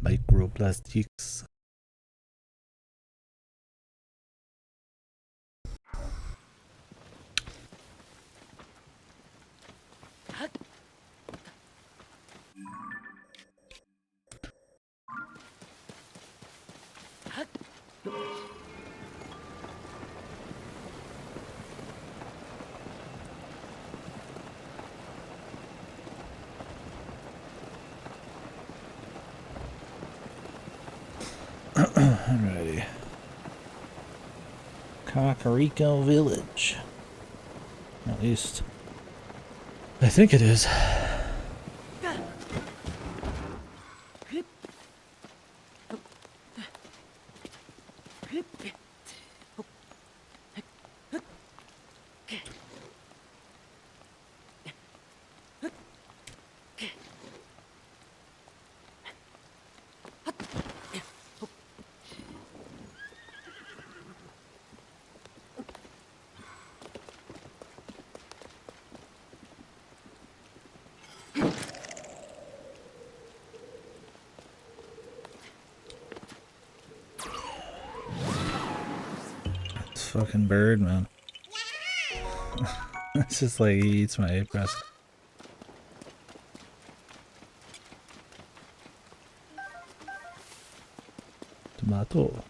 Microplastics. Alrighty. Kakariko Village. At least, I think it is. Fucking bird, man. It's just like he eats my A-press. Tomato.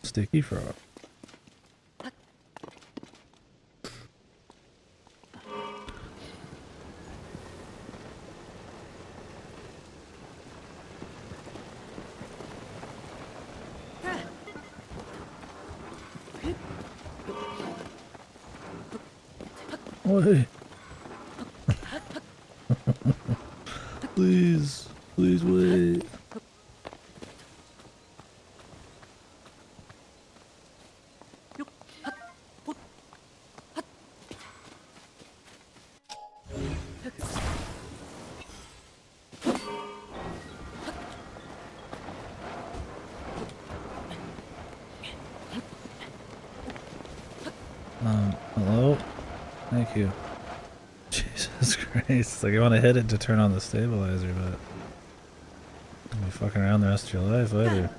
Sticky frog. Wait. Please, please wait. Hello? Thank you. Jesus Christ. Like, I want to hit it to turn on the stabilizer, but you'll be fucking around the rest of your life later.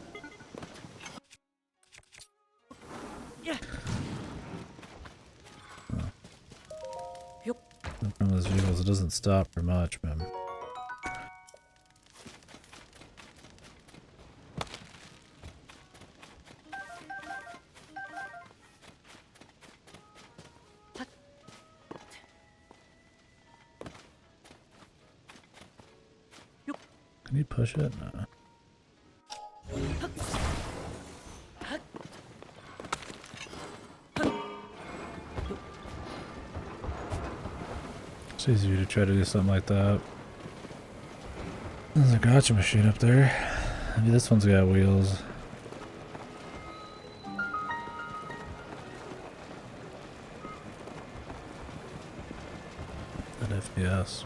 From those vehicles, it doesn't stop for much, man. Can you push it? No. It's easier to try to do something like that. There's a gotcha machine up there. Maybe this one's got wheels. That FPS.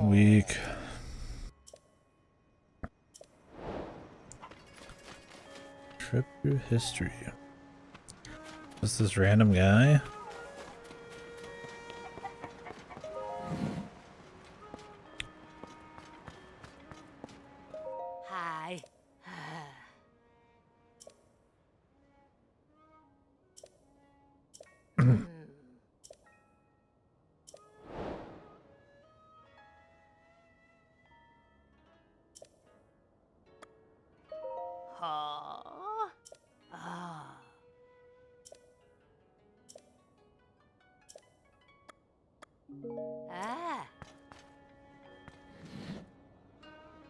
Weak. Trip through history. What's this random guy? Hi.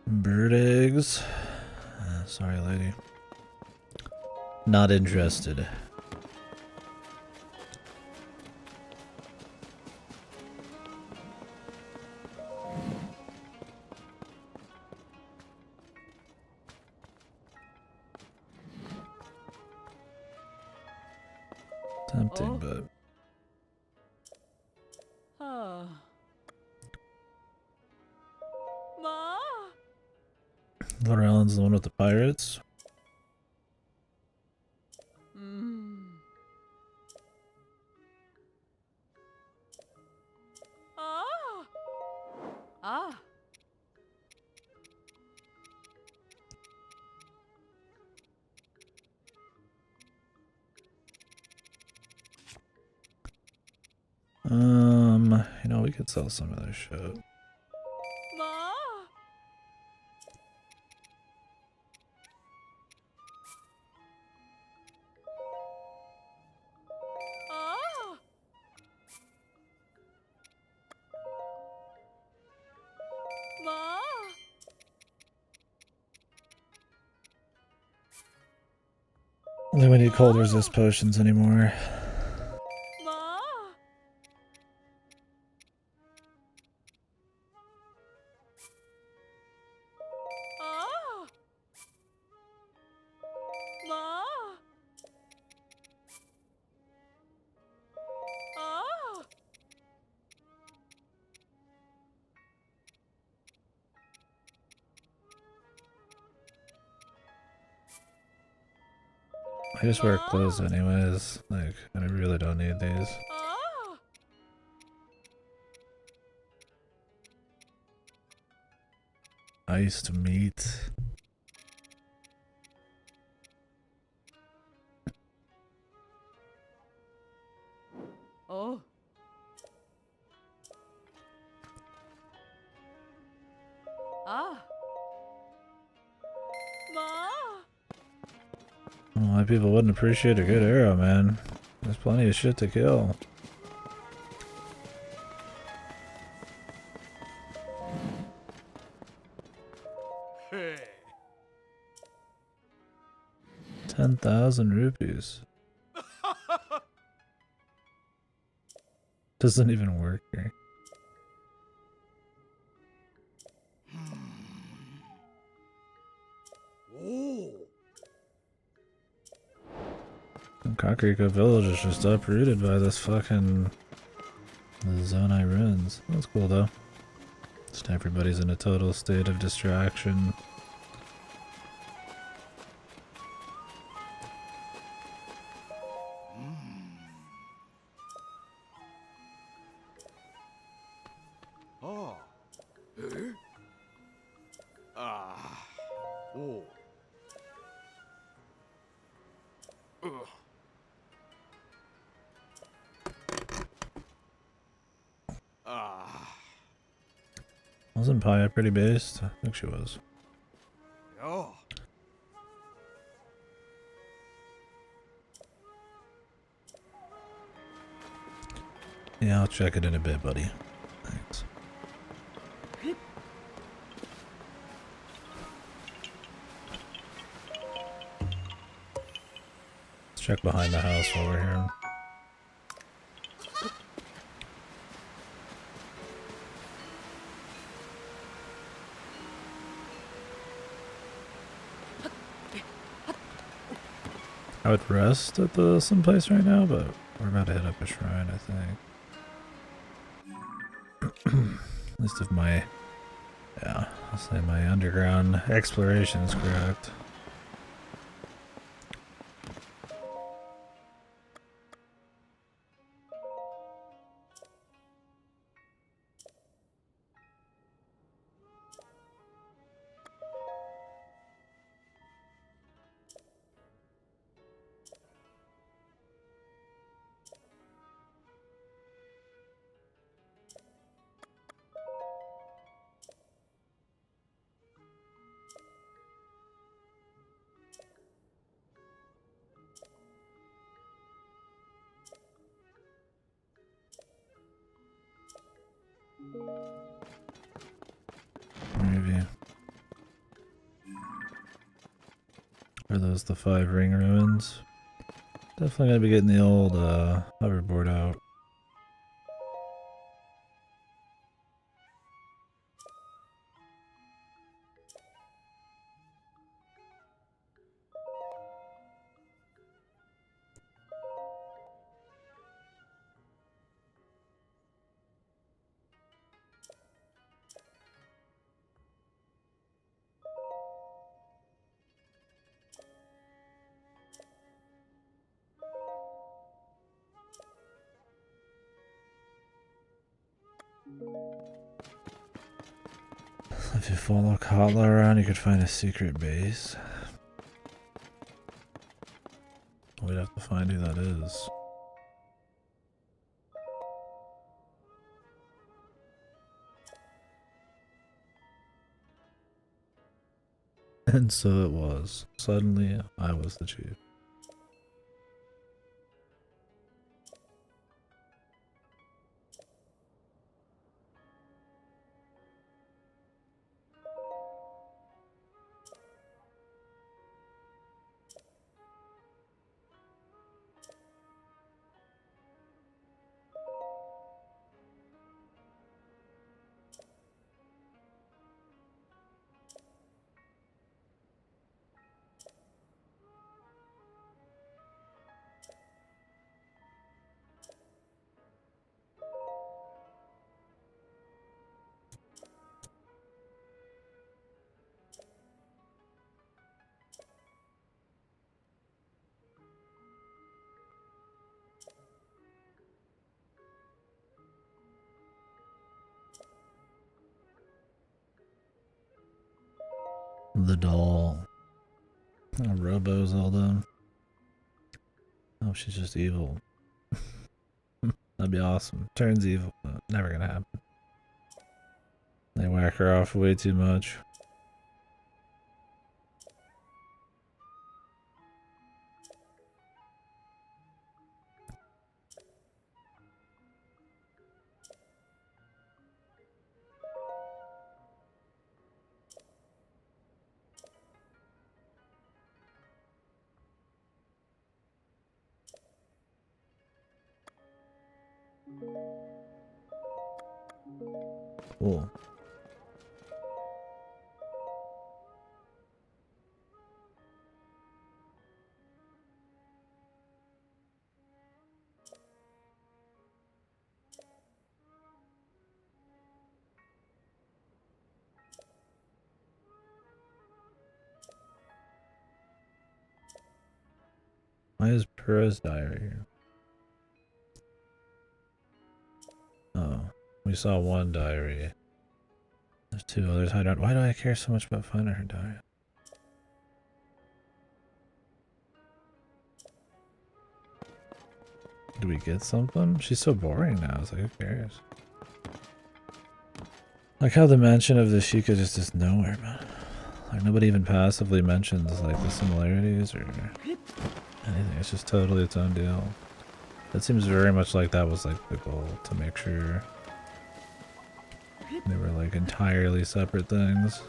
Bird eggs. Sorry, lady. Not interested. Tempting, but... Water Island's the one with the pirates. You know, we could sell some of this shit. I don't think we need cold resist potions anymore. I just wear clothes anyways. Like, I really don't need these. Iced meat. Why people wouldn't appreciate a good arrow, man. There's plenty of shit to kill. Hey. 10,000 rupees. Doesn't even work here. Kakariko village is just uprooted by this fucking the Zonai ruins. That's cool though. Just everybody's in a total state of distraction. Wasn't Paya pretty based? I think she was. Oh. Yeah, I'll check it in a bit, buddy. Thanks. Let's check behind the house while we're here. I would rest at the someplace right now, but we're about to hit up a shrine, I think. At least if my, yeah, I'll say my underground exploration is correct. Are those the 5 ring ruins? Definitely gonna be getting the old hoverboard out. If you follow Katla around, you could find a secret base. We'd have to find who that is. And so it was. Suddenly, I was the chief. The doll. Oh, Robo Zelda. Oh, she's just evil. That'd be awesome. Turns evil. Never gonna happen. They whack her off way too much. Cool. Why is Perez diary here? Oh, we saw one diary. There's 2 others. Why do I care so much about finding her diary? Do we get something? She's so boring now. It's like, who cares? Like how the mention of the Sheikah just is nowhere, man. Like nobody even passively mentions like the similarities or anything. It's just totally its own deal. It seems very much like that was like the goal, to make sure they were like entirely separate things.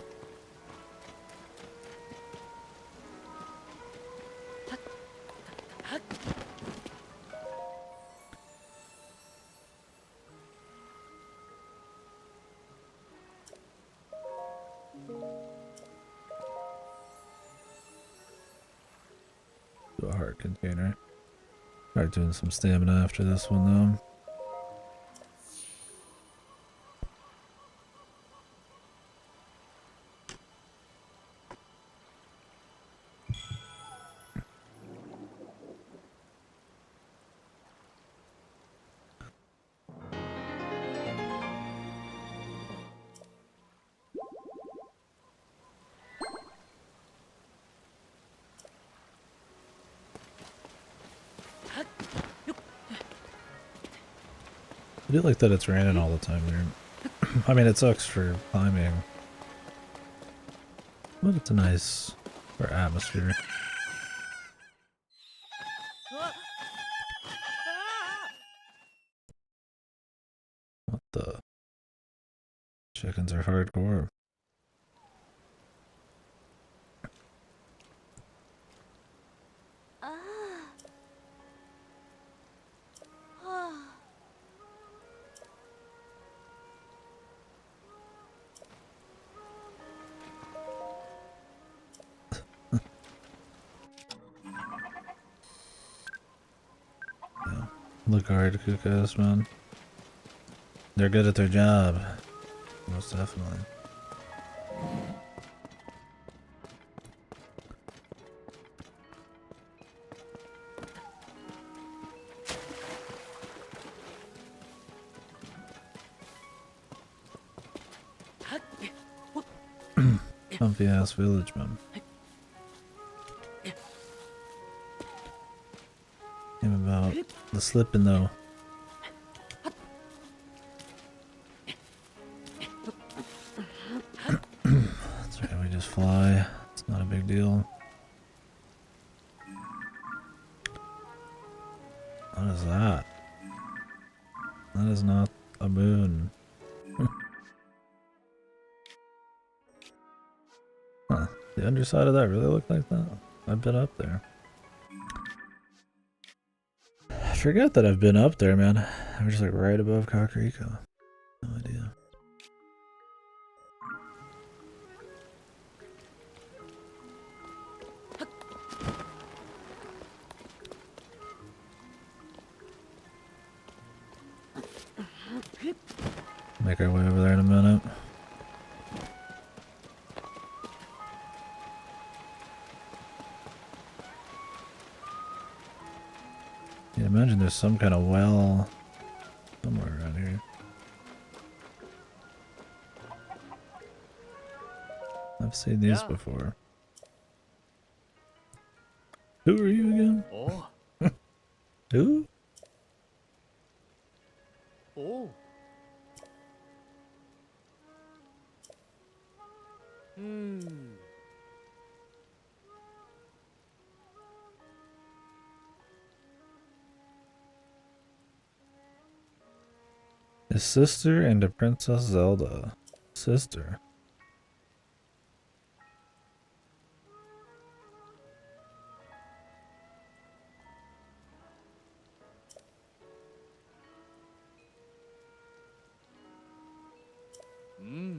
Do a heart container. Start doing some stamina after this one though. I do like that it's raining all the time there. I mean, it sucks for climbing, but it's a nice for atmosphere. What the? Chickens are hardcore. Look hard, Kukas, man. They're good at their job. Most definitely. Comfy ass village, man. Game about the slipping though. That's right, we just fly. It's not a big deal. What is that? That is not a moon. Huh. The underside of that really looked like that? I've been up there. I forgot that I've been up there, man. We're just like right above Kakariko. No idea. Make our way over there in a minute. Yeah, imagine there's some kind of well somewhere around here. I've seen these before. Who are you again? Oh. Who? Oh. Hmm. His sister and a Princess Zelda. Sister. Hmm.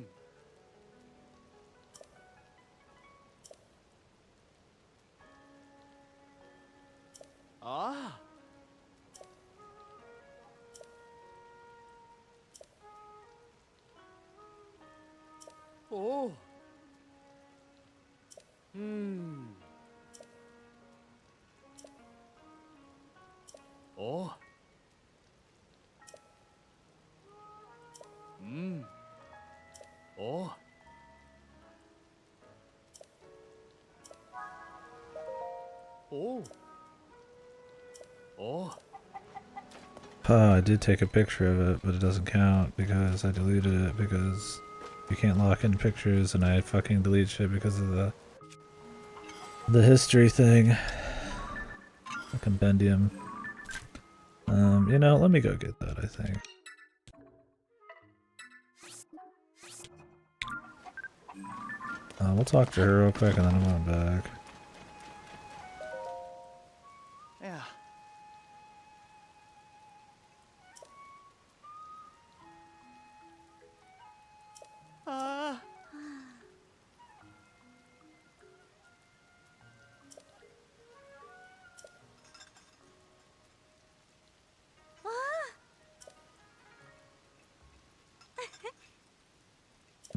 Ah. Oh. Hmm. Oh. Hmm. Oh. Oh. Oh. I did take a picture of it, but it doesn't count because I deleted it because you can't lock in pictures and I fucking delete shit because of the history thing. The compendium. You know, let me go get that, I think. We'll talk to her real quick and then I'm going back. Yeah. Ah.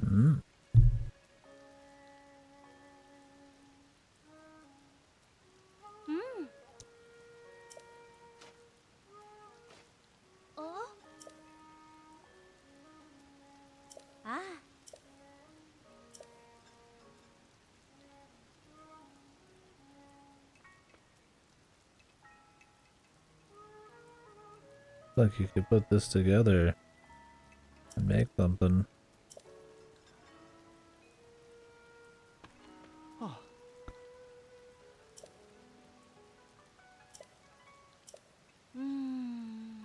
Mm. Mm. Oh. Ah. Like you could put this together and make something. Oh. Mm.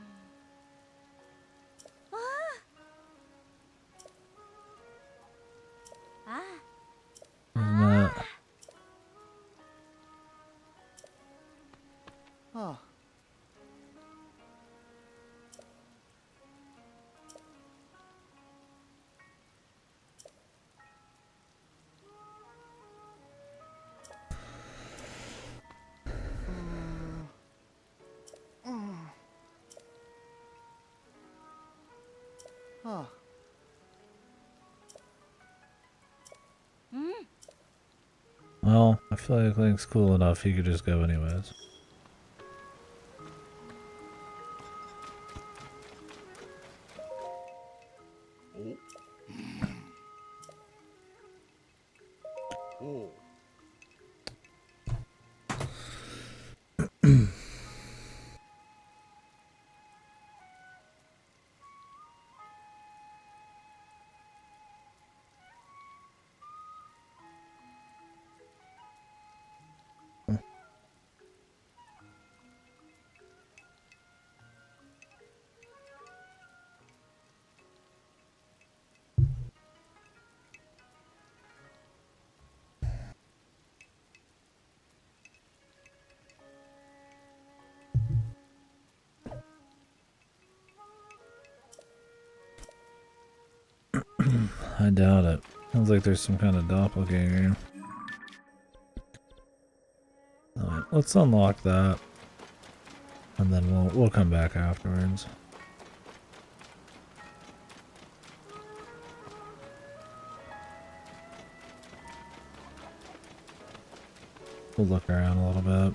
Ah. Ah. Isn't that... Ah. Huh. Mm. Well, I feel like Link's cool enough, he could just go anyways. Oh. I doubt it. Sounds like there's some kind of doppelganger. Alright, let's unlock that. And then we'll come back afterwards. We'll look around a little bit.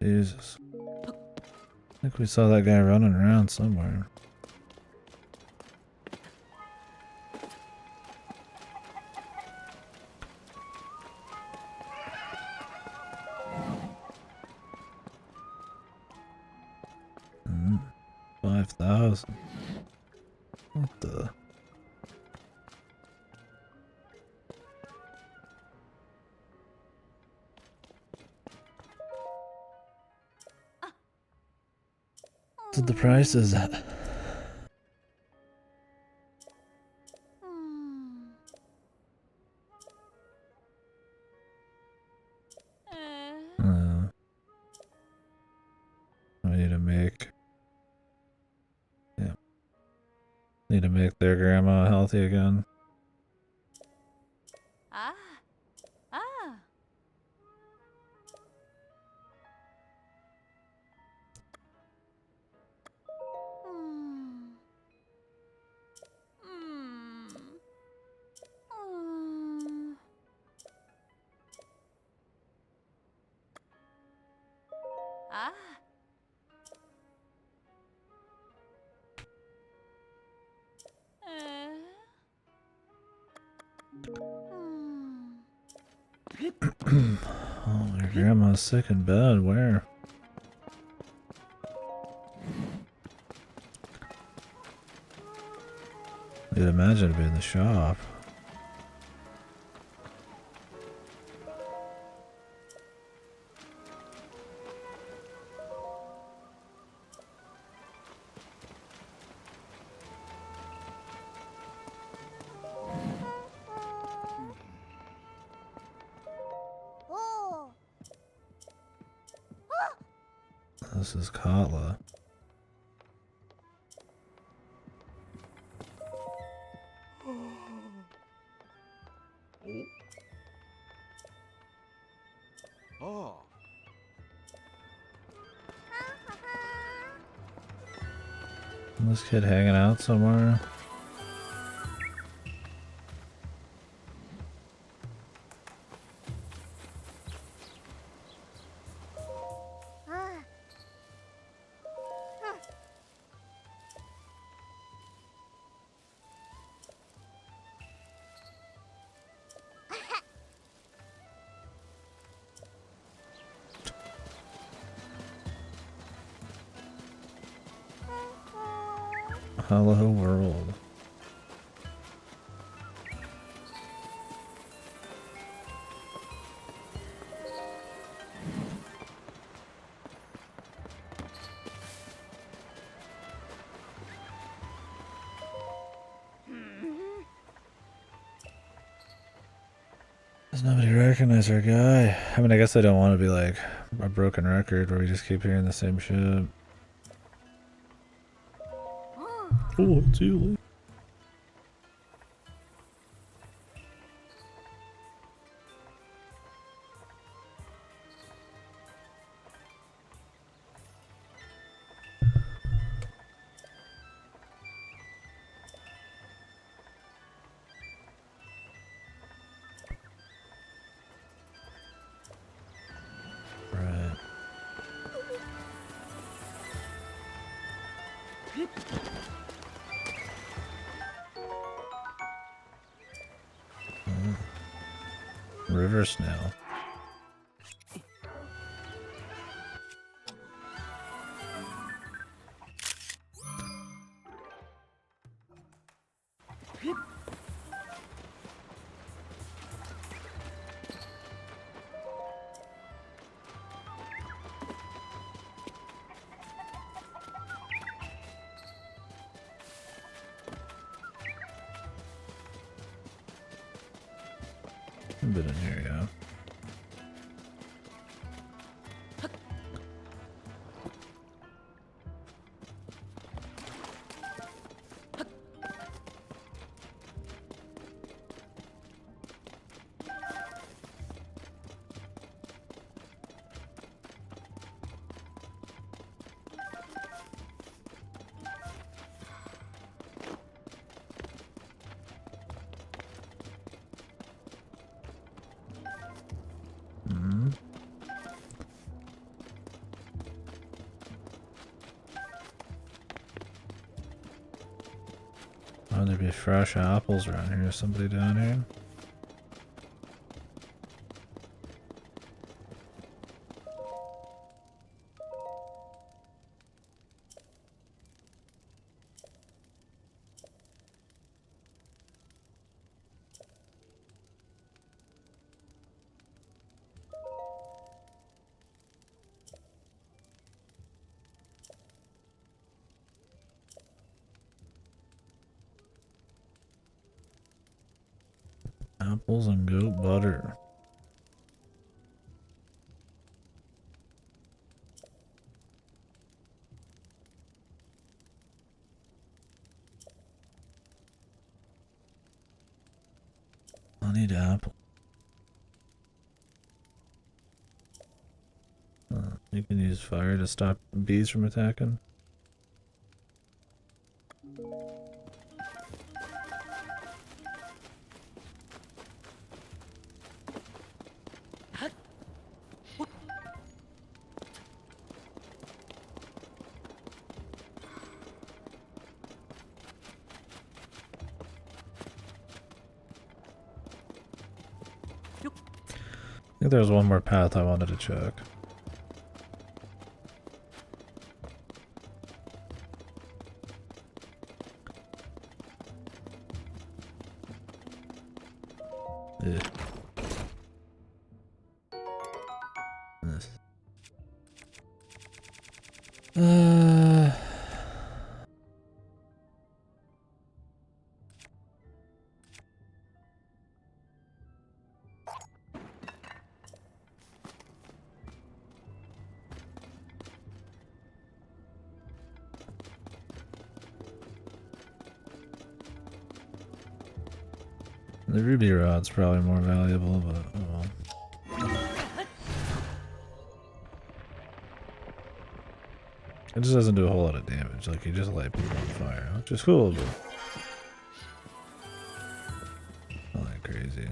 Jesus. I think we saw that guy running around somewhere. Hmm. 5,000. What the? What's the price is that? Mm. Uh, I need to make. Yeah. Need to make their grandma healthy again. Ah. Ah. Mm. Mm. Mm. Ah. Mm. Oh, your grandma's sick in bed. Where? You'd imagine it'd be in the shop. Oh. This is Katla. Oh. This kid hanging out somewhere. Ah. Hello world. Does nobody recognize our guy? I mean, I guess I don't want to be like a broken record where we just keep hearing the same shit. Oh, it's you, Lee. Right. River snail. A bit in here, yeah. Hmm. Oh, there'd be fresh apples around here. Is somebody down here? Apples and goat butter. Honeyed apple. You can use fire to stop bees from attacking. I think there was one more path I wanted to check. Ugh. This. The ruby rod's probably more valuable, but oh well. It just doesn't do a whole lot of damage. Like, you just light people on fire, which is cool, but not that crazy.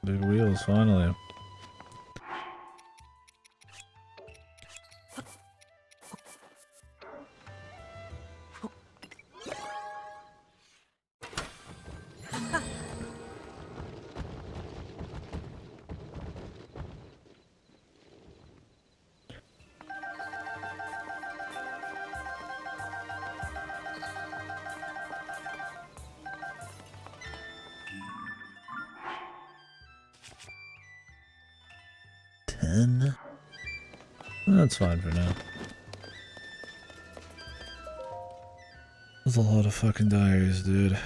Big wheels, finally. That's fine for now. That's a lot of fucking diaries, dude.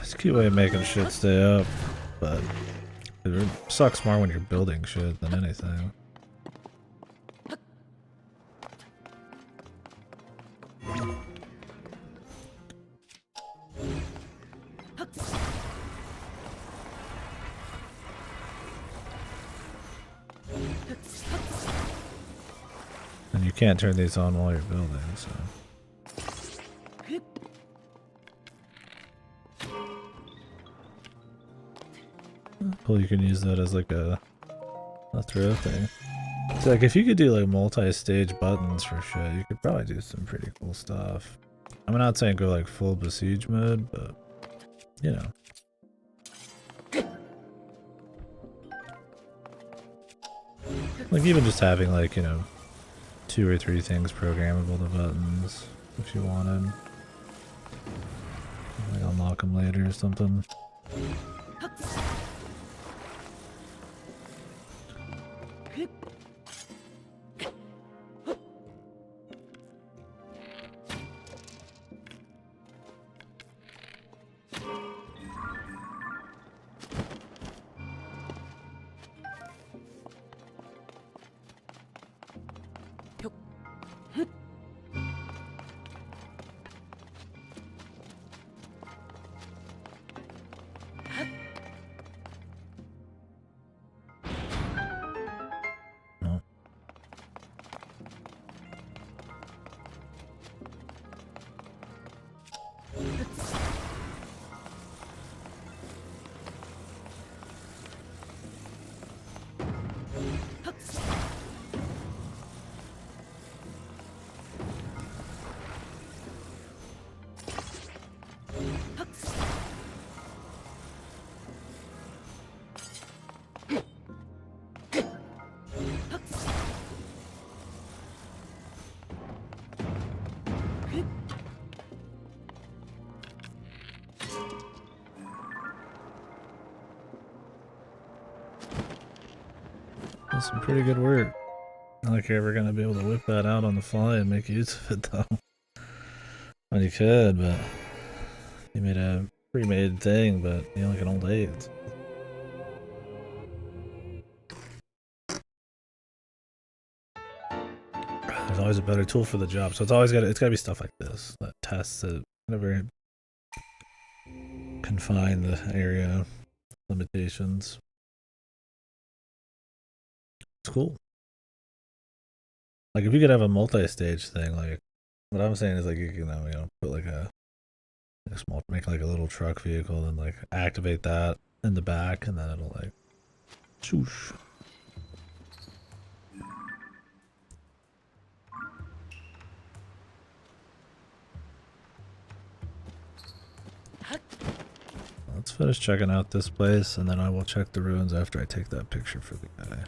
It's a cute way of making shit stay up, but it sucks more when you're building shit than anything. And you can't turn these on while you're building, so. Well, you can use that as like a throw thing. So like if you could do like multi-stage buttons for shit, you could probably do some pretty cool stuff. I'm not saying go like full besiege mode, but you know. Like even just having like, you know, 2 or 3 things programmable to buttons if you wanted. Like unlock them later or something. That's some pretty good work. Not like you're ever gonna be able to whip that out on the fly and make use of it though. Well, you could, but you made a pre-made thing, but you know, like an old AIDS. There's always a better tool for the job. So it's gotta be stuff like this that tests it. Never confine the area limitations. It's cool. Like if you could have a multi-stage thing, like what I'm saying is like you know, put like a small, make like a little truck vehicle, and like activate that in the back, and then it'll like, swoosh. Let's finish checking out this place, and then I will check the ruins after I take that picture for the guy.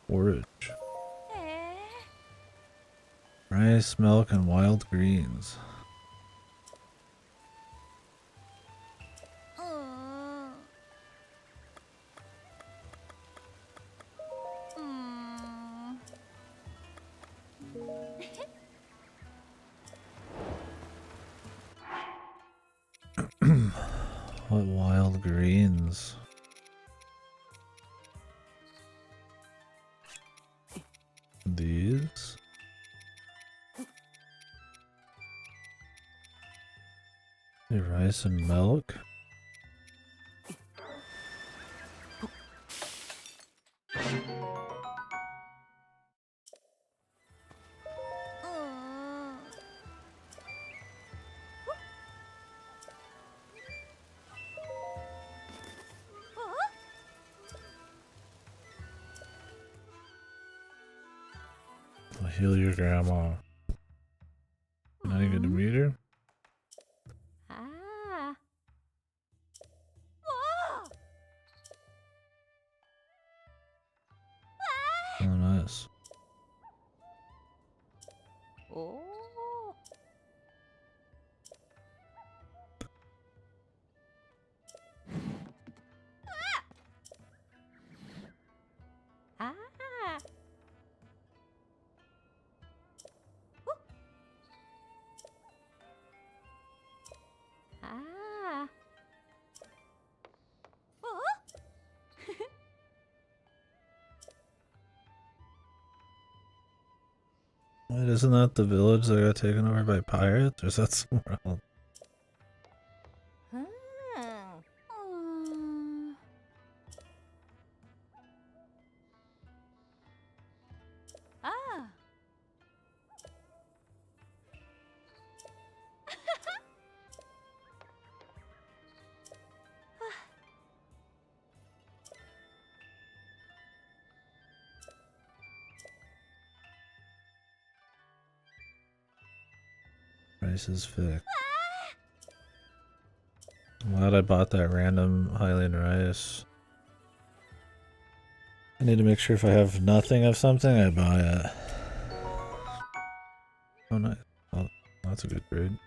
Forage. Rice, milk, and wild greens. What wild greens? These? Hey, rice and milk? I'll heal your grandma. Not even to meet her? Oh, nice. Wait, isn't that the village that got taken over by pirates? Or is that somewhere else? Rice is fixed. I'm glad I bought that random Hylian rice. I need to make sure if I have nothing of something, I buy it. Oh, nice. Oh, that's a good breed.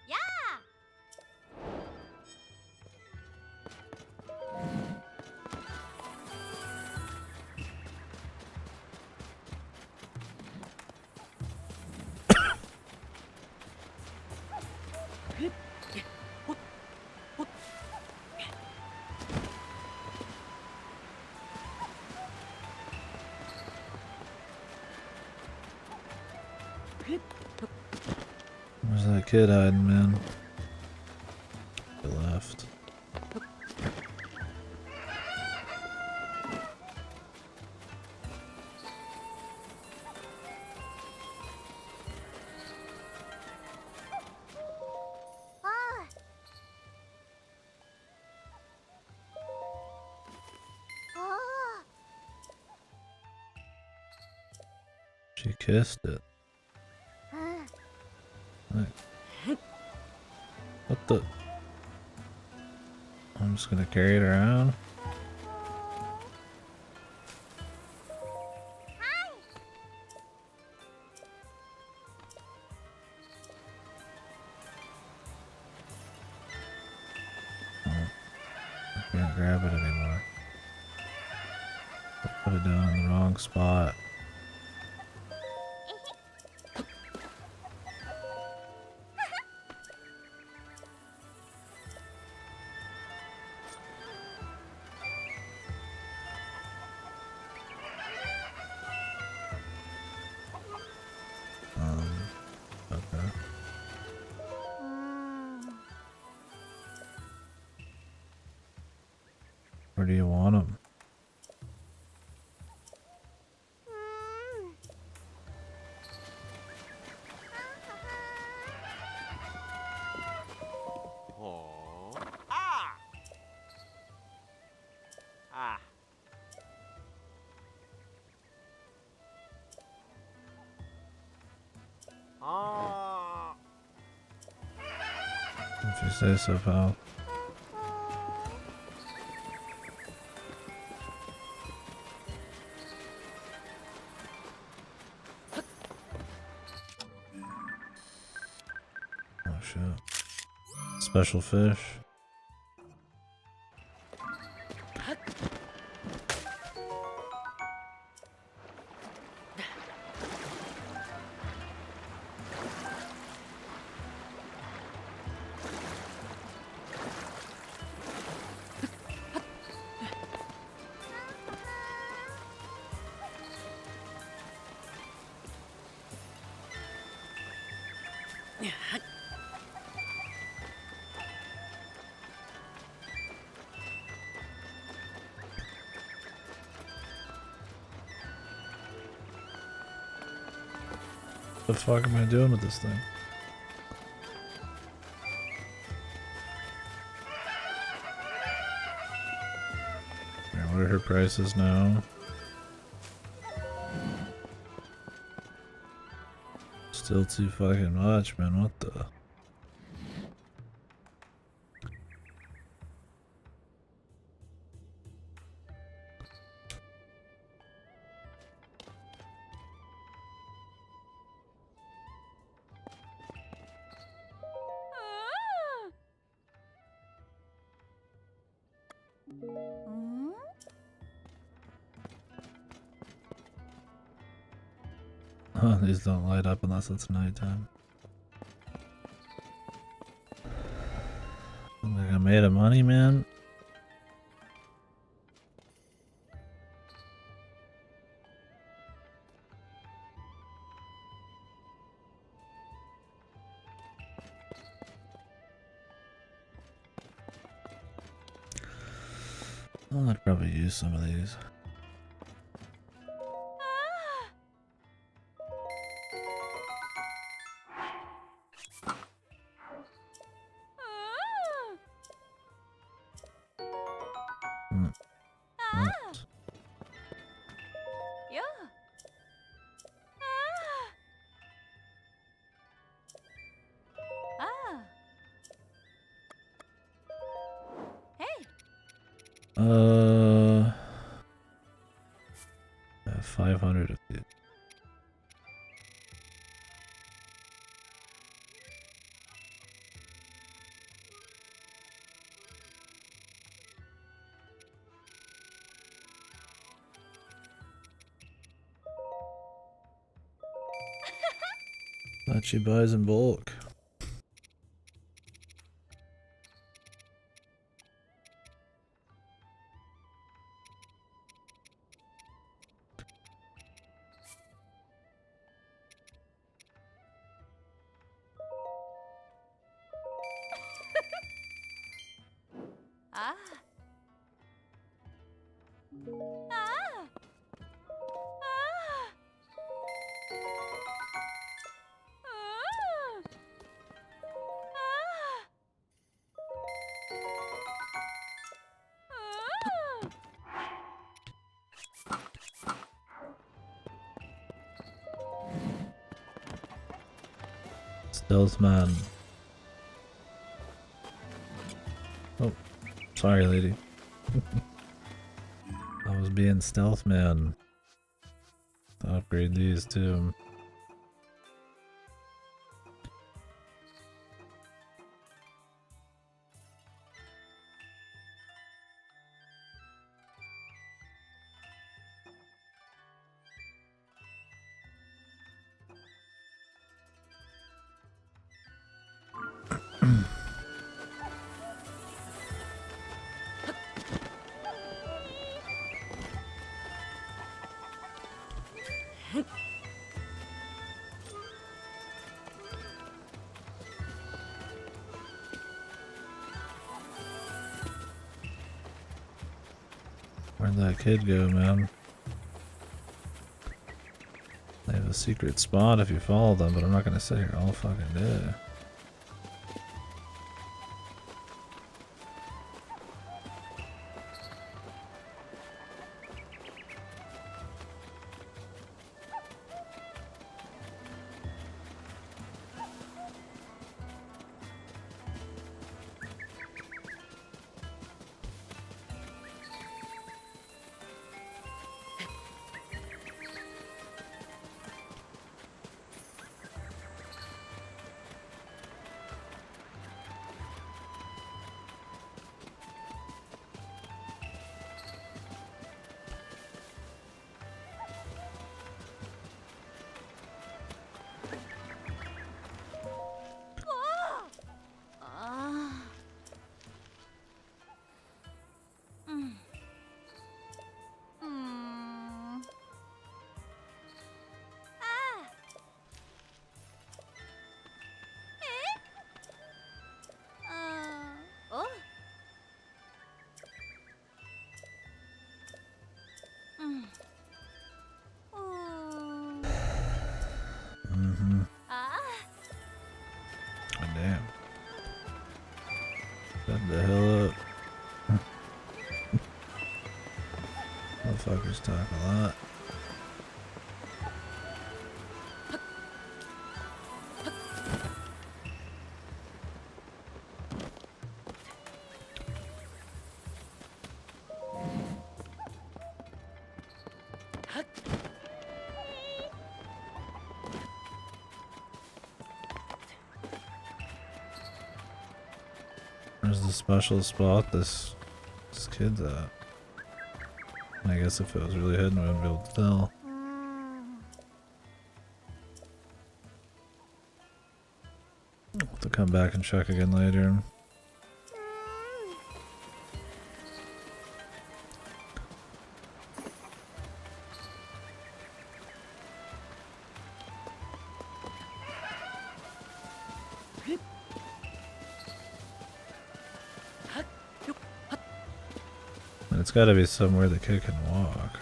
Where's that kid hiding, man? He left. She kissed it. Right. What the? I'm just gonna carry it around. grab it anymore. I put it down in the wrong spot. Okay. Where do you want them? Oh. Ah. Ah. Ah. If you say so, pal. Oh shit. Special fish. What the fuck am I doing with this thing? Alright, what are her prices now? Still too fucking much, man. What the? Huh, these don't light up unless it's nighttime. Look like I made of money, man. Well, I'd probably use some of these. What? I have 500 of these. Thought she buys in bulk. Stealth man. Oh, sorry, lady. I was being stealth man. I'll upgrade these too. Where'd that kid go, man? They have a secret spot if you follow them, but I'm not gonna sit here all fucking day. Ah. Mm. Mm. Ah. Eh? Oh. Mm. Ooh. Mm-hmm. Ah. Oh, damn. Shut the hell up. Motherfuckers talk a lot. Where's the special spot this kid's at? I guess if it was really hidden, we wouldn't be able to tell. We'll have to come back and check again later. And it's gotta be somewhere the kid can walk.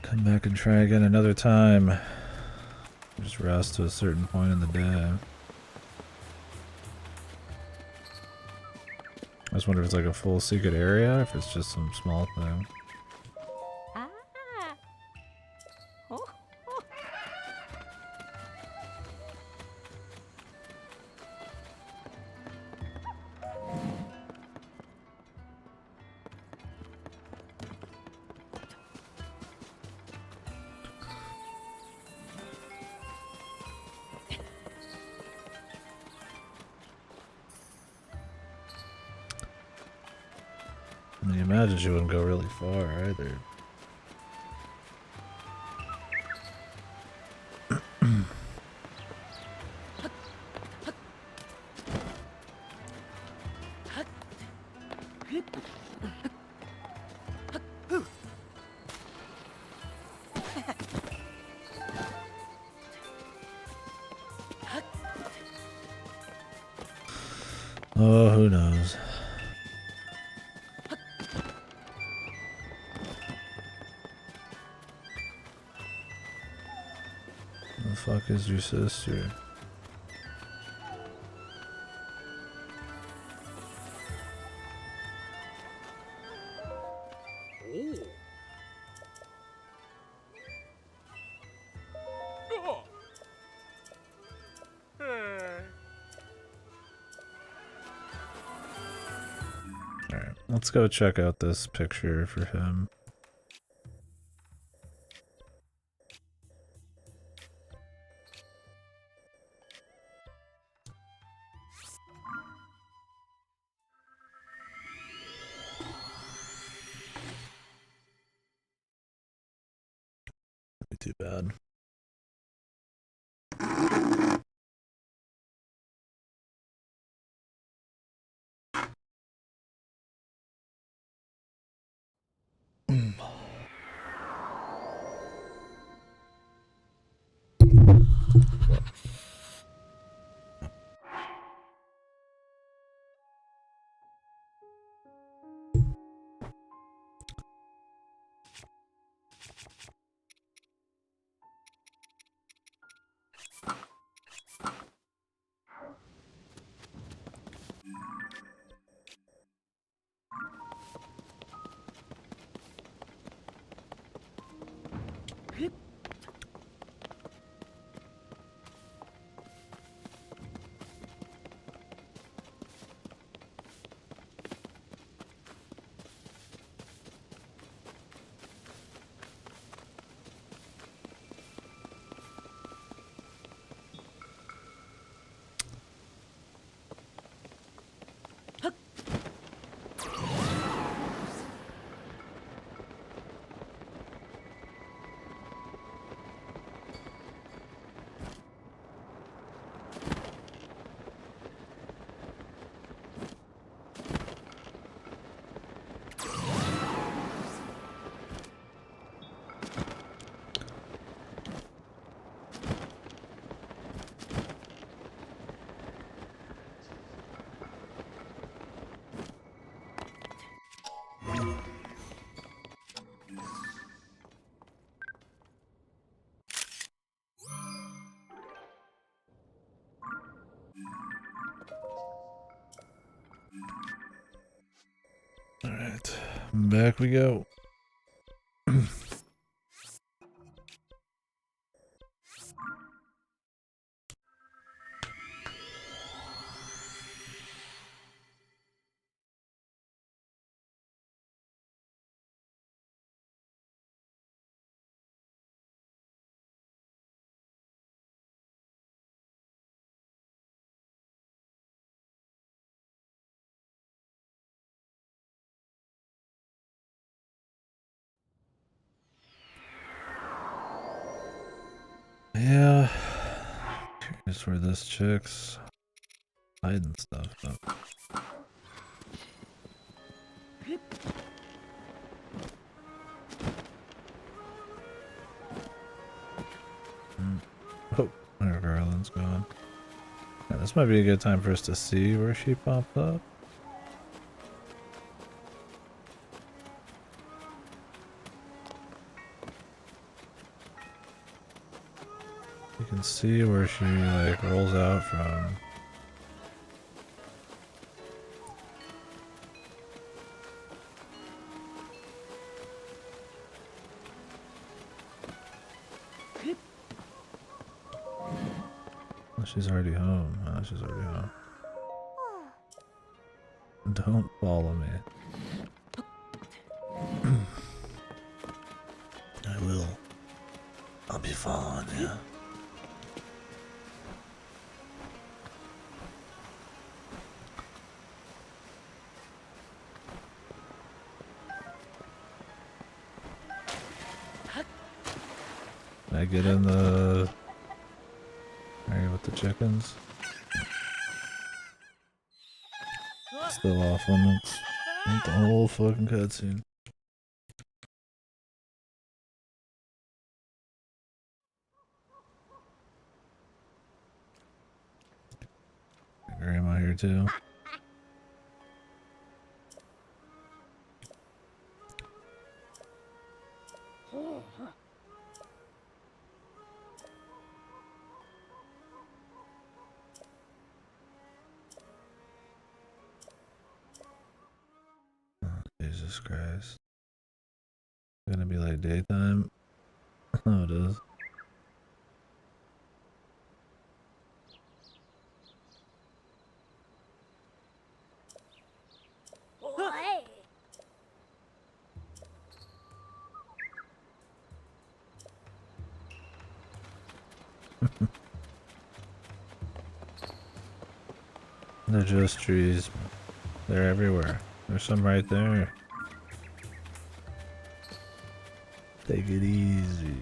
Come back and try again another time. Just rest to a certain point in the day. I just wonder if it's like a full secret area or if it's just some small thing. Ah. Oh. I mean, imagine she wouldn't go really far either. Oh, who knows? The fuck is your sister? Let's go check out this picture for him. Be too bad. Alright, back we go. Yeah, curious where this chick's hiding stuff up. Oh, there Garland's gone. Yeah, this might be a good time for us to see where she popped up. You can see where she like rolls out from. Oh, she's already home. Oh, she's already home. Don't follow me. I will. I'll be following you. Can I get in the area with the chickens? Still off limits. Ain't the whole fucking cutscene. Grandma here too. Jesus Christ. It's gonna be like daytime. Oh, it is. They're just trees. They're everywhere. There's some right there. Take it easy.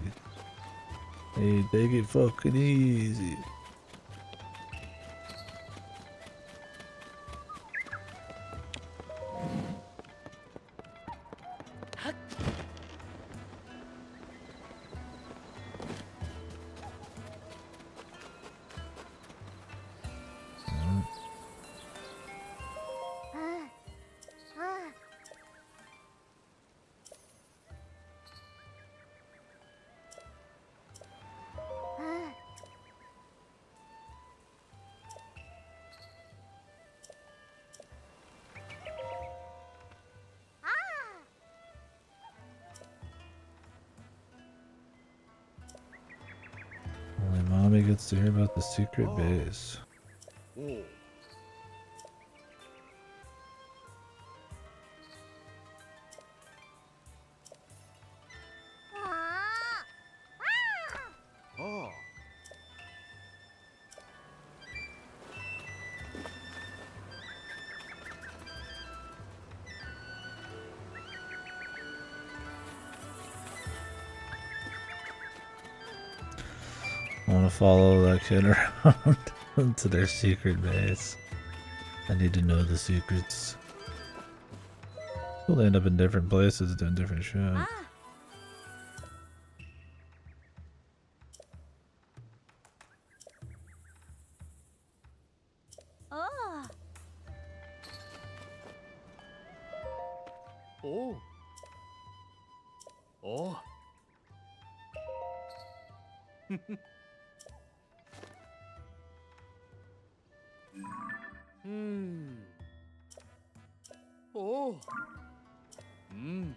Hey, take it fucking easy. Only mommy gets to hear about the secret base. Oh. Oh. I want to follow that kid around to their secret base. I need to know the secrets. We'll end up in different places doing different shit. Ah. Oh. Oh. Oh. Hmm. Oh. Hmm.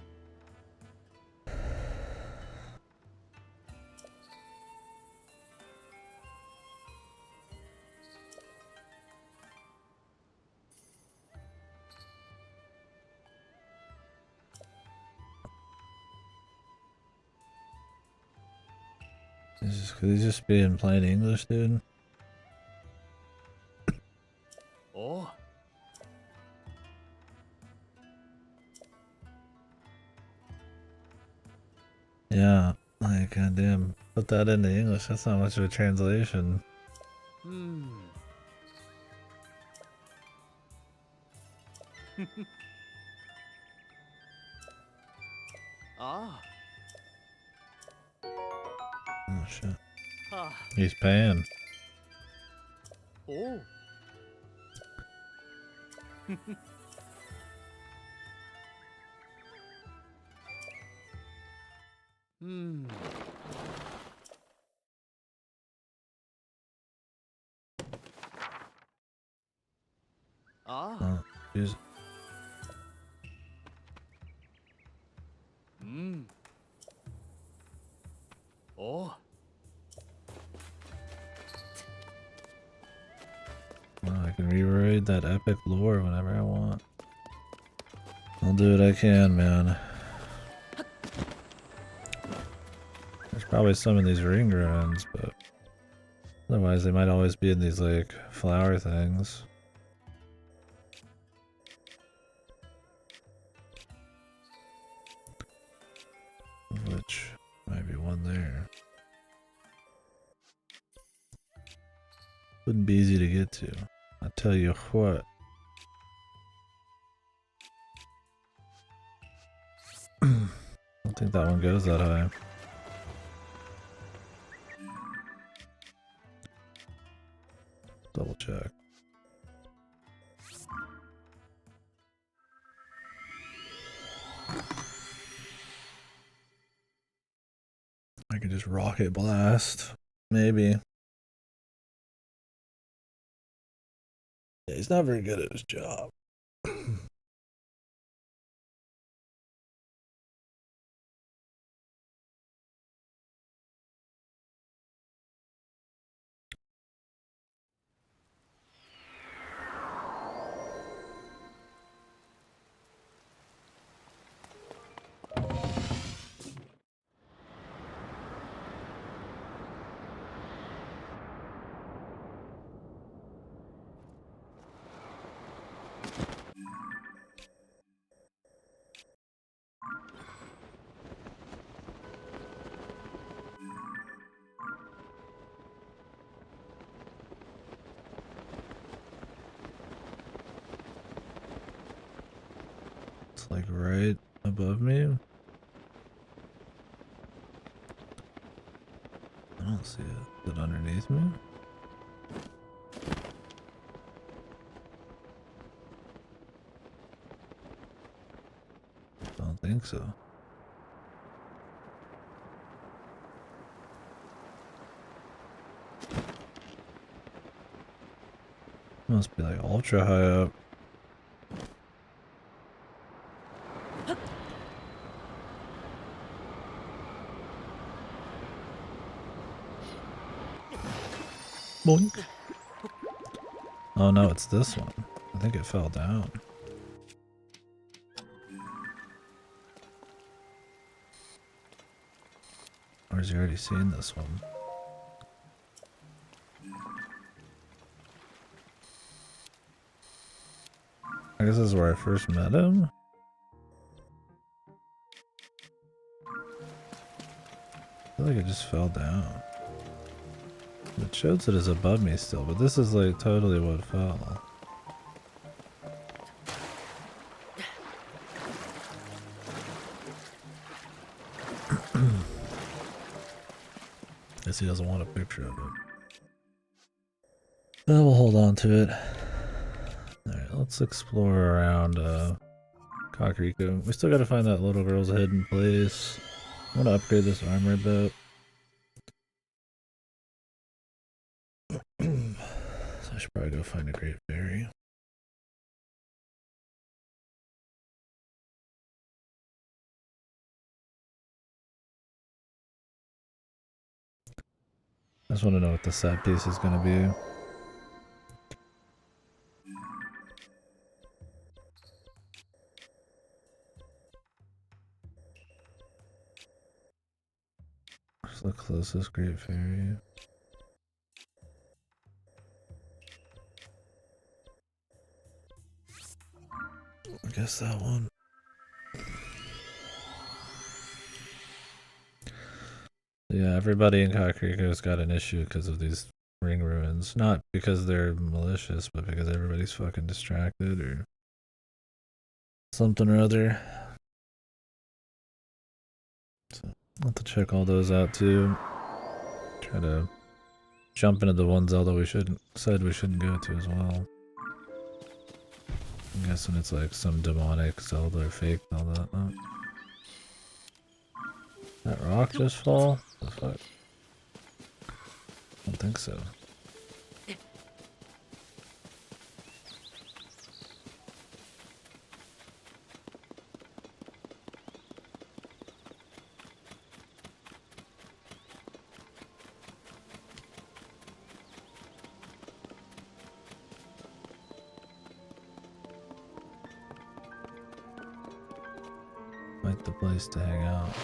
Could he just be in plain English, dude? Oh. Yeah, like goddamn, put that into English. That's not much of a translation. Hmm. Ah. Oh shit, Ah. he's paying. Oh. Hmm. Ah. Oh, he's Hmm. Oh. well, I can rewrite that epic lore whenever I want. I'll do what I can, man. There's probably some in these ring runs, but otherwise they might always be in these like flower things. Which might be one there. Wouldn't be easy to get to. I tell you what. I don't think that one goes that high. Double check. I could just rocket blast. Maybe. Yeah, he's not very good at his job. It's like right above me. I don't see it. Is it underneath me? I don't think so. Must be like ultra high up. Boink. Oh no, it's this one. I think it fell down. Or has he already seen this one? I guess this is where I first met him. I feel like it just fell down. It shows that it's above me still, but this is like totally what fell. Guess he doesn't want a picture of it. We'll hold on to it. Alright, let's explore around Kakariko. We still gotta find that little girl's hidden place. I wanna upgrade this armor a bit. So I should probably go find a Great Fairy. I just want to know what the set piece is going to be. Where's the closest Great Fairy? I guess that one. Yeah, everybody in Kakariko's got an issue because of these ring ruins. Not because they're malicious, but because everybody's fucking distracted or something or other. So I'll have to check all those out too. Try to jump into the one Zelda we said we shouldn't go to as well. I'm guessing it's like some demonic Zelda or fake and all that. Oh. That rock just fall? What the fuck? I don't think so. Like the place to hang out.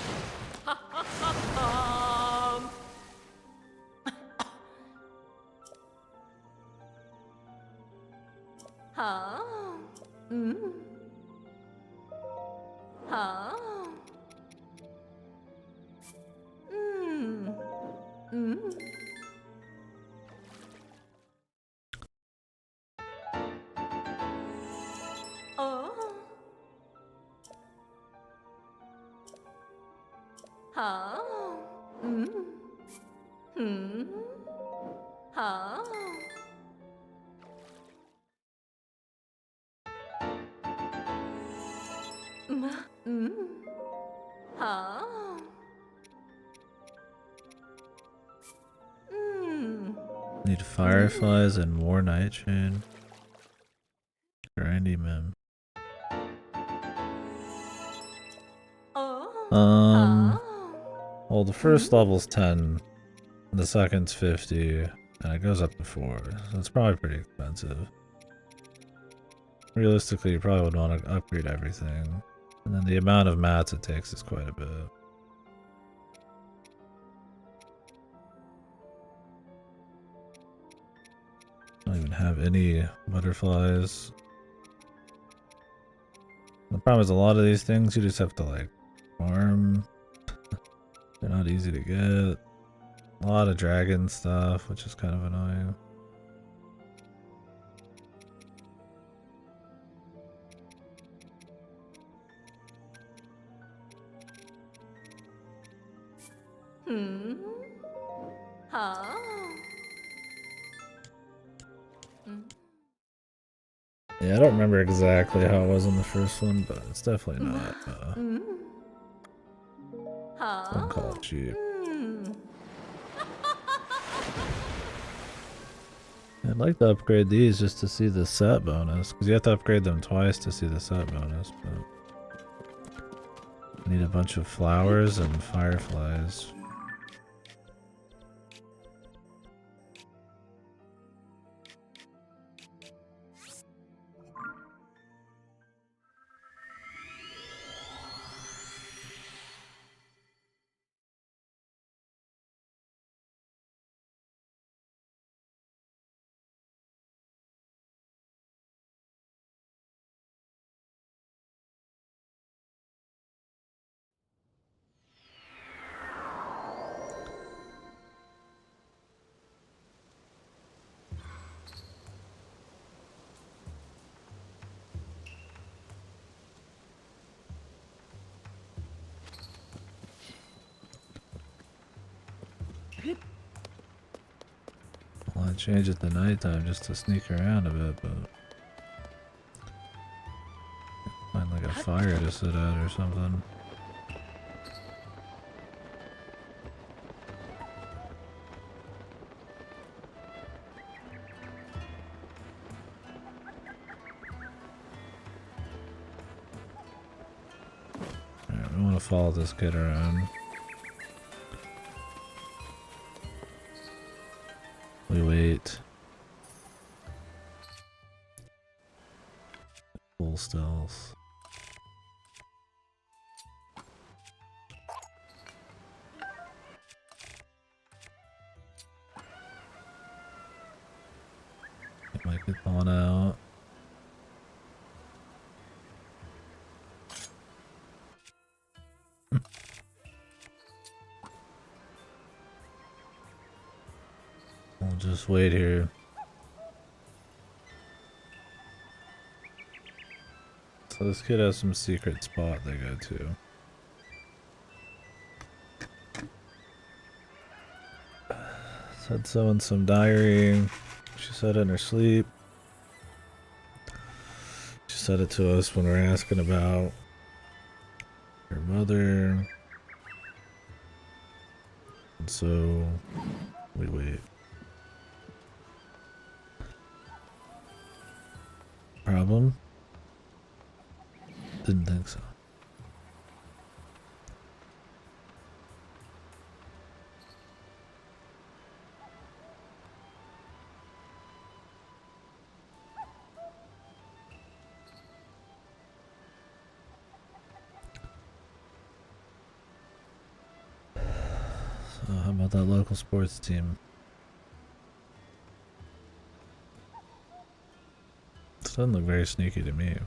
Need fireflies and more nightshade. Grindy mem. Well, the first level's 10, the second's 50, and it goes up to 4, so it's probably pretty expensive. Realistically, you probably would want to upgrade everything, and then the amount of mats it takes is quite a bit. I don't even have any butterflies. The problem is a lot of these things you just have to like farm. They're not easy to get. A lot of dragon stuff, which is kind of annoying. Hmm. Huh. Mm. Yeah, I don't remember exactly how it was in the first one, but it's definitely not Mm. Huh. wouldn't call it cheap. Mm. I'd like to upgrade these just to see the set bonus, because you have to upgrade them twice to see the set bonus, but I need a bunch of flowers and fireflies. Well, I change it to nighttime just to sneak around a bit, but find like a fire to sit at or something. Alright, we want to follow this kid around. We wait. Full stealth. It might get gone out. We'll just wait here. So this kid has some secret spot they go to. Said so in some diary. She said it in her sleep. She said it to us when we were asking about her mother. And so we wait. Problem? Didn't think so. So how about that local sports team? This doesn't look very sneaky to me.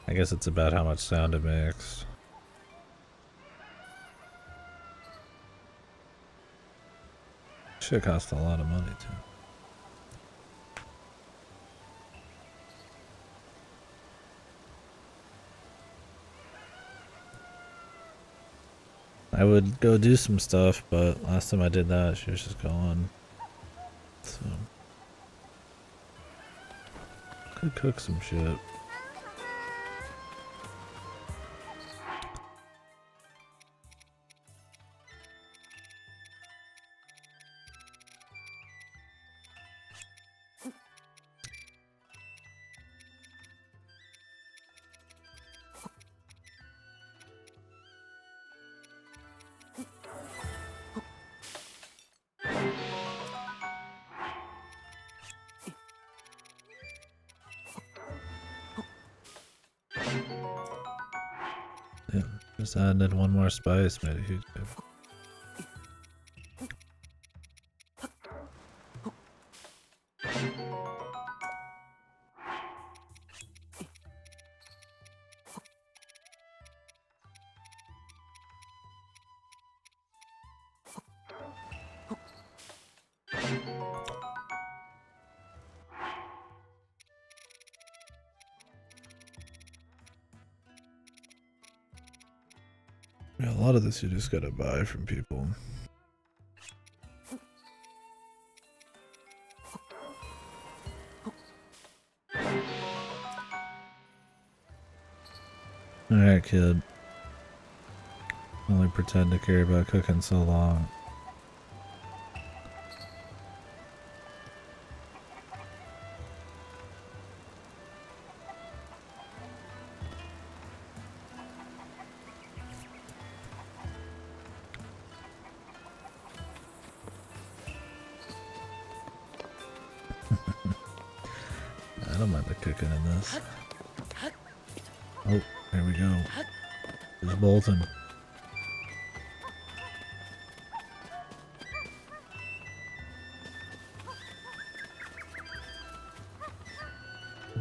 I guess it's about how much sound it makes. Should cost a lot of money too. I would go do some stuff, but last time I did that, she was just gone. So could cook some shit. Yeah, just added one more spice, made a huge difference. Yeah, a lot of this you just gotta buy from people. Alright, kid. Only pretend to care about cooking so long. I don't mind the cooking in this. Oh, here we go. There's Bolton.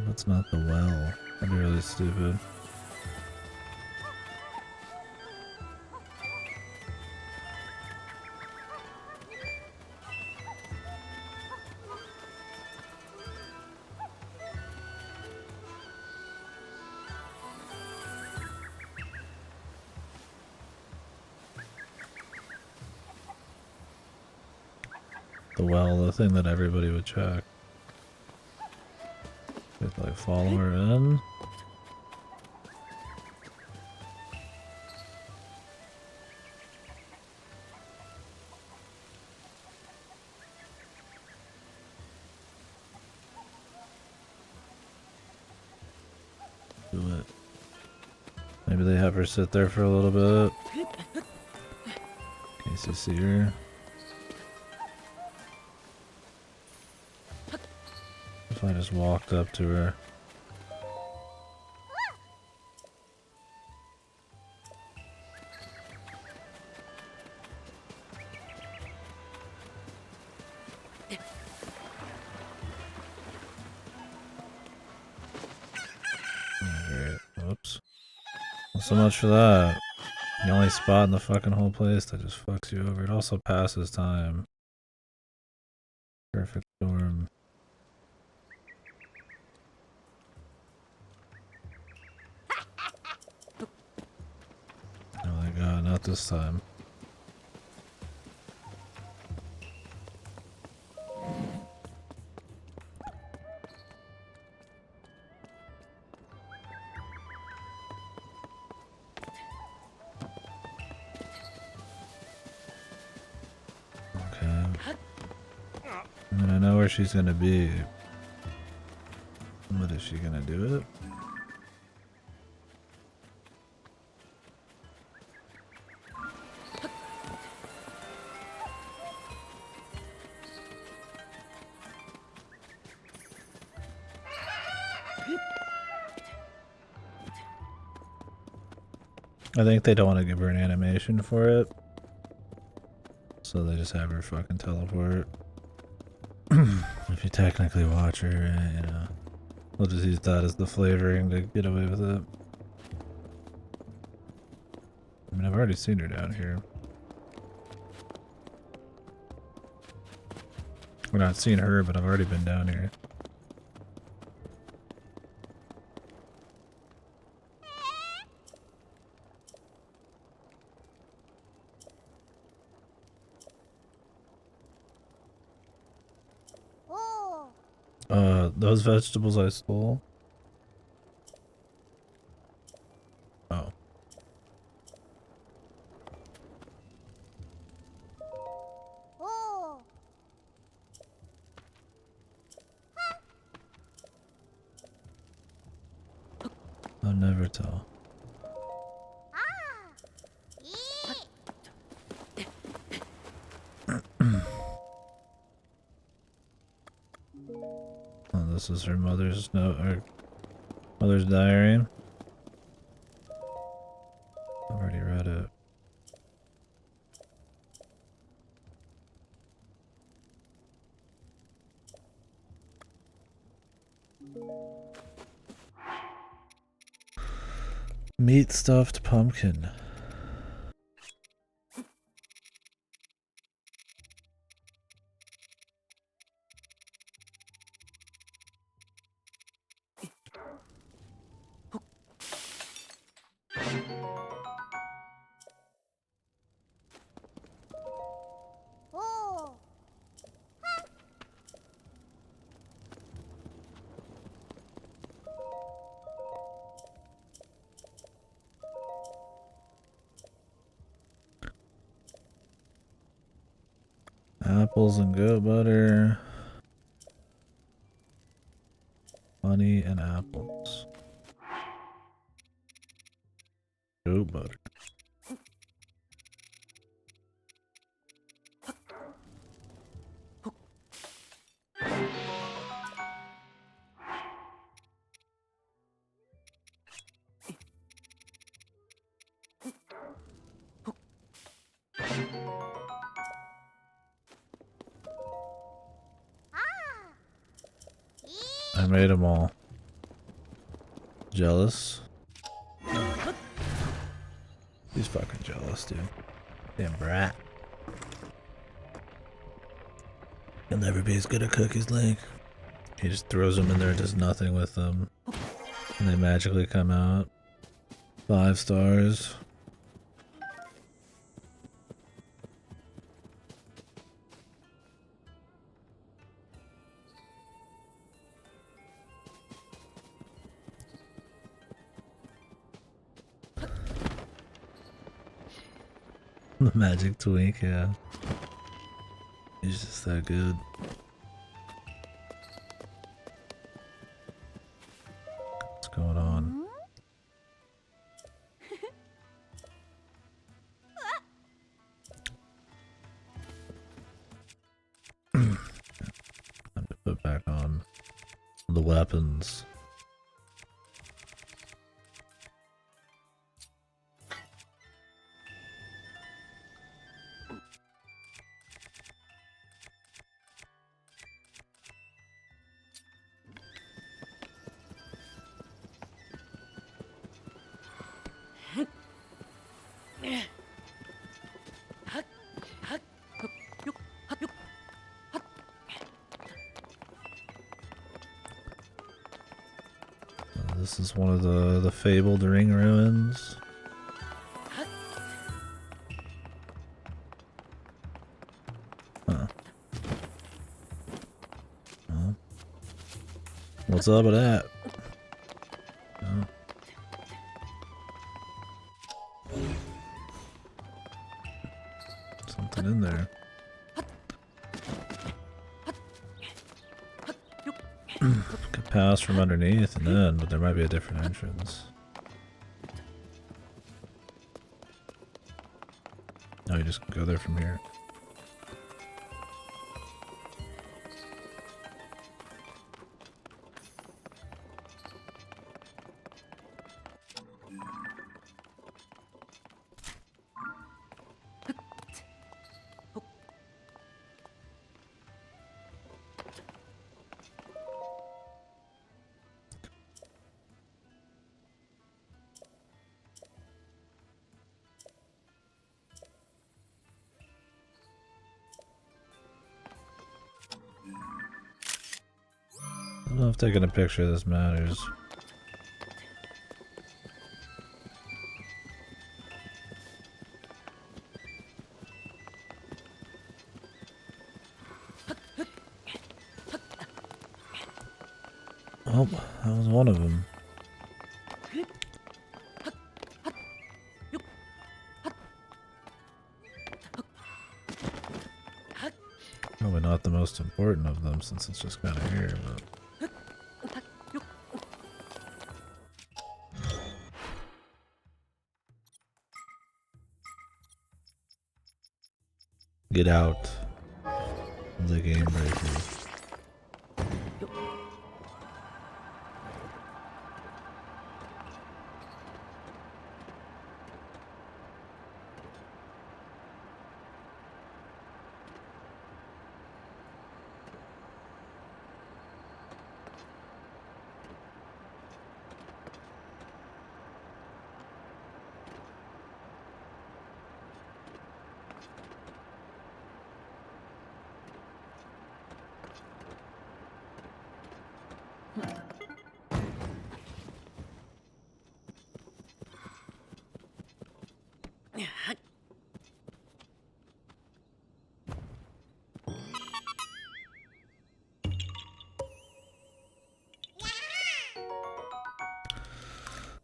That's not the well. That'd be really stupid. The well, the thing that everybody would check. If like follow her in. Do it. Maybe they have her sit there for a little bit. In case you see her. If I just walked up to her. Alright, whoops. Well, so much for that. The only spot in the fucking whole place that just fucks you over. It also passes time. Perfect storm. Oh my god, not this time. Okay. I mean, I know where she's gonna be. But is she gonna do it? I think they don't want to give her an animation for it. So they just have her fucking teleport. If you technically watch her, you know, we'll just use that as the flavoring to get away with it. I mean, I've already seen her down here. We're not seeing her, but I've already been down here. Those vegetables I stole. Oh. I'll never tell. Oh, this is her mother's note, or mother's diary. I've already read it. Meat stuffed pumpkin. Apples and goat butter. Honey and apples. Goat butter. I made them all. Jealous? He's fucking jealous, dude. Damn brat. He'll never be as good at cookies, Link. He just throws them in there and does nothing with them. And they magically come out. 5 stars. The magic twink, yeah. He's just that good. What's going on? Time to put back on the weapons. This is one of the fabled ring ruins. Huh. Well, what's up with that? Oh. Something in there. Could pass from underneath and then, but there might be a different entrance. No, you just go there from here. I don't know if taking a picture of this matters. Oh, that was one of them. Probably not the most important of them since it's just kind of here, but... Get out of the game breaker.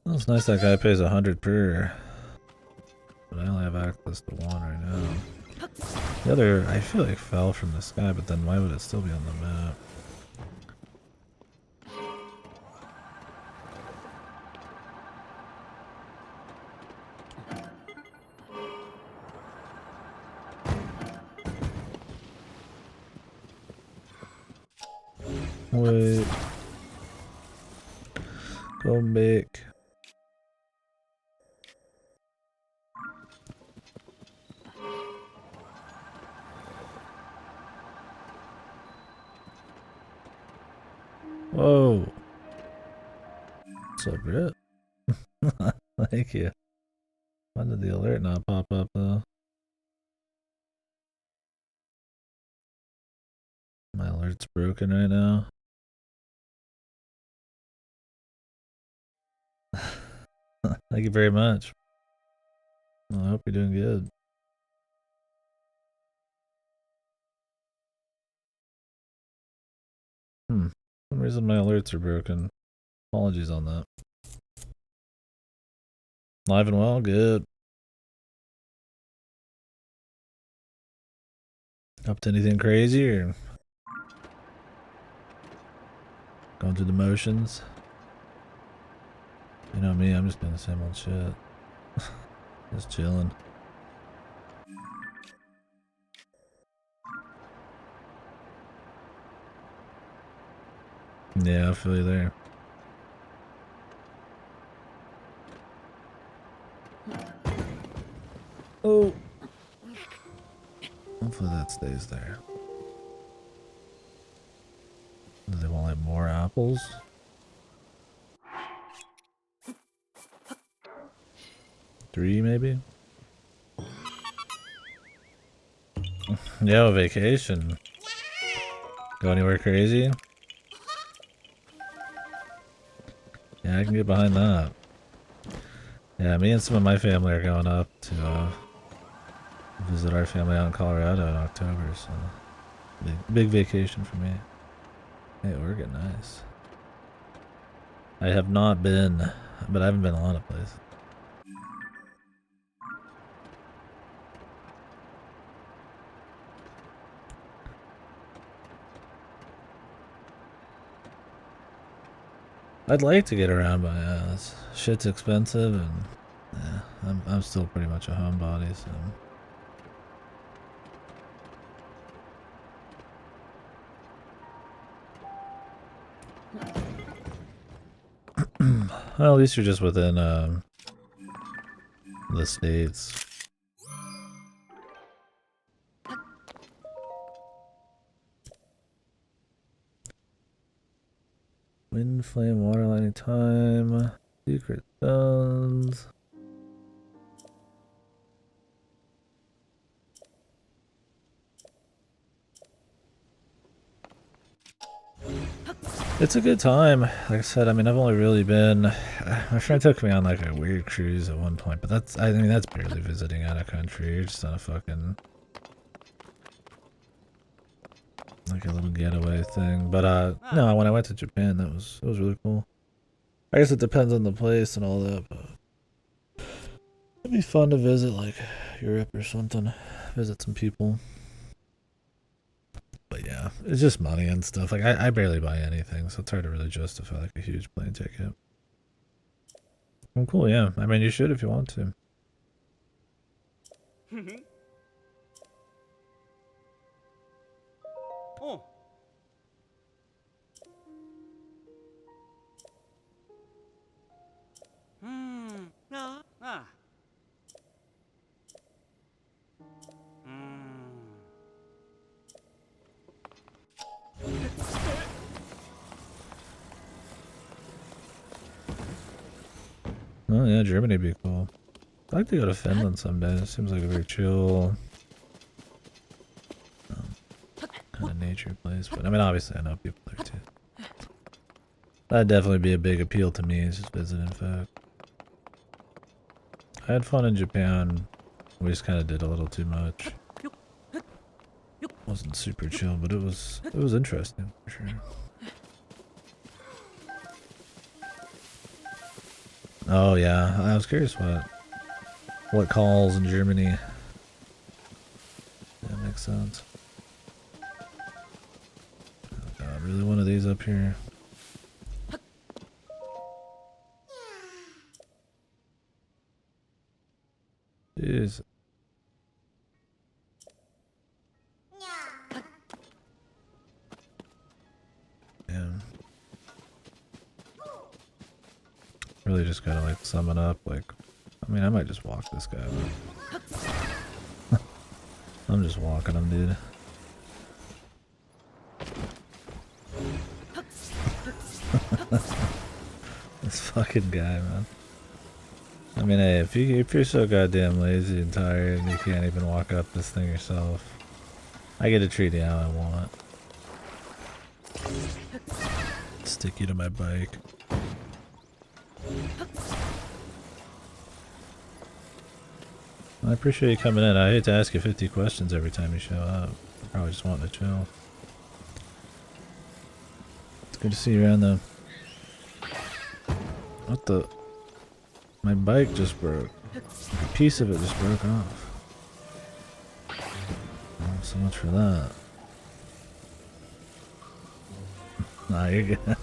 Well, it's nice that guy pays 100 per, but I only have access to one right now. The other, I feel like fell from the sky, but then why would it still be on the map? Wait. Go back. Whoa. What's up, Brit? Thank you. Why did the alert not pop up though? My alert's broken right now. Thank you very much. Well, I hope you're doing good. For some reason my alerts are broken. Apologies on that. Live and well, good. Up to anything crazy or going through the motions? You know me, I'm just doing the same old shit. Just chilling. Yeah, I feel you there. Oh. Hopefully that stays there. Do they want like more apples? Three maybe? Yeah, vacation. Go anywhere crazy? Yeah, I can get behind that. Yeah, me and some of my family are going up to visit our family out in Colorado in October, so big vacation for me. Hey, Oregon, nice. I have not been, but I haven't been a lot of places. I'd like to get around, but yeah, shit's expensive, and yeah, I'm still pretty much a homebody, so. Well, at least you're just within the states. Wind, flame, water, lightning, time, secret stones. It's a good time. Like I said, I mean, I've only really been. My friend took me on like a weird cruise at one point, but that's. I mean, that's barely visiting out of country. You're just on a fucking like a little getaway thing. But no, when I went to Japan, it was really cool. I guess it depends on the place and all that, but it'd be fun to visit like Europe or something. Visit some people. But yeah, it's just money and stuff. Like I barely buy anything, so it's hard to really justify like a huge plane ticket. Well, cool, yeah. I mean, you should if you want to. Oh. Ah. Ah. Oh yeah, Germany'd be cool. I'd like to go to Finland someday. It seems like a very chill kind of nature place. But I mean, obviously I know people there too. That'd definitely be a big appeal to me, is just visiting folk. I had fun in Japan. We just kind of did a little too much. Wasn't super chill, but it was interesting for sure. Oh yeah, I was curious what calls in Germany. sense. Oh god, really one of these up here? Jeez. Man. Really just gotta like sum it up, like, I mean I might just walk this guy, but I'm just walking him, dude. This fucking guy, man. I mean, hey, if you're so goddamn lazy and tired and you can't even walk up this thing yourself, I get to treat you how I want. Stick you to my bike. I appreciate you coming in. I hate to ask you 50 questions every time you show up. Probably just wanting to chill. It's good to see you around though. What the? My bike just broke. A piece of it just broke off. Well, so much for that. Nah, you're good.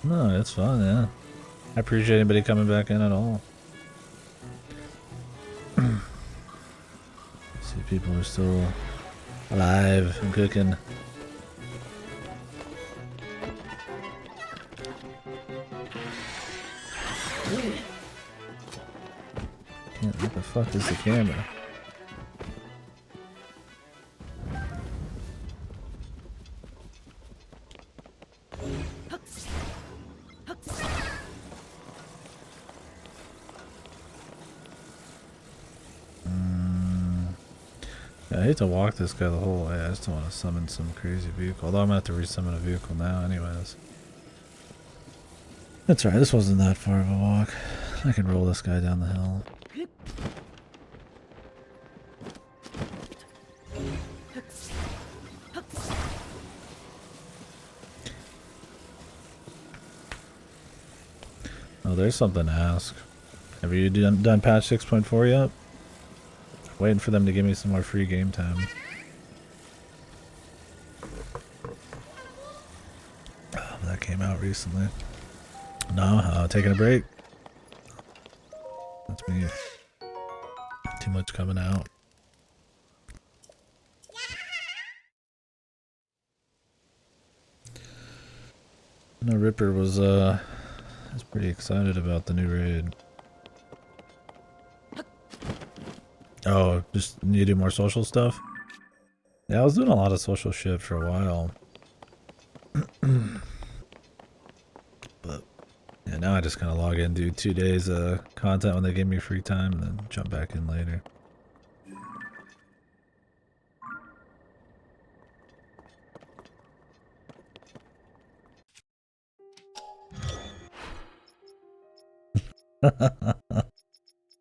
No, it's fun, yeah. I appreciate anybody coming back in at all. See, people are still alive and cooking. What the fuck is the camera? I hate to walk this guy the whole way. I just don't want to summon some crazy vehicle. Although I'm gonna have to resummon a vehicle now anyways. That's right, this wasn't that far of a walk. I can roll this guy down the hill. Oh, there's something to ask. Have you done patch 6.4 yet? Waiting for them to give me some more free game time. Oh, that came out recently. No, taking a break. That's me. Too much coming out. No, Ripper was pretty excited about the new raid. Oh, just need to do more social stuff? Yeah, I was doing a lot of social shit for a while. But yeah, now I just kind of log in, do 2 days of content when they give me free time, and then jump back in later.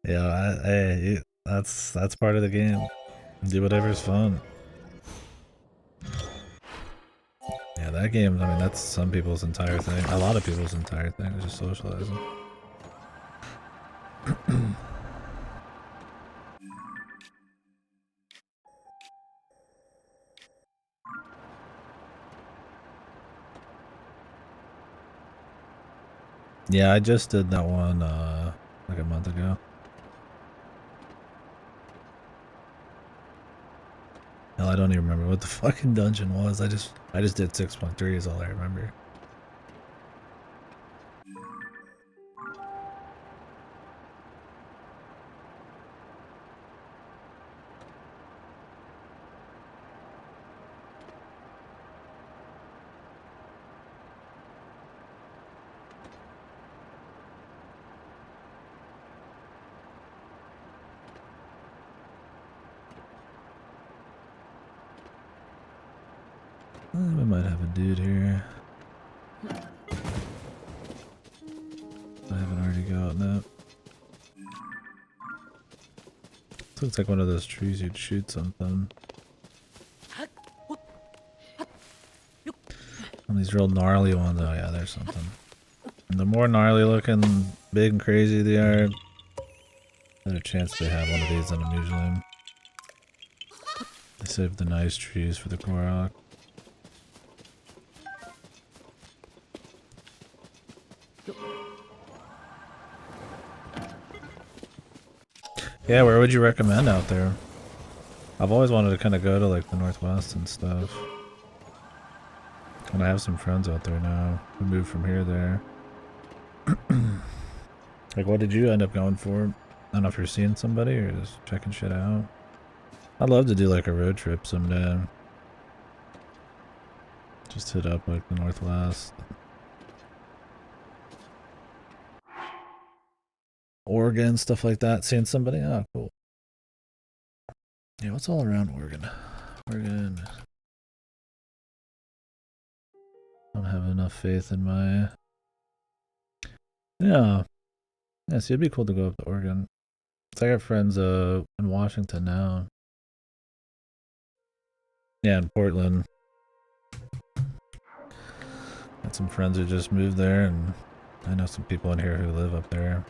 Yeah, hey, that's part of the game. Do whatever's fun. Yeah, that game, I mean, that's some people's entire thing. A lot of people's entire thing is just socializing. Yeah, I just did that one, like a month ago. Hell, I don't even remember what the fucking dungeon was. I just did 6.3 is all I remember. We might have a dude here. I haven't already gotten it. Looks like one of those trees you'd shoot something. And these real gnarly ones, oh yeah, there's something. And the more gnarly looking, big and crazy they are, better chance they have one of these than them usually. They save the nice trees for the Korok. Yeah, where would you recommend out there? I've always wanted to kind of go to like the Northwest and stuff. And I have some friends out there now who moved from here there. Like, what did you end up going for? I don't know if you're seeing somebody or just checking shit out. I'd love to do like a road trip someday. Just hit up like the Northwest. Oregon, stuff like that. Seeing somebody? Oh, cool. Yeah, what's all around Oregon? Oregon. I don't have enough faith in my... Yeah. Yeah, see, it'd be cool to go up to Oregon. So I got friends in Washington now. Yeah, in Portland. Got some friends who just moved there, and I know some people in here who live up there.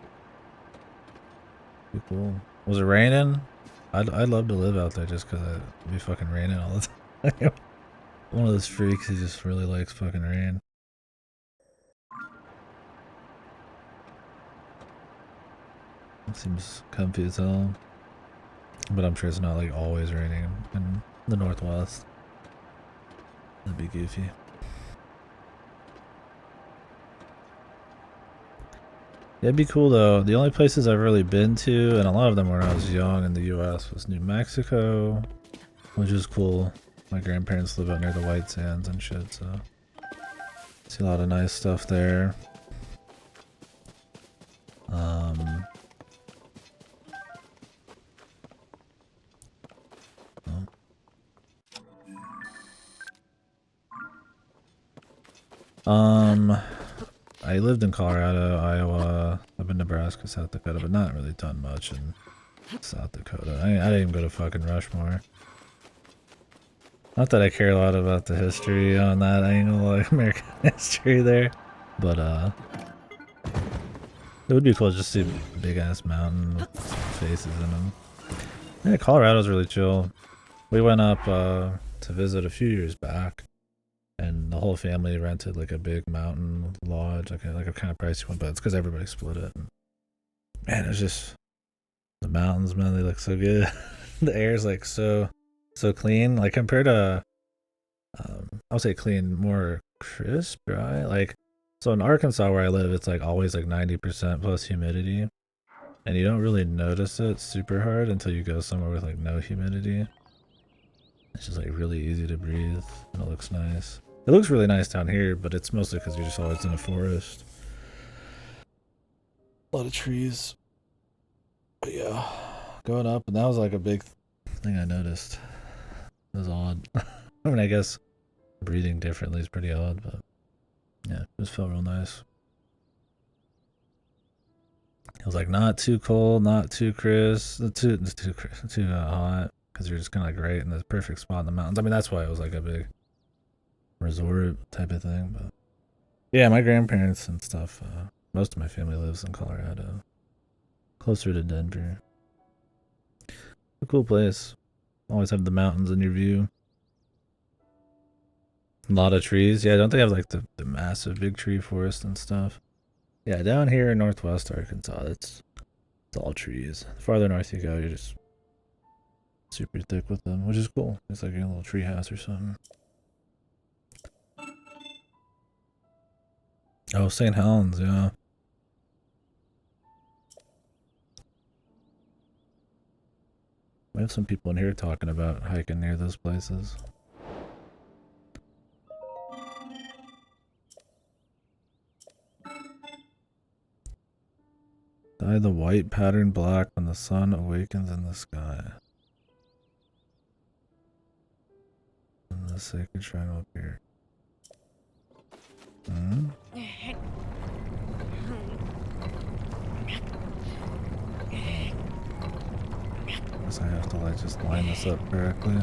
Be cool. Was it raining? I'd love to live out there just because it'd be fucking raining all the time. One of those freaks who just really likes fucking rain. It seems comfy as hell. But I'm sure it's not like always raining in the Northwest. That'd be goofy. Yeah, it'd be cool though. The only places I've really been to, and a lot of them when I was young in the US, was New Mexico, which is cool. My grandparents live out near the White Sands and shit, so see a lot of nice stuff there. I lived in Colorado, Iowa, I've been Nebraska, South Dakota, but not really done much in South Dakota. I didn't even go to fucking Rushmore. Not that I care a lot about the history on that angle, like American history there, but it would be cool to just see a big ass mountain with faces in them. Yeah, Colorado's really chill. We went up to visit a few years back, and the whole family rented like a big mountain lodge, like a kind of pricey one, but it's because everybody split it. And, man, it's just the mountains, man. They look so good. The air's like so clean, like compared to I'll say clean, more crisp, right? Like, so in Arkansas where I live, it's like always like 90% plus humidity, and you don't really notice it super hard until you go somewhere with like no humidity. It's just like really easy to breathe, and it looks nice. It looks really nice down here, but it's mostly because you're just always in a forest. A lot of trees. But yeah, going up, and that was like a big thing I noticed. It was odd. I mean, I guess breathing differently is pretty odd, but yeah, it just felt real nice. It was like not too cold, not too crisp, too hot, because you're just kind of like right in the perfect spot in the mountains. I mean, that's why it was like a big resort type of thing. But yeah, my grandparents and stuff, most of my family lives in Colorado, closer to Denver. A cool place. Always have the mountains in your view. A lot of trees. Yeah, don't they have like the massive big tree forest and stuff? Yeah, down here in northwest Arkansas, it's all trees. The farther north you go, you're just super thick with them, which is cool. It's like a little tree house or something. Oh, St. Helens, yeah. We have some people in here talking about hiking near those places. Dye the white pattern black when the sun awakens in the sky. And the sacred shrine will appear. Hmm? Guess I have to like just line this up correctly.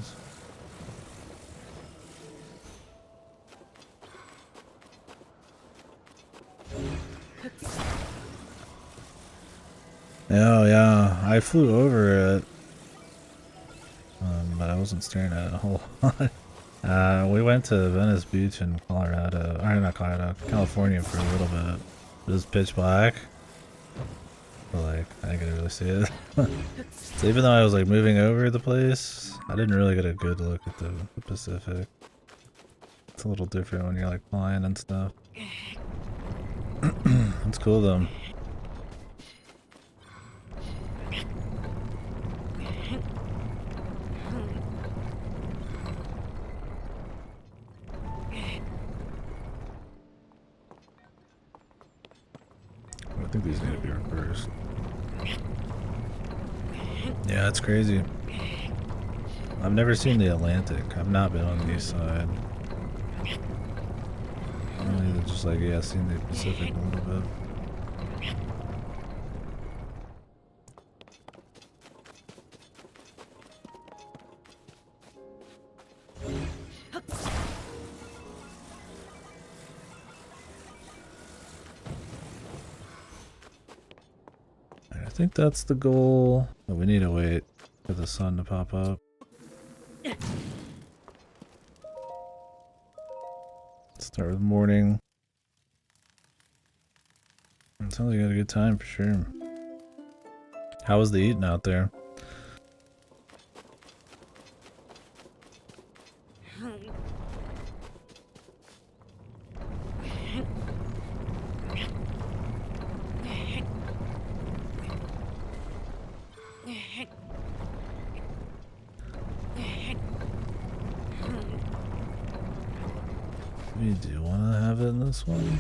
is. Oh yeah, I flew over it, but I wasn't staring at it a whole lot. We went to Venice Beach in Colorado, or not Colorado, California for a little bit. It was pitch black, but like I couldn't really see it. So even though I was like moving over the place, I didn't really get a good look at the Pacific. It's a little different when you're like flying and stuff. It's cool though. I think these need to be reversed. Yeah, it's crazy. I've never seen the Atlantic. I've not been on the east side. Only just like, yeah, seen the Pacific a little bit. I think that's the goal. But we need to wait for the sun to pop up. Start with morning. It sounds like you had a good time for sure. How was the eating out there? We do want to have it in this one.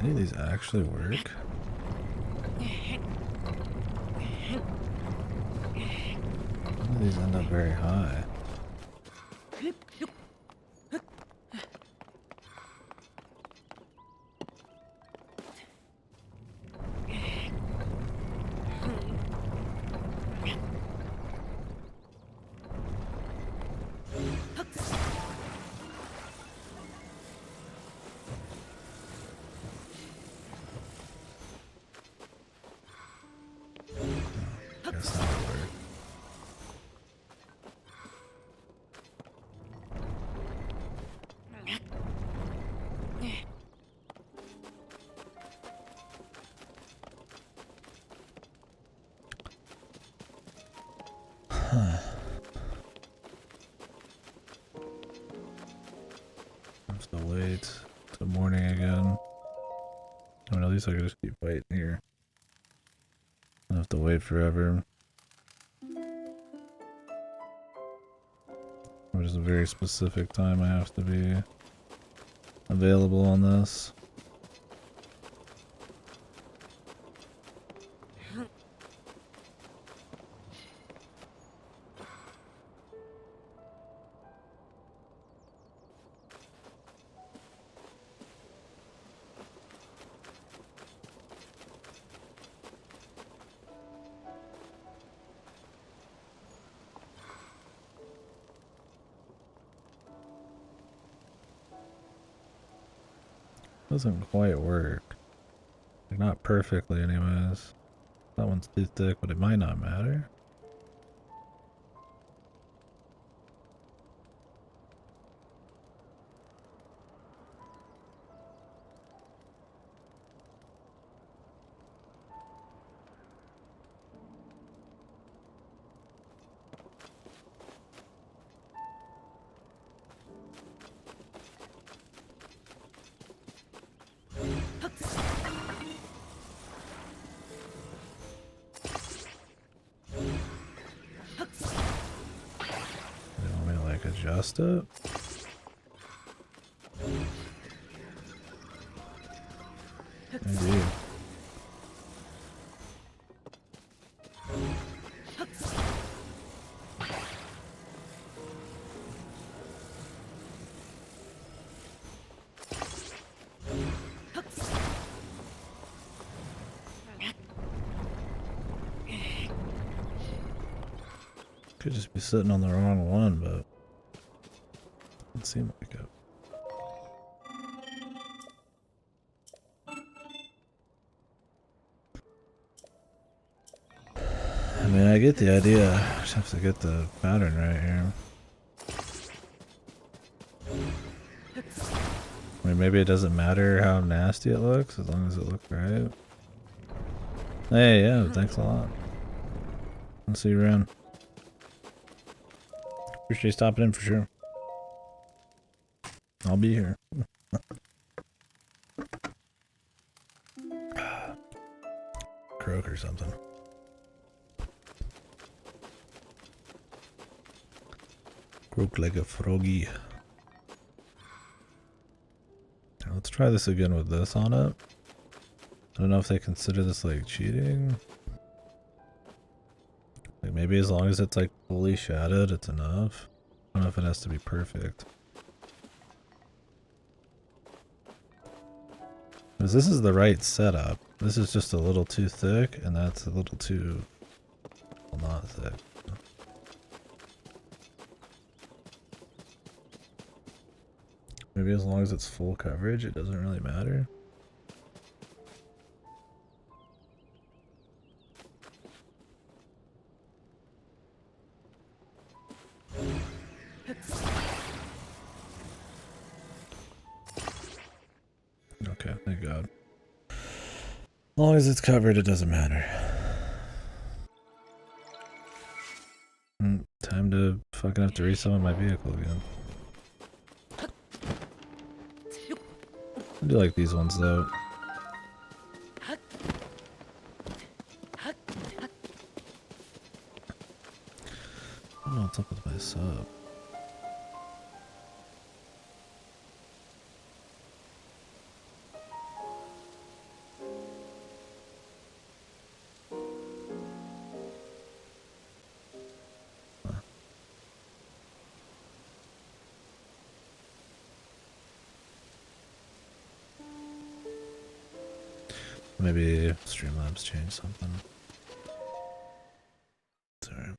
Any of these actually work? None of these end up very high. Guess that would work. I'm still wait till morning again. I mean, at least I can just keep waiting here. I don't have to wait forever. Which is a very specific time I have to be available on this. Doesn't quite work. Like, not perfectly anyways. That one's too thick, but it might not matter. You want me to like adjust it? Maybe. Could just be sitting on the wrong one, but it seemed like it. I mean, I get the idea. I just have to get the pattern right here. I mean, maybe it doesn't matter how nasty it looks as long as it looks right. Hey, yeah, thanks a lot. I'll see you around. Appreciate you stopping in for sure. I'll be here. Croak or something. Croak like a froggy. Let's try this again with this on it. I don't know if they consider this like cheating. Like maybe as long as it's like fully shadowed, it's enough. I don't know if it has to be perfect. Because this is the right setup. This is just a little too thick, and that's a little too, well, not thick. Maybe as long as it's full coverage, it doesn't really matter. Okay, thank God. As long as it's covered, it doesn't matter. Time to fucking have to resummon my vehicle again. I do like these ones though. I don't know what's up with my sub. Maybe Streamlabs changed something. Sorry.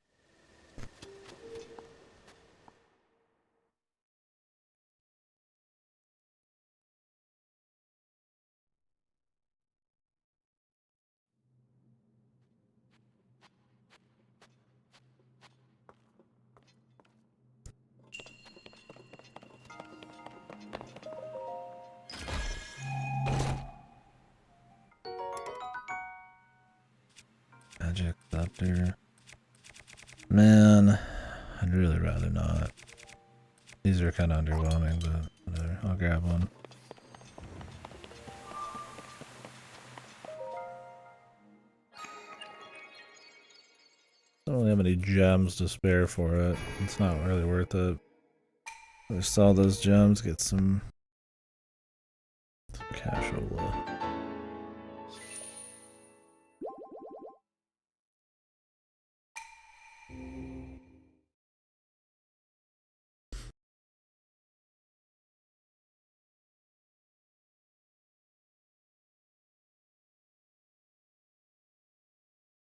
Magic Doctor. Man, I'd really rather not. These are kind of underwhelming, but whatever. I'll grab one. I don't really have any gems to spare for it. It's not really worth it. Just sell those gems, get some cashola.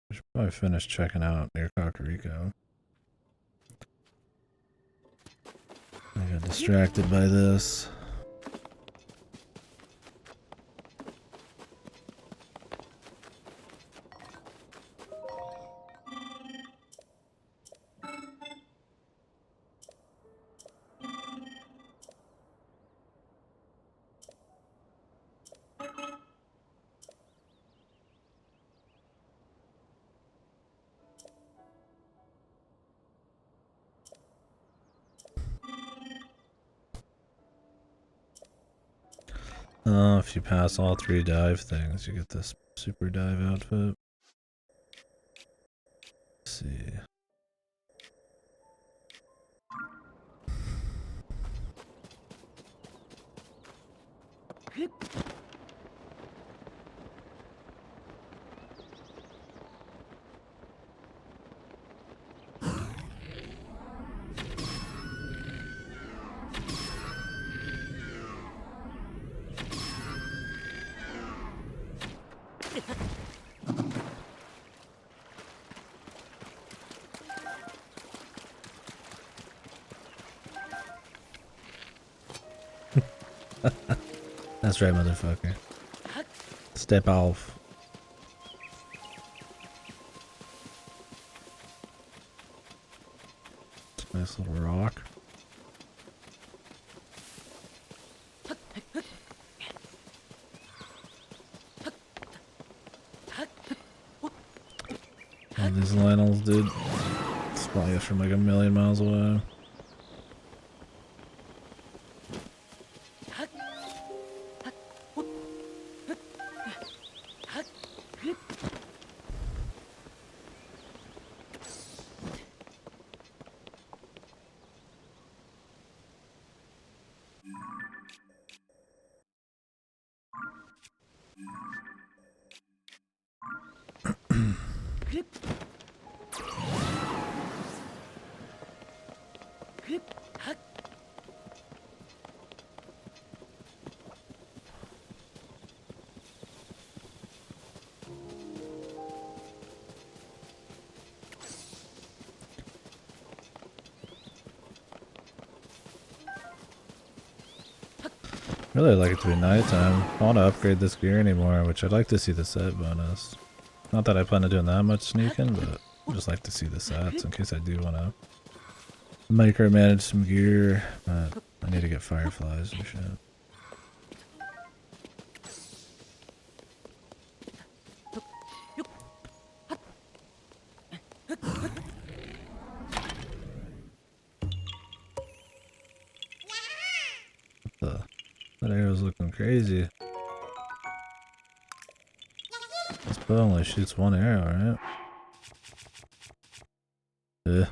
I should probably finish checking out near Kakariko. I got distracted by this. If you pass all 3 dive things, you get this super dive outfit. Let's see. That's right, motherfucker. Step off. Nice little rock. All these Lentils, dude. Spotting us from like a million miles away. Really like it to be nighttime. I want to upgrade this gear anymore, which I'd like to see the set bonus. Not that I plan on doing that much sneaking, but I just like to see the sets in case I do want to micromanage some gear. But I need to get fireflies and shit. That arrow's looking crazy. This bow only shoots one arrow, right?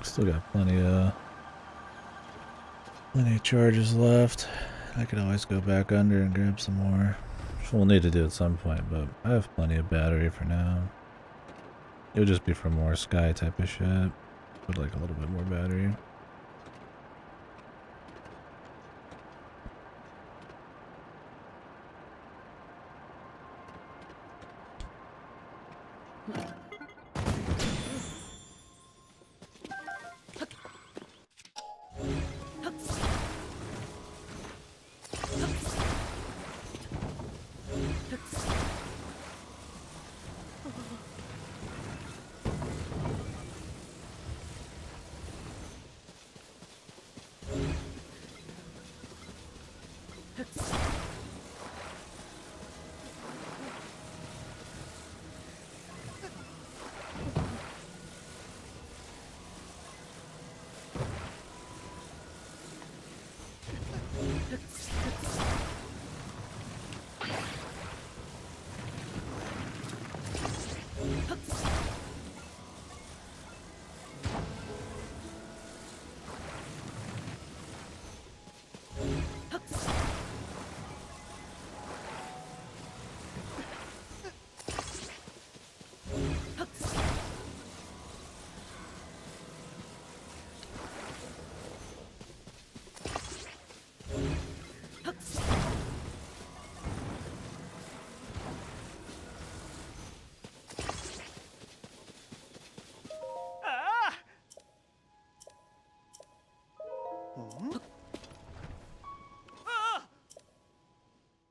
Still got plenty of charges left. I could always go back under and grab some more. Which we'll need to do at some point, but I have plenty of battery for now. It would just be for more sky type of shit. Would like a little bit more battery.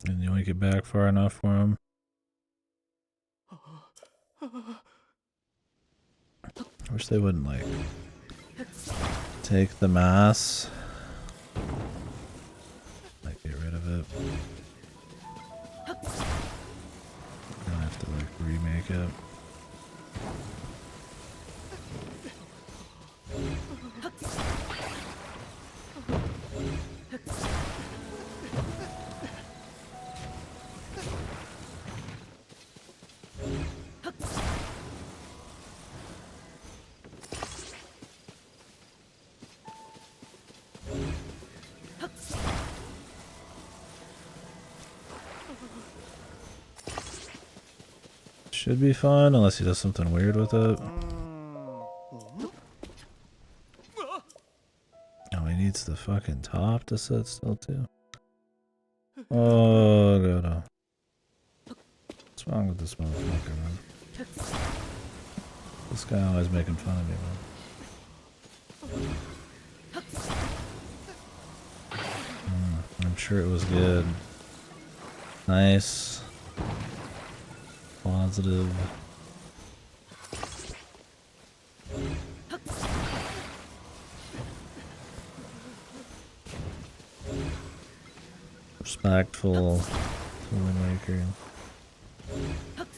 And you want to get back far enough for him. I wish they wouldn't like take the mass. Like get rid of it. Don't have to like remake it. Should be fun unless he does something weird with it. Oh, he needs the fucking top to sit still too. Oh god. What's wrong with this motherfucker, man? This guy always making fun of me, man. I'm sure it was good. Nice. Positive. Respectful to Wind Waker. What?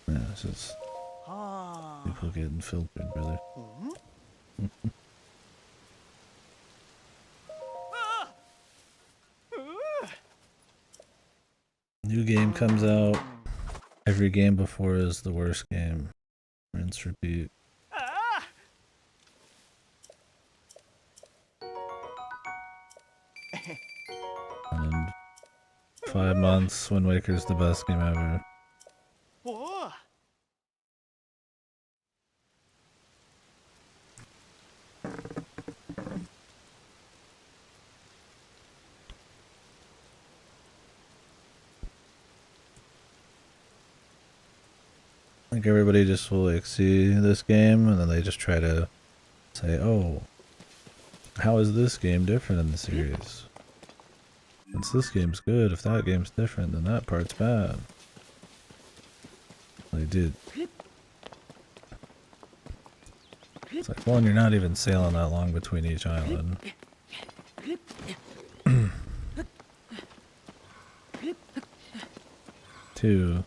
Yeah, it's just people getting filtered, brother. New game comes out. Every game before is the worst game. Rinse, repeat. And in 5 months, Wind Waker's the best game ever. Like everybody just will like see this game and then they just try to say, oh, how is this game different in the series? Since this game's good, if that game's different, then that part's bad. They did. It's like, one, you're not even sailing that long between each island. 2,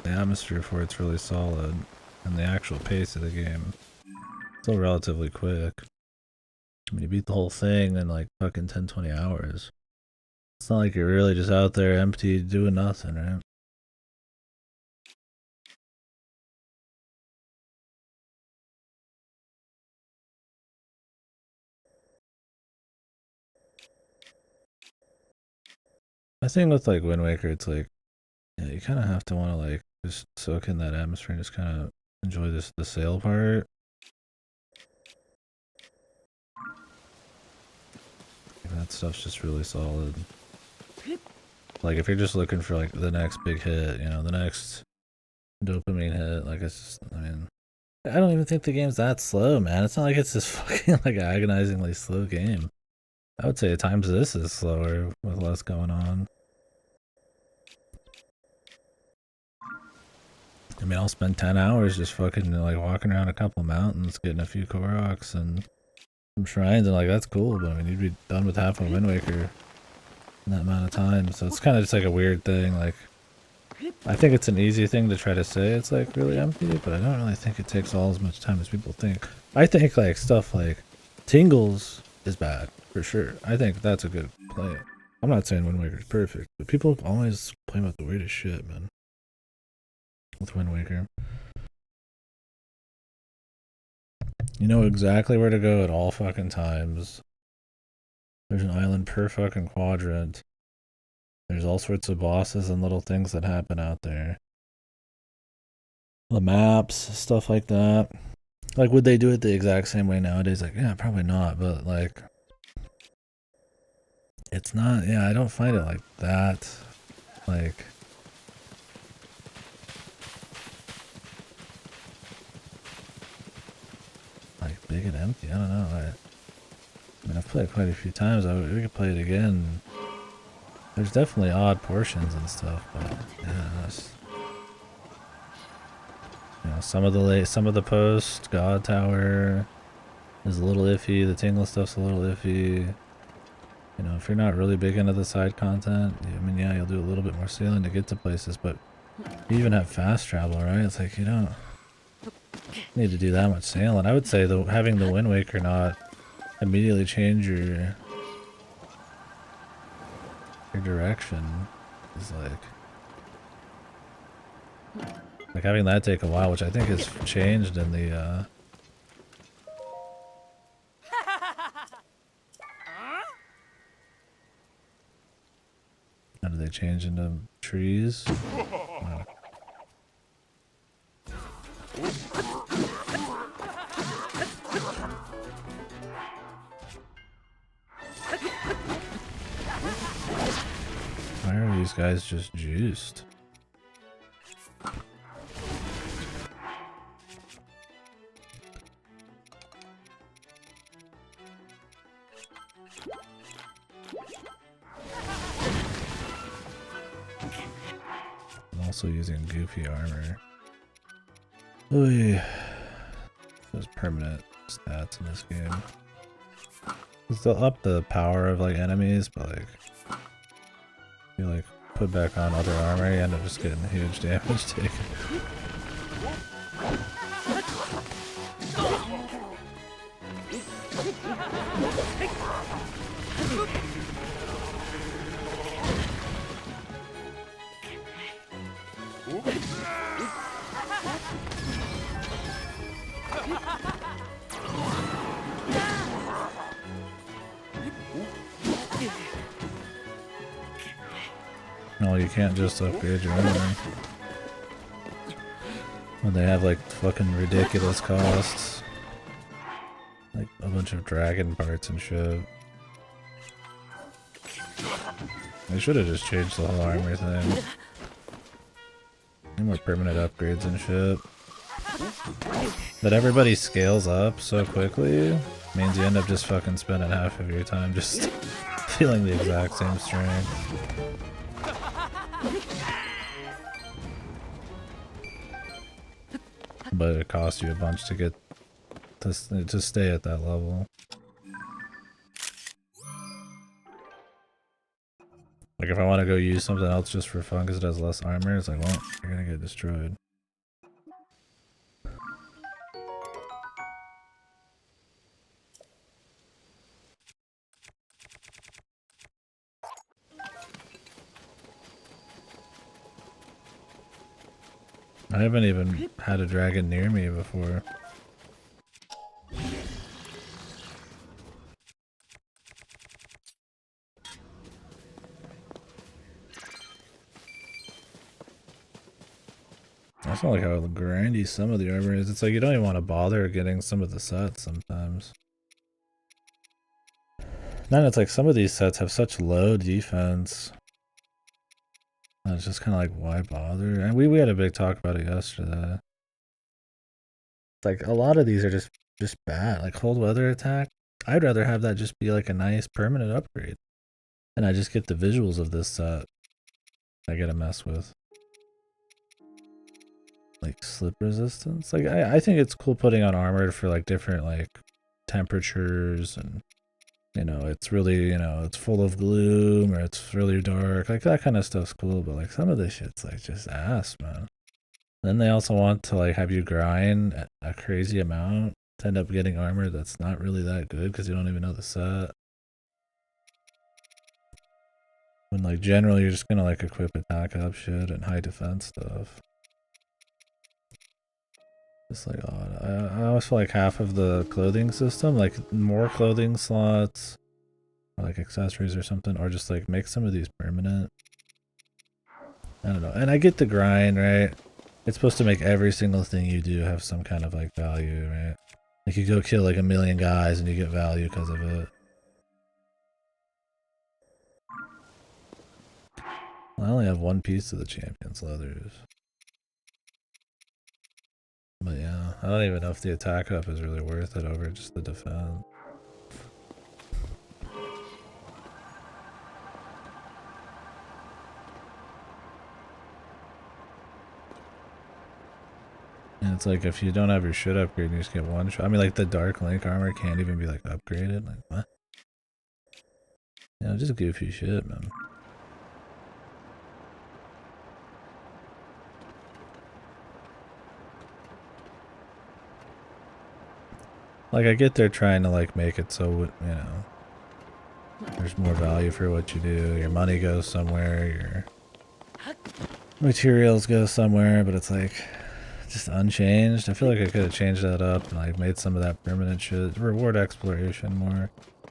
the atmosphere for it's really solid, and the actual pace of the game still relatively quick. I mean, you beat the whole thing in like fucking 10-20 hours. It's not like you're really just out there empty doing nothing, right? I think with like Wind Waker, it's like, yeah, you kind of have to want to like just soak in that atmosphere and just kind of enjoy the sail part. That stuff's just really solid. Like if you're just looking for like the next big hit, you know, the next dopamine hit, like it's just, I mean, I don't even think the game's that slow, man. It's not like it's this fucking like agonizingly slow game. I would say at times this is slower with less going on. I mean, I'll spend 10 hours just fucking like walking around a couple mountains, getting a few Koroks and some shrines, and like that's cool. But I mean, you'd be done with half of Wind Waker in that amount of time. So it's kind of just like a weird thing. Like, I think it's an easy thing to try to say it's like really empty, but I don't really think it takes all as much time as people think. I think like stuff like Tingles is bad for sure. I think that's a good play. I'm not saying Wind Waker's perfect, but people always play with the weirdest shit, man. With Wind Waker, you know exactly where to go at all fucking times. There's an island per fucking quadrant. There's all sorts of bosses and little things that happen out there. The maps, stuff like that. Like, would they do it the exact same way nowadays? Like, yeah, probably not, but like, it's not, yeah, I don't find it like that. Like, big and empty. I don't know. I mean, I've played quite a few times. We could play it again. There's definitely odd portions and stuff, but yeah, some of the post God Tower is a little iffy. The Tingle stuff's a little iffy. You know, if you're not really big into the side content, I mean, yeah, you'll do a little bit more sailing to get to places, but you even have fast travel, right? It's like you don't need to do that much sailing. I would say though, having the Wind Waker not immediately change your direction is like having that take a while, which I think is changed in the how do they change into trees? Why are these guys just juiced? I'm also using goofy armor. Oy. Those permanent stats in this game. They'll up the power of like enemies, but like you like put back on other armor, you end up just getting huge damage taken. No, you can't just upgrade your armor. When they have like fucking ridiculous costs. Like a bunch of dragon parts and shit. They should have just changed the whole armor thing. Any more permanent upgrades and shit. But everybody scales up so quickly means you end up just fucking spending half of your time just feeling the exact same strength. But it costs you a bunch to get to stay at that level. Like if I want to go use something else just for fun because it has less armor, it's like, well, you're gonna get destroyed. I haven't even had a dragon near me before. That's not like how grindy some of the armor is. It's like you don't even want to bother getting some of the sets sometimes. Then it's like some of these sets have such low defense. And it's just kind of like, why bother? And we had a big talk about it yesterday. Like a lot of these are just bad. Like cold weather attack. I'd rather have that just be like a nice permanent upgrade. And I just get the visuals of this set I gotta mess with. Like slip resistance. Like I think it's cool putting on armor for like different like temperatures and you know, it's really, you know, it's full of gloom or it's really dark. Like that kind of stuff's cool, but like some of this shit's like just ass, man. Then they also want to like have you grind a crazy amount to end up getting armor that's not really that good because you don't even know the set. When like generally you're just gonna like equip attack up shit and high defense stuff. It's like odd. I always feel like half of the clothing system, like more clothing slots, or like accessories or something, or just like make some of these permanent. I don't know. And I get the grind, right? It's supposed to make every single thing you do have some kind of like value, right? Like you go kill like 1,000,000 guys and you get value because of it. Well, I only have one piece of the champion's leathers. But yeah, I don't even know if the attack up is really worth it over just the defense. Yeah, And it's like if you don't have your shit upgraded, you just get one shot. I mean, like the Dark Link armor can't even be like upgraded. Like what? Yeah, just goofy shit, man. Like I get they're trying to like make it so you know there's more value for what you do. Your money goes somewhere. Your materials go somewhere, but it's like just unchanged. I feel like I could have changed that up and like made some of that permanent shit. Reward exploration more.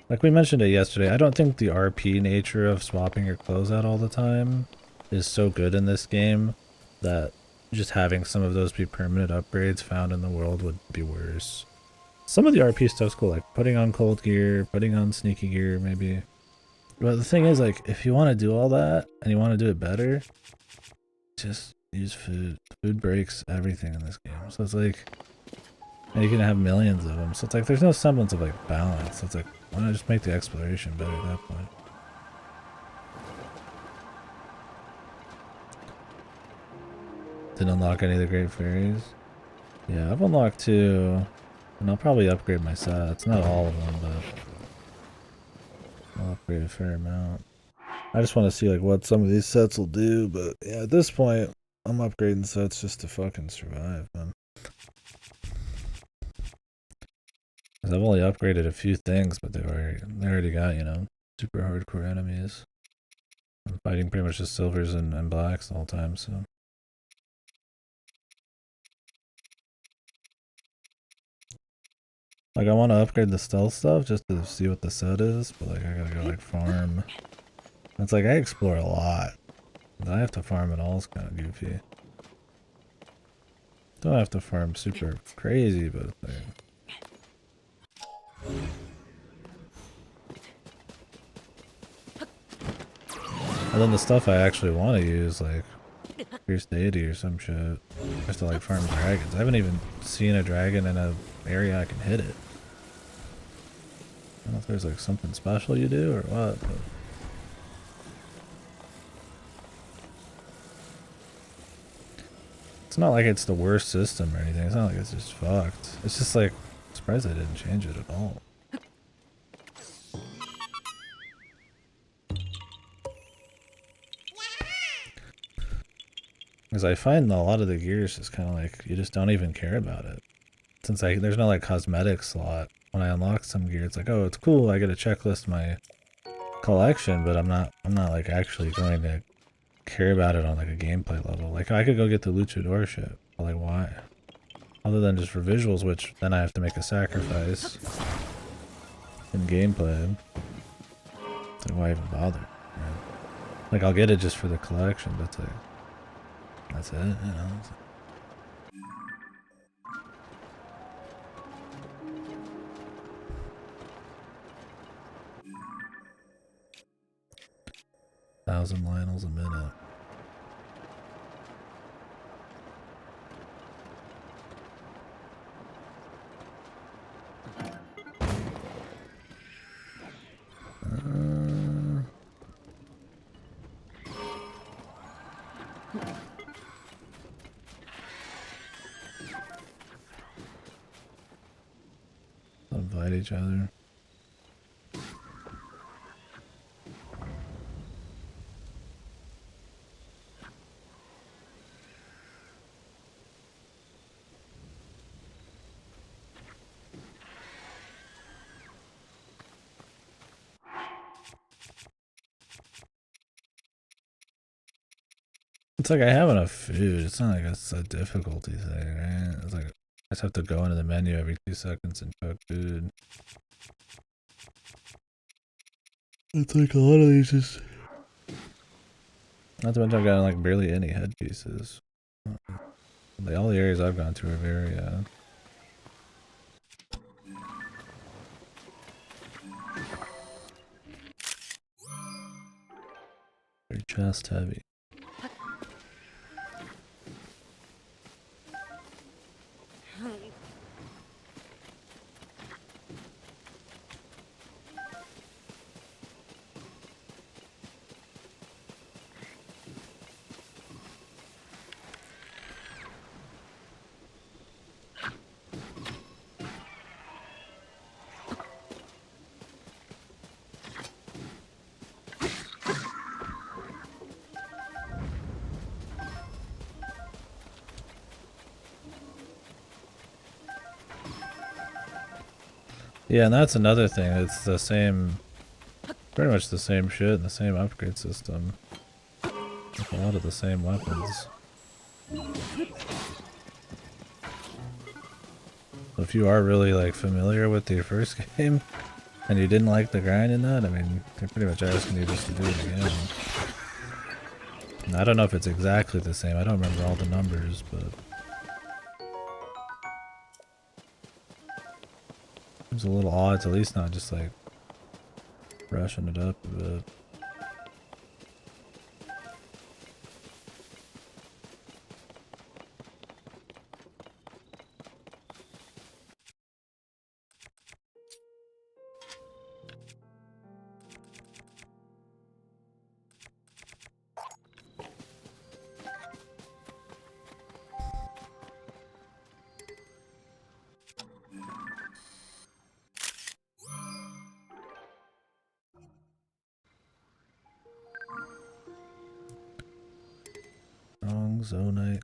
Like we mentioned it yesterday, I don't think the RP nature of swapping your clothes out all the time is so good in this game that just having some of those be permanent upgrades found in the world would be worse. Some of the RP stuff's cool, like putting on cold gear, putting on sneaky gear, maybe. But the thing is, like, if you want to do all that and you want to do it better, just use food. Food breaks everything in this game. So it's like, and you can have millions of them. So it's like, there's no semblance of like balance. So it's like, why not just make the exploration better at that point? Didn't unlock any of the Great Fairies. Yeah, I've unlocked 2. And I'll probably upgrade my sets. Not all of them, but I'll upgrade a fair amount. I just want to see like what some of these sets will do, but yeah, at this point, I'm upgrading sets just to fucking survive, man. Because I've only upgraded a few things, but they already got, you know, super hardcore enemies. I'm fighting pretty much just silvers and blacks the whole time, so. Like, I want to upgrade the stealth stuff just to see what the set is, but like, I gotta go like farm. It's like, I explore a lot. I have to farm it all, it's kind of goofy. Don't have to farm super crazy, but it's like... And then the stuff I actually want to use, like Fierce Deity or some shit, just to like farm dragons. I haven't even seen a dragon in a area I can hit it. I don't know if there's like something special you do or what, but... It's not like it's the worst system or anything. It's not like it's just fucked. It's just like, I'm surprised they didn't change it at all. Because I find a lot of the gears is kind of like, you just don't even care about it. Since there's no like cosmetic slot. When I unlock some gear, it's like, oh, it's cool, I get a checklist my collection, but I'm not like actually going to care about it on like a gameplay level. Like I could go get the luchador shit, but like why? Other than just for visuals, which then I have to make a sacrifice in gameplay. Like why even bother? Right? Like I'll get it just for the collection, but it's like, that's it, you know. It's like, 1,000 Lionels a minute. Invite each other. It's like I have enough food. It's not like it's a difficulty thing, right? It's like I just have to go into the menu every 2 seconds and cook food. It's like a lot of these just... Not to mention I've got like barely any headpieces. All the areas I've gone to are very, very chest heavy. Yeah, and that's another thing. It's the same, pretty much the same shit and the same upgrade system. With a lot of the same weapons. So if you are really like familiar with the first game and you didn't like the grind in that, I mean, they're pretty much asking you just to do it again. And I don't know if it's exactly the same. I don't remember all the numbers, but it's a little odd. It's at least not just like brushing it up a bit. Wrong Zonite.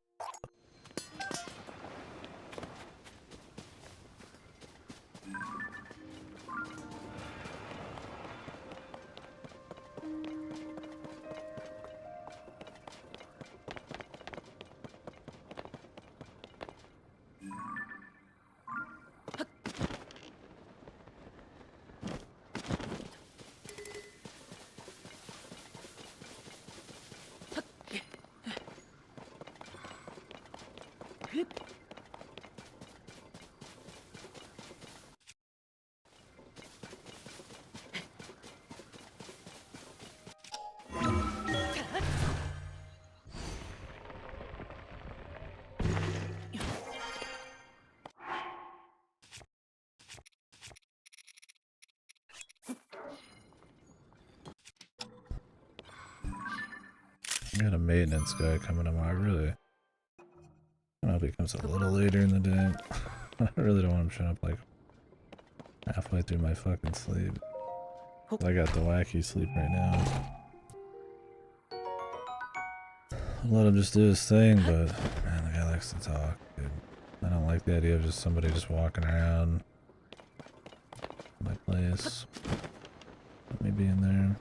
I got a maintenance guy coming tomorrow. I don't know if he comes a little later in the day. I really don't want him showing up like halfway through my fucking sleep. I got the wacky sleep right now. I'll let him just do his thing, but man, the guy likes to talk, dude. I don't like the idea of just somebody just walking around my place. Let me be in there.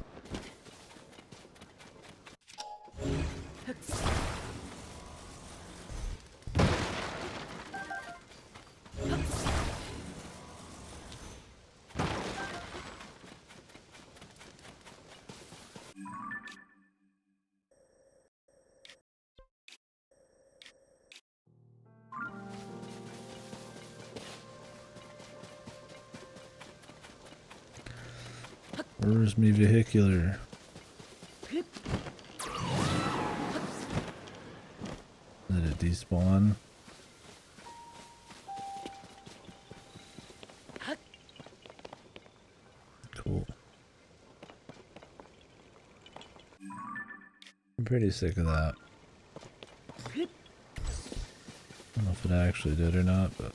Where's me vehicular? Did it despawn? Cool. I'm pretty sick of that. I don't know if it actually did or not, but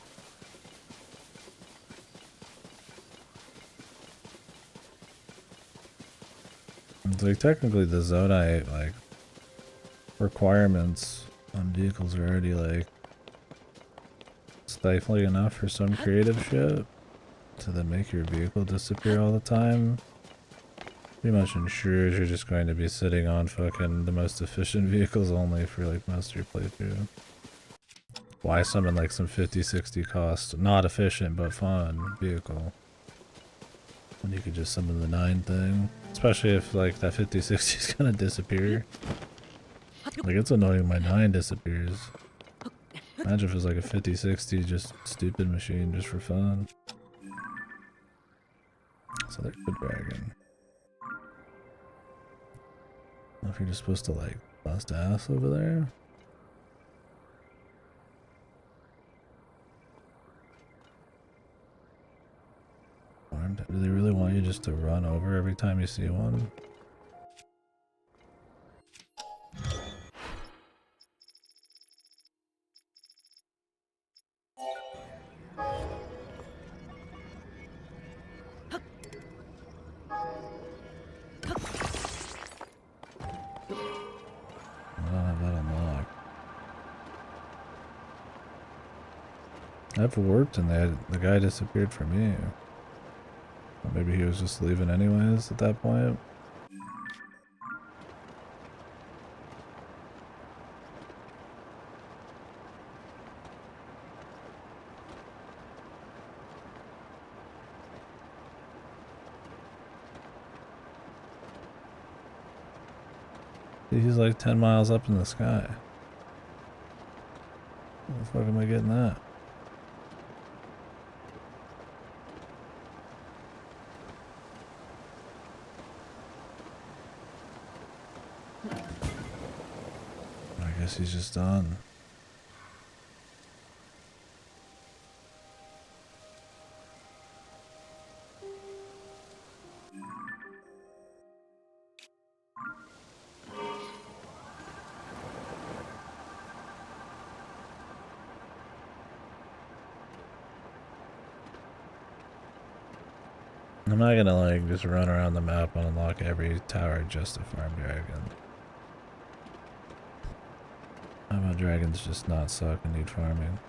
it's like technically the Zonite like requirements on vehicles are already like stifling enough for some creative shit to then make your vehicle disappear all the time. Pretty much ensures you're just going to be sitting on fucking the most efficient vehicles only for like most of your playthrough. Why summon like some 50-60 cost, not efficient but fun vehicle when you could just summon the 9 thing? Especially if like that 50-60 is gonna disappear. Like it's annoying my 9 disappears. Imagine if it was like a 50-60 just stupid machine just for fun. So there's the dragon. I don't know if you're just supposed to like bust ass over there. Do they really want you just to run over every time you see one? I've worked and the guy disappeared from me. Or maybe he was just leaving anyways at that point. He's like 10 miles up in the sky. How the fuck am I getting that? I guess he's just done. I'm not gonna like just run around the map and unlock every tower just to farm dragon. How about dragons just not suck and need farming?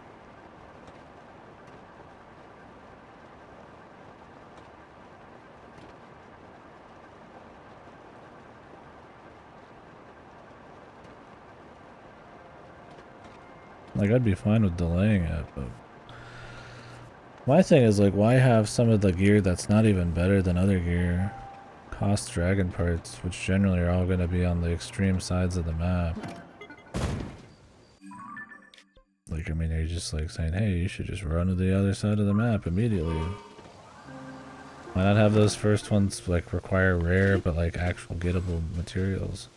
Like, I'd be fine with delaying it, but my thing is, like, why have some of the gear that's not even better than other gear cost dragon parts, which generally are all going to be on the extreme sides of the map? Like, I mean, you're just like saying, hey, you should just run to the other side of the map immediately. Why not have those first ones, like, require rare but, like, actual gettable materials?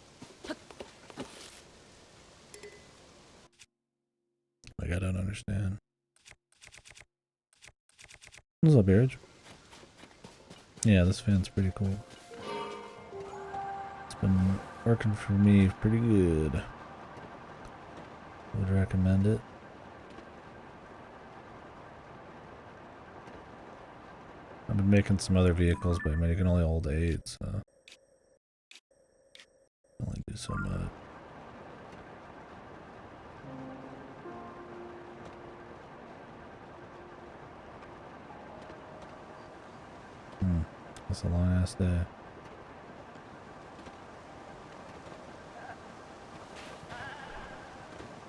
Like, I don't understand. What's up, Bearage? Yeah, this fan's pretty cool. It's been working for me pretty good. Would recommend it. I've been making some other vehicles, but I mean, you can only hold 8, so only do so much. That's a long ass day.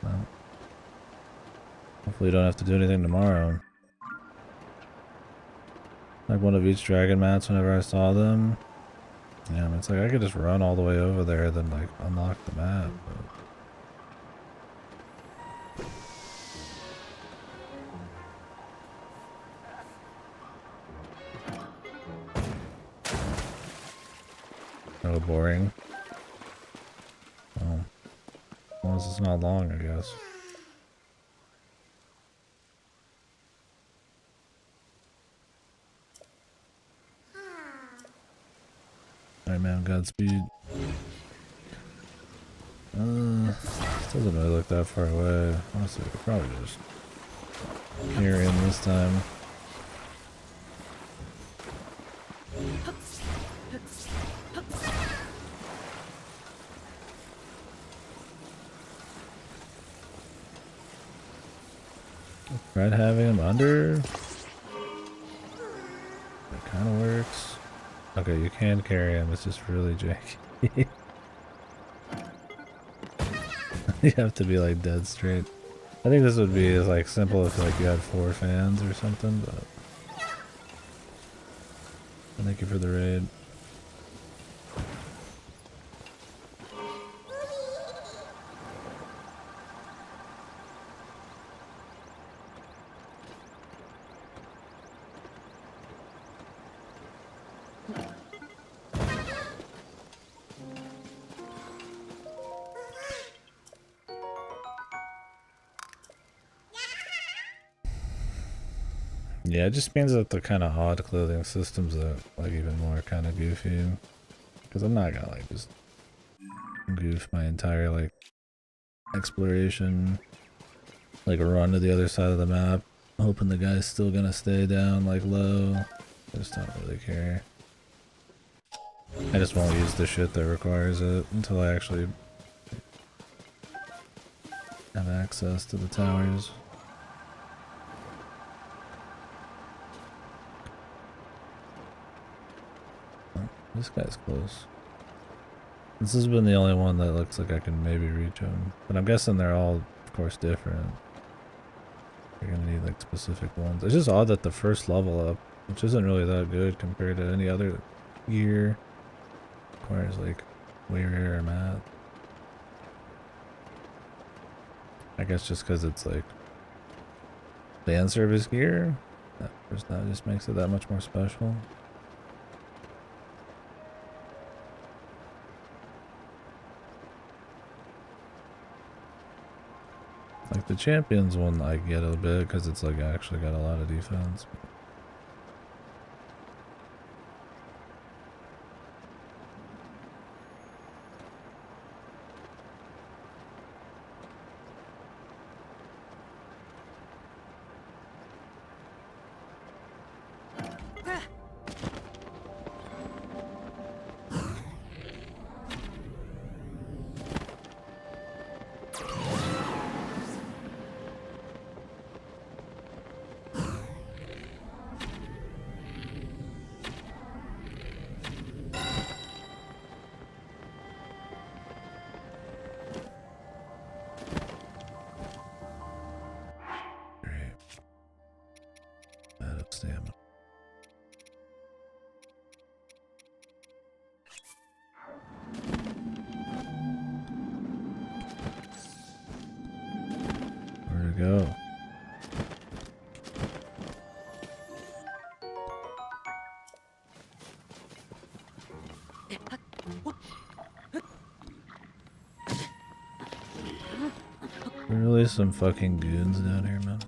Well, hopefully you don't have to do anything tomorrow. Like one of each dragon mats whenever I saw them. Yeah, it's like I could just run all the way over there, then like unlock the map. Oh, boring. Well, as long as it's not long, I guess. Alright, man, Godspeed. Doesn't really look that far away. Honestly, we're probably just here in this time. Tried having him under. That kind of works. Okay, you can carry him. It's just really janky. You have to be like dead straight. I think this would be like simple if like you had 4 fans or something, but thank you for the raid. Yeah, it just means that the kind of odd clothing systems are like even more kind of goofy. Because I'm not gonna like just goof my entire like exploration, like run to the other side of the map, hoping the guy's still gonna stay down like low. I just don't really care. I just won't use the shit that requires it until I actually have access to the towers. This guy's close. This has been the only one that looks like I can maybe reach him. But I'm guessing they're all, of course, different. You're gonna need like specific ones. It's just odd that the first level up, which isn't really that good compared to any other gear, requires like way rarer math. I guess just because it's like fan service gear, that just makes it that much more special. Like the champions one I get a bit because it's like actually got a lot of defense. Stamina. Where to go? There are really some fucking goons down here, man.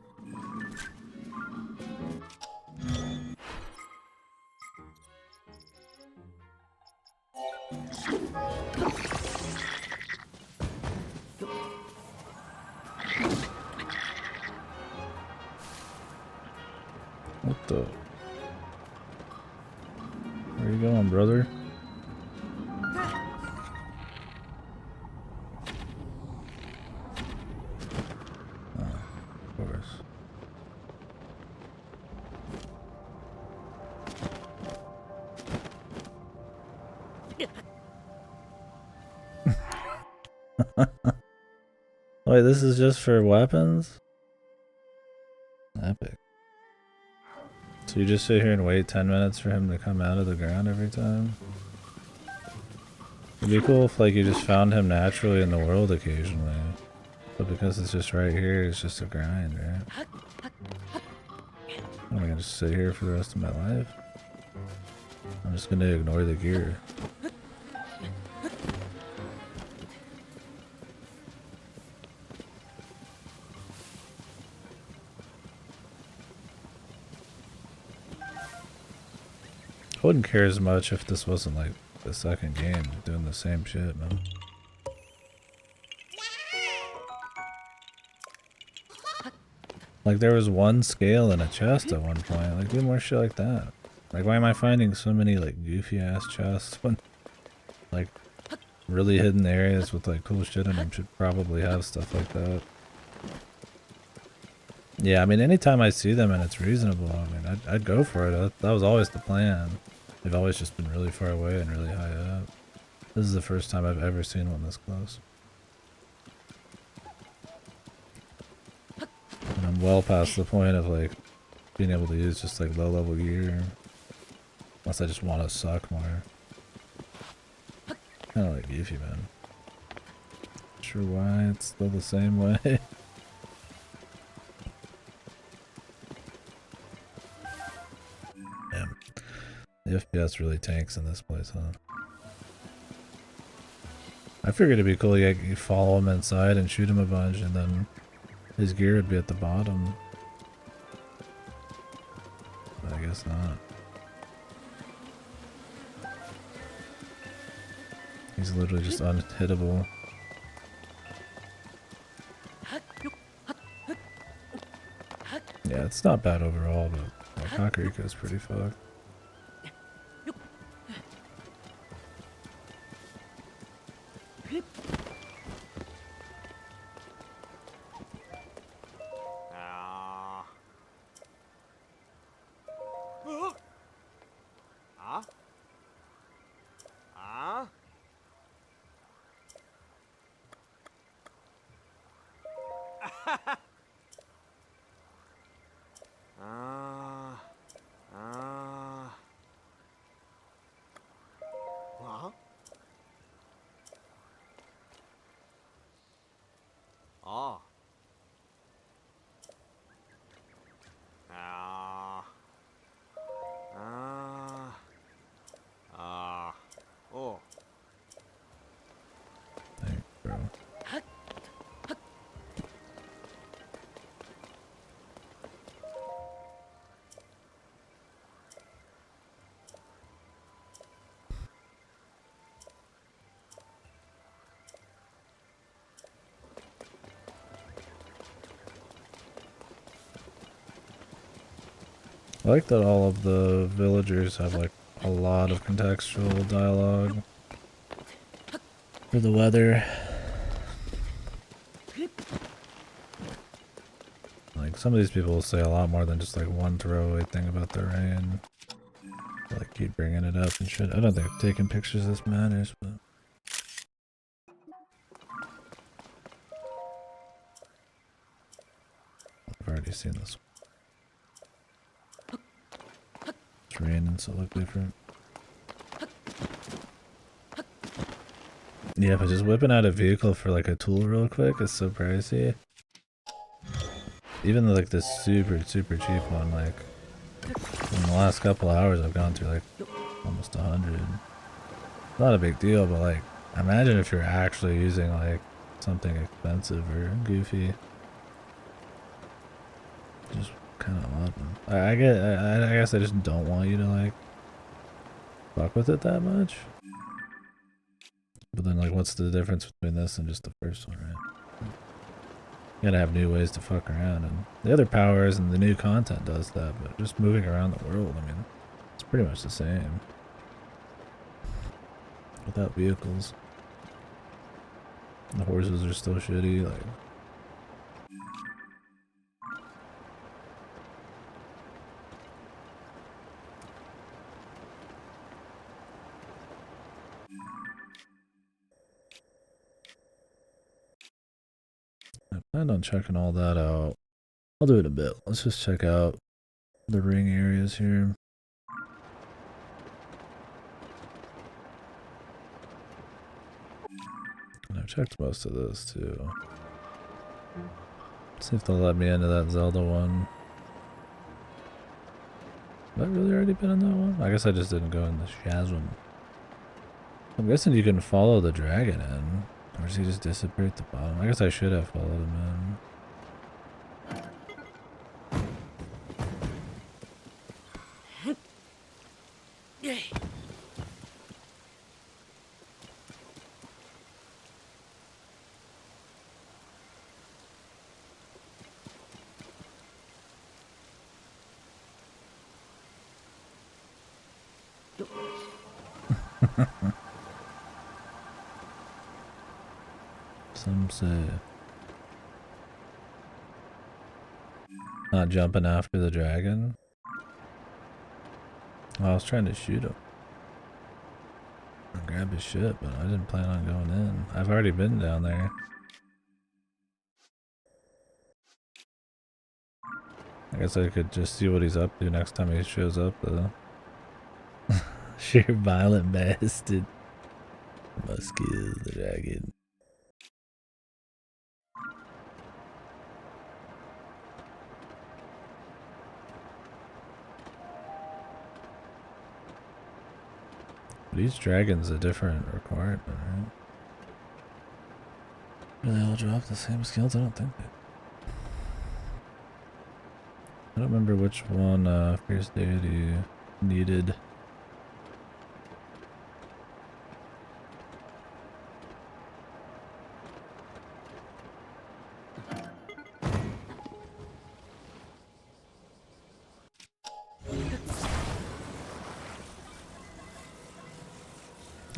What the? Where you going, brother? Oh, of course. Wait, this is just for weapons? Epic. So you just sit here and wait 10 minutes for him to come out of the ground every time? It'd be cool if like you just found him naturally in the world occasionally. But because it's just right here, it's just a grind, right? I'm gonna just sit here for the rest of my life. I'm just gonna ignore the gear. I wouldn't care as much if this wasn't like the second game doing the same shit, man. Like there was one scale in a chest at one point. Like do more shit like that. Like why am I finding so many like goofy ass chests when like really hidden areas with like cool shit in them should probably have stuff like that. Yeah, I mean anytime I see them and it's reasonable, I mean I'd go for it. That was always the plan. They've always just been really far away and really high up. This is the first time I've ever seen one this close. And I'm well past the point of like being able to use just like low level gear. Unless I just want to suck more. Kinda like Goofy, man. Not sure why it's still the same way. Damn. The FPS really tanks in this place, huh? I figured it'd be cool, you follow him inside and shoot him a bunch and then his gear would be at the bottom. But I guess not. He's literally just unhittable. Yeah, it's not bad overall, but Kakariko's pretty fucked. Ah. Ah. Ah. Ah. Oh. Thanks, bro. I like that all of the villagers have like a lot of contextual dialogue for the weather. Like some of these people will say a lot more than just like one throwaway thing about the rain. They, like keep bringing it up and shit. I don't think taking pictures of this matters, but I've already seen this one. It's raining, so it look different. Yeah, but just whipping out a vehicle for like a tool real quick is so pricey. Even like this super cheap one, like in the last couple hours I've gone through like almost 100. Not a big deal, but like imagine if you're actually using like something expensive or goofy. Just kind of odd. I guess I just don't want you to like fuck with it that much. But then like what's the difference between this and just the first one, right? You gotta have new ways to fuck around, and the other powers and the new content does that, but just moving around the world, I mean, it's pretty much the same. Without vehicles. The horses are still shitty, like... I planned on checking all that out. I'll do it in a bit. Let's just check out the ring areas here. And I've checked most of this too. See if they'll let me into that Zelda one. Have I really already been in that one? I guess I just didn't go in the chasm. I'm guessing you can follow the dragon in. Or does he just disappear at the bottom? I guess I should have followed him in. Some say not jumping after the dragon. Well, I was trying to shoot him and grab his shit, but I didn't plan on going in. I've already been down there. I guess I could just see what he's up to next time he shows up, though. Sheer violent bastard. Must kill the dragon. But each dragon's a different requirement, right? Do they all drop the same skills? I don't think they. I don't remember which one Fierce Deity needed.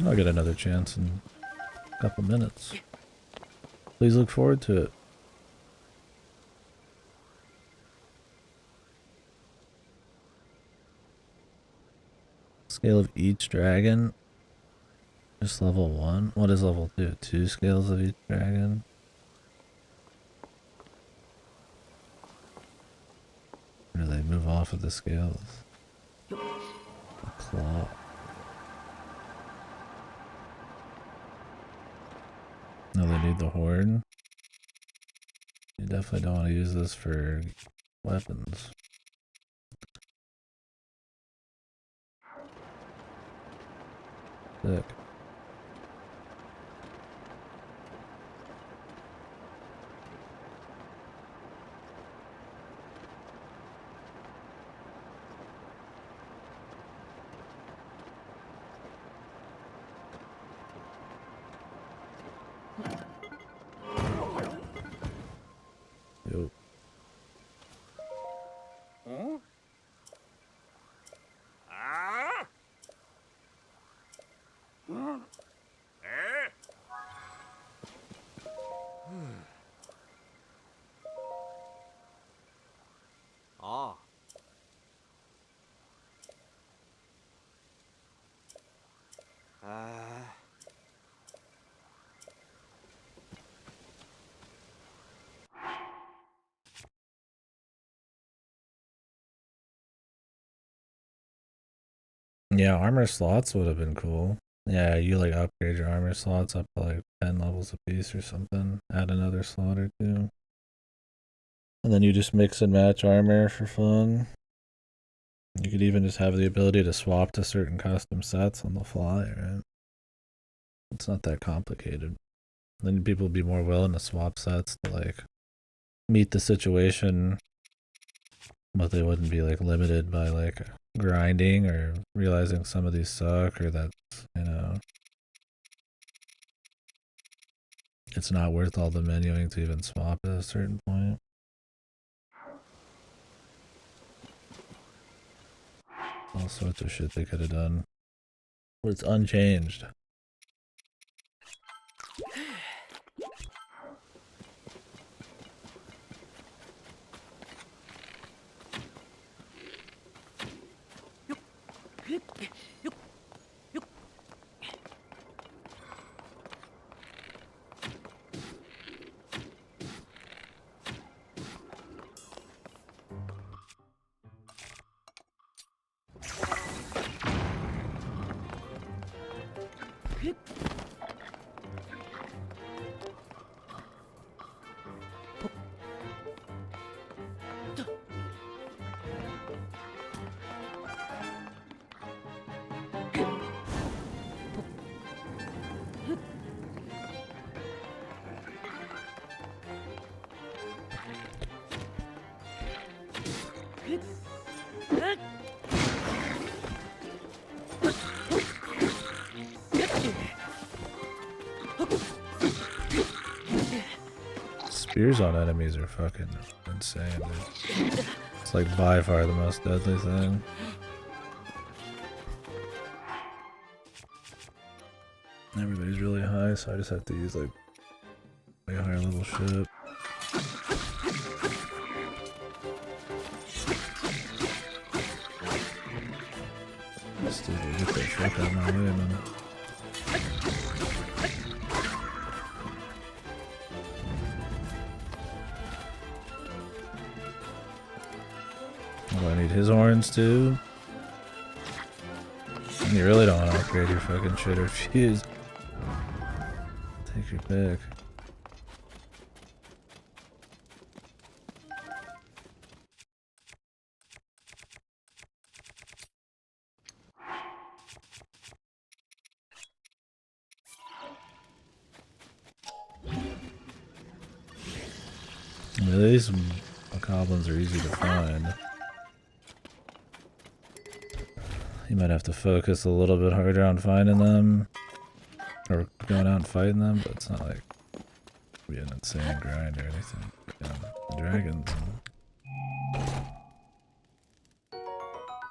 I'll get another chance in a couple minutes. Please look forward to it. Scale of each dragon. Just level 1. What is level 2? 2 scales of each dragon. Or do they move off of the scales? The claw. No, they need the horn. You definitely don't want to use this for weapons. Sick. Yo. Huh? Ah? Eh? Ah. Yeah, armor slots would have been cool. Yeah, you like upgrade your armor slots up to like 10 levels apiece or something. Add another slot or two. And then you just mix and match armor for fun. You could even just have the ability to swap to certain custom sets on the fly, right? It's not that complicated. Then people would be more willing to swap sets to like meet the situation, but they wouldn't be like limited by like grinding or realizing some of these suck or that, you know, it's not worth all the menuing to even swap at a certain point. All sorts of shit they could have done. But it's unchanged. Spears on enemies are fucking insane, dude. It's like by far the most deadly thing. Everybody's really high, so I just have to use like way higher level shit. Just to get the fuck out of my way, man. Oh, I need his horns too. And you really don't want to upgrade your fucking shit or fuse. Take your pick. I mean, these goblins are easy to find. You might have to focus a little bit harder on finding them. Or going out and fighting them, but it's not like be an insane grind or anything. Yeah, the dragons.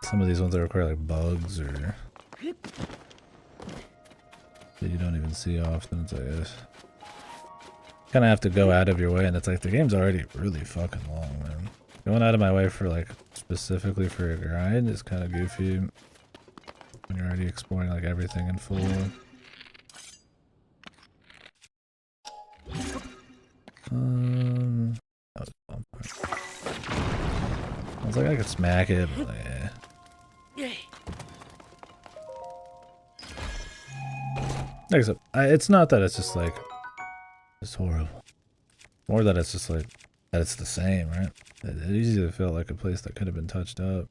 Some of these ones that require like bugs or that you don't even see often. It's like kind of have to go out of your way, and it's like the game's already really fucking long, man. Going out of my way for like specifically for a grind is kind of goofy when you're already exploring like everything in full. That was a fun part. I was like, I could smack it, but yeah. Like I said, it's not that it's just like, it's horrible. More that it's just like, that it's the same, right? It easily felt like a place that could have been touched up.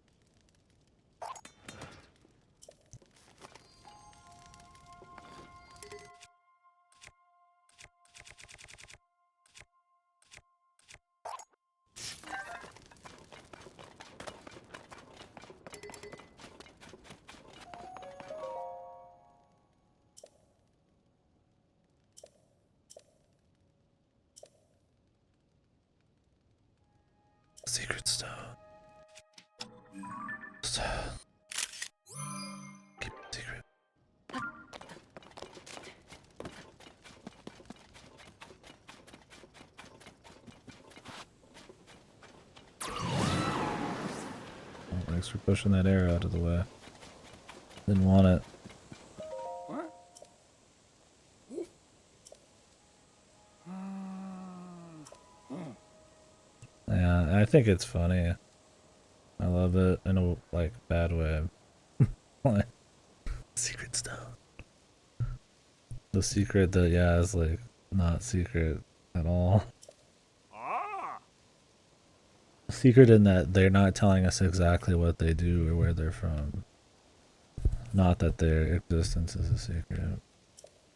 Secret stuff. Keep it secret. Oh, thanks for pushing that arrow out of the way. Didn't want it. What? Yeah, I think it's funny. I love it in a like bad way. Like, secret stuff. The secret that is like not secret at all. Ah! Secret in that they're not telling us exactly what they do or where they're from. Not that their existence is a secret.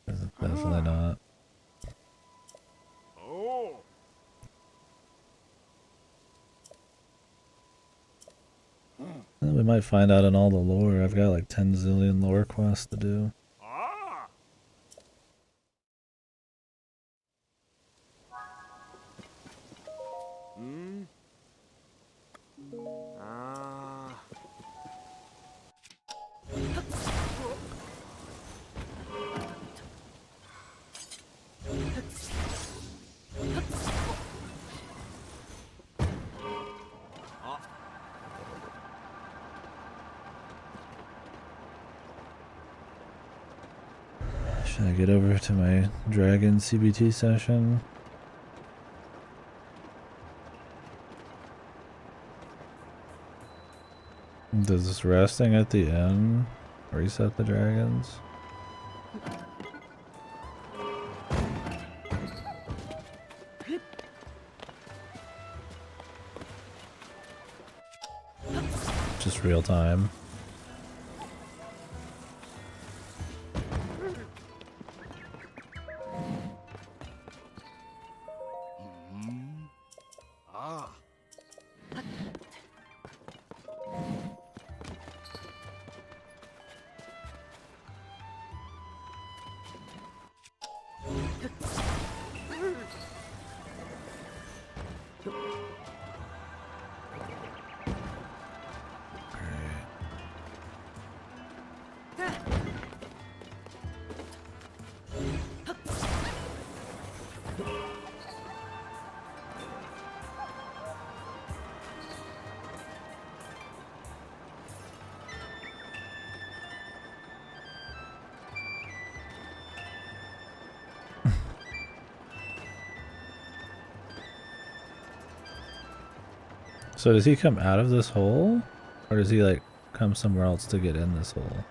It's definitely not. Oh! And we might find out in all the lore. I've got like 10 zillion lore quests to do. Ah! Hmm? Ah! Should I get over to my dragon CBT session? Does this resting at the end reset the dragons? Just real time. Ah! So does he come out of this hole? Or does he like come somewhere else to get in this hole?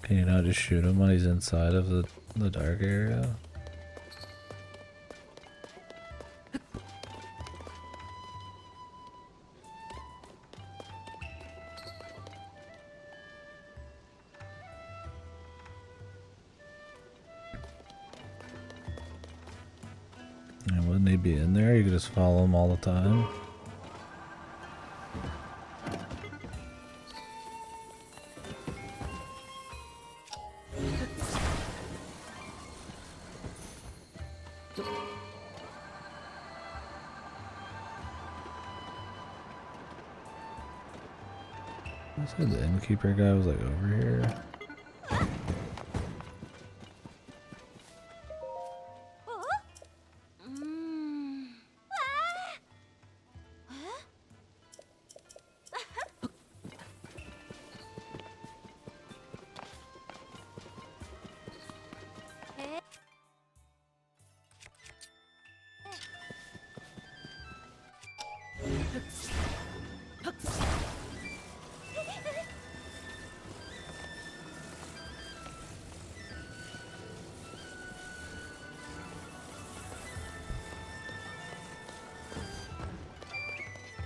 Can you not just shoot him when he's inside of the dark area? And wouldn't he be in there? You could just follow him all the time. I said the innkeeper guy was like over here.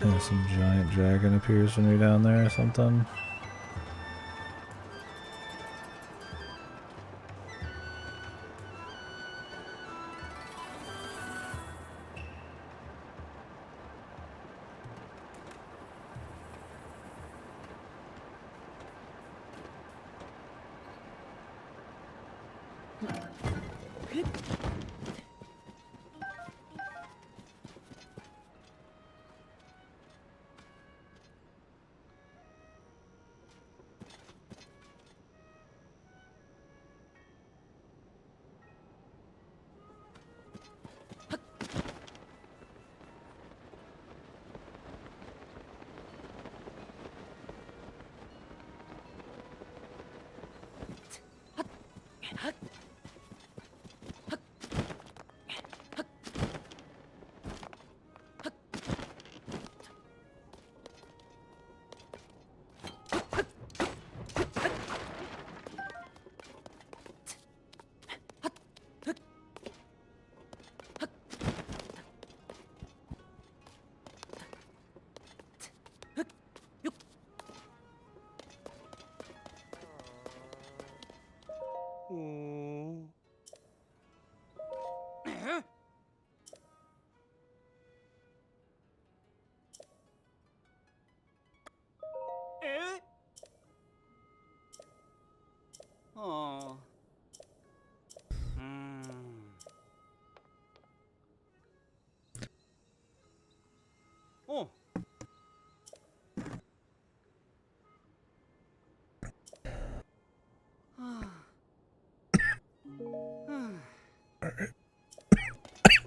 Yeah, some giant dragon appears when you're down there or something. Oh. Eh? Oh. Oh.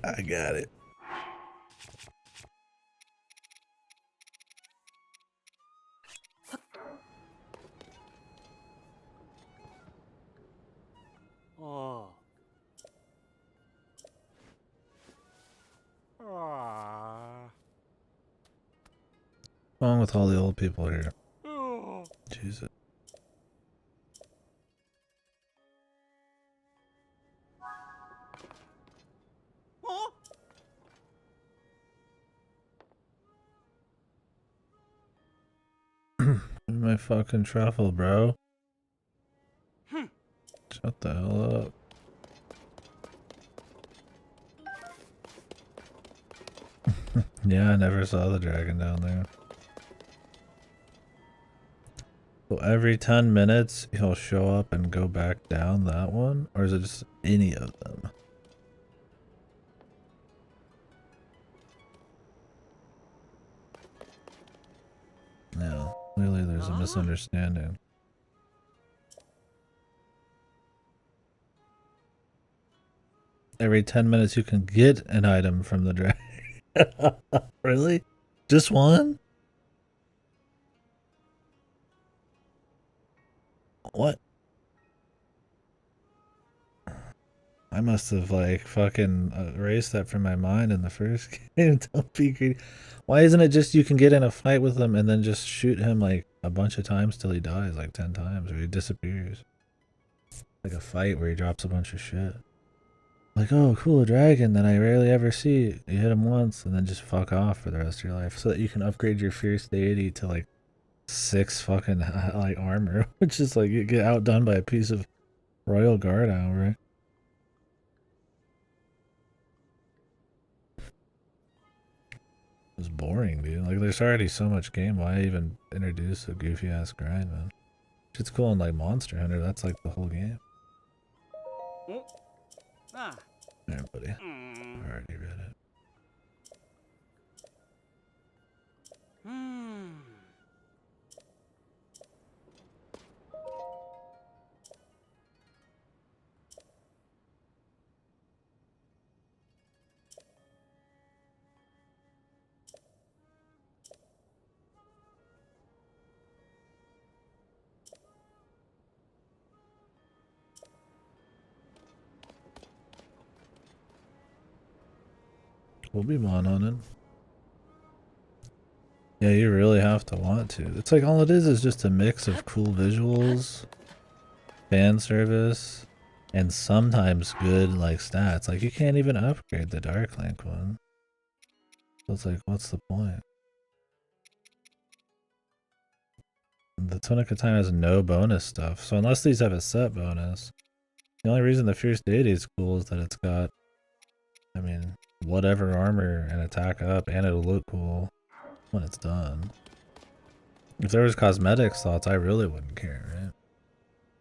I got it. Oh. Ah. What's wrong with all the old people here? Oh. Jesus. Oh. My fucking truffle, bro. Hmm. Shut the hell up. Yeah, I never saw the dragon down there. So every 10 minutes he'll show up and go back down that one? Or is it just any of them? No, clearly there's a misunderstanding. Every 10 minutes you can get an item from the dragon. Really? Just one? What? I must have like fucking erased that from my mind in the first game. Don't be greedy. Why isn't it just you can get in a fight with him and then just shoot him like a bunch of times till he dies, like 10 times, or he disappears? Like a fight where he drops a bunch of shit. Like, oh, cool, a dragon that I rarely ever see. You hit him once and then just fuck off for the rest of your life so that you can upgrade your fierce deity to like 6 fucking like armor, which is like you get outdone by a piece of royal guard armor. It's boring, dude. Like, there's already so much game. Why even introduce a goofy ass grind, man? It's cool in like Monster Hunter. That's like the whole game. Oh. Ah. There, buddy. Mm. I already read it. Hmm. We'll be on it. Yeah, you really have to want to. It's like all it is just a mix of cool visuals, fan service, and sometimes good like stats. Like you can't even upgrade the Dark Link one. So it's like, what's the point? The Tunic of Time has no bonus stuff, so unless these have a set bonus, the only reason the Fierce Deity is cool is that it's got, I mean, whatever armor and attack up, and it'll look cool when it's done. If there was cosmetics thoughts, I really wouldn't care, right?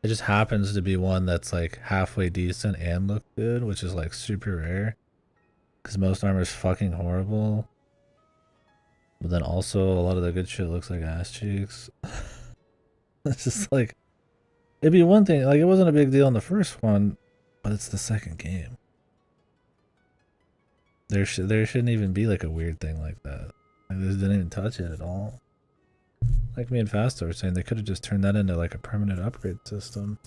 It just happens to be one that's like halfway decent and look good, which is like super rare. Because most armor is fucking horrible. But then also a lot of the good shit looks like ass cheeks. It's just like, it'd be one thing, like it wasn't a big deal in the first one, but it's the second game. There shouldn't even be like a weird thing like that. Like, they didn't even touch it at all. Like me and Fasta were saying, they could have just turned that into like a permanent upgrade system.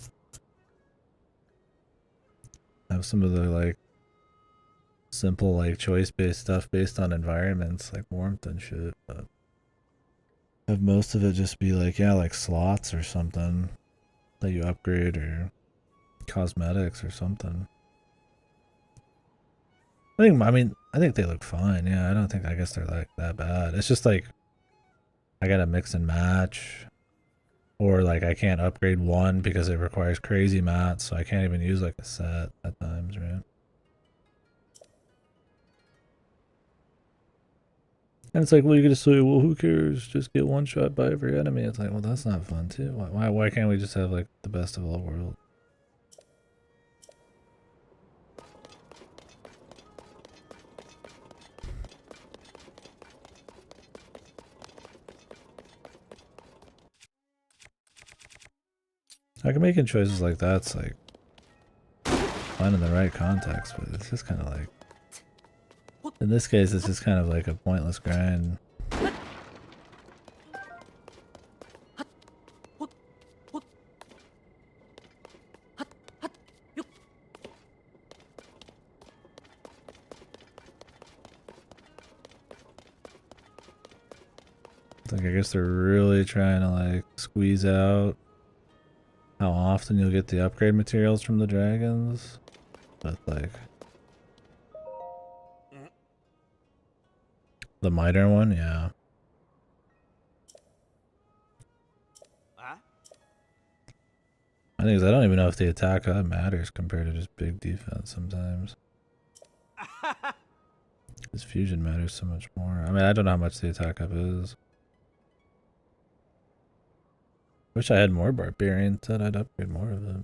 Have some of the like simple like choice-based stuff based on environments like warmth and shit, but have most of it just be like, yeah, like slots or something that you upgrade or cosmetics or something. I think they look fine. Yeah, I guess they're like that bad. It's just like I gotta mix and match, or like I can't upgrade one because it requires crazy mats, so I can't even use like a set at times, right? And it's like, well, you're gonna say, well, who cares? Just get one shot by every enemy. It's like, well, that's not fun too. Why can't we just have like the best of all worlds? Like making choices like that's like fun in the right context, but it's just kind of like, in this case, it's just kind of like a pointless grind. It's like I guess they're really trying to like squeeze out how often you'll get the upgrade materials from the dragons, but like the miter one, yeah. Huh? I think I don't even know if the attack up matters compared to just big defense sometimes. This fusion matters so much more. I mean, I don't know how much the attack up is. Wish I had more barbarian, said I'd upgrade more of it.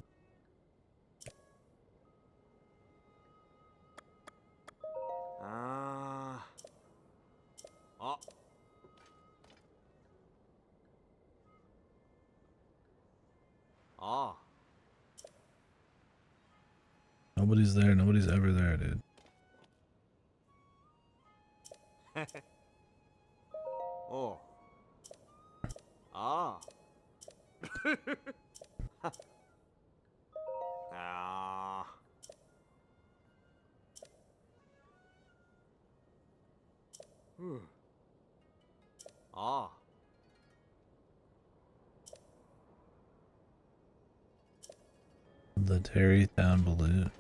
Oh. Oh. Nobody's there, nobody's ever there, dude. Oh. Ah. Ah. Ah. The Terrytown balloon.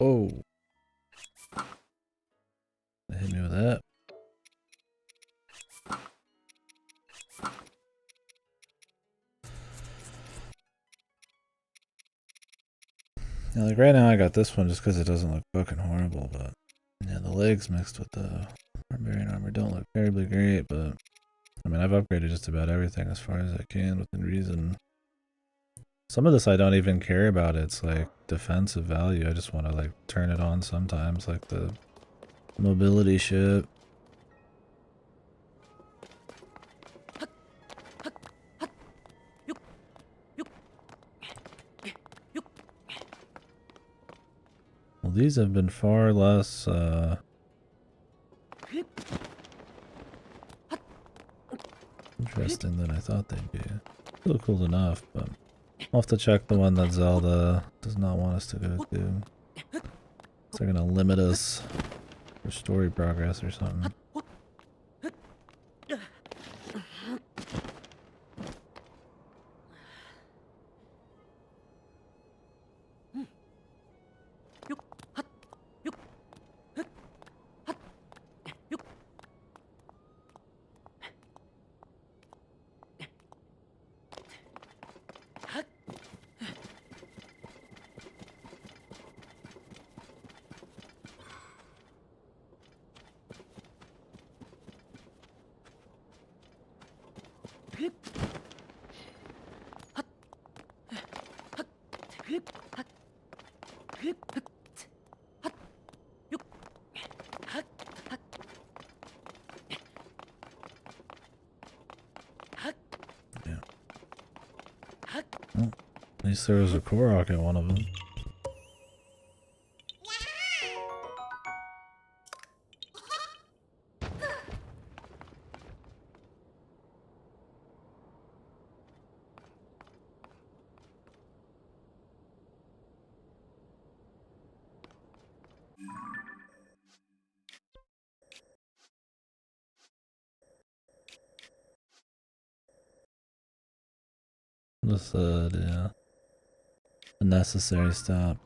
Oh. They hit me with that. Yeah, like right now I got this one just because it doesn't look fucking horrible, but yeah, the legs mixed with the barbarian armor don't look terribly great, but I mean, I've upgraded just about everything as far as I can within reason. Some of this I don't even care about. It's like defensive value. I just want to like turn it on sometimes, like the mobility shit. Well, these have been far less interesting than I thought they'd be. Still cool enough, but I'll have to check the one that Zelda does not want us to go to. Is they're gonna limit us for story progress or something. At least there was a Korok at one of them. This, yeah. A necessary stop.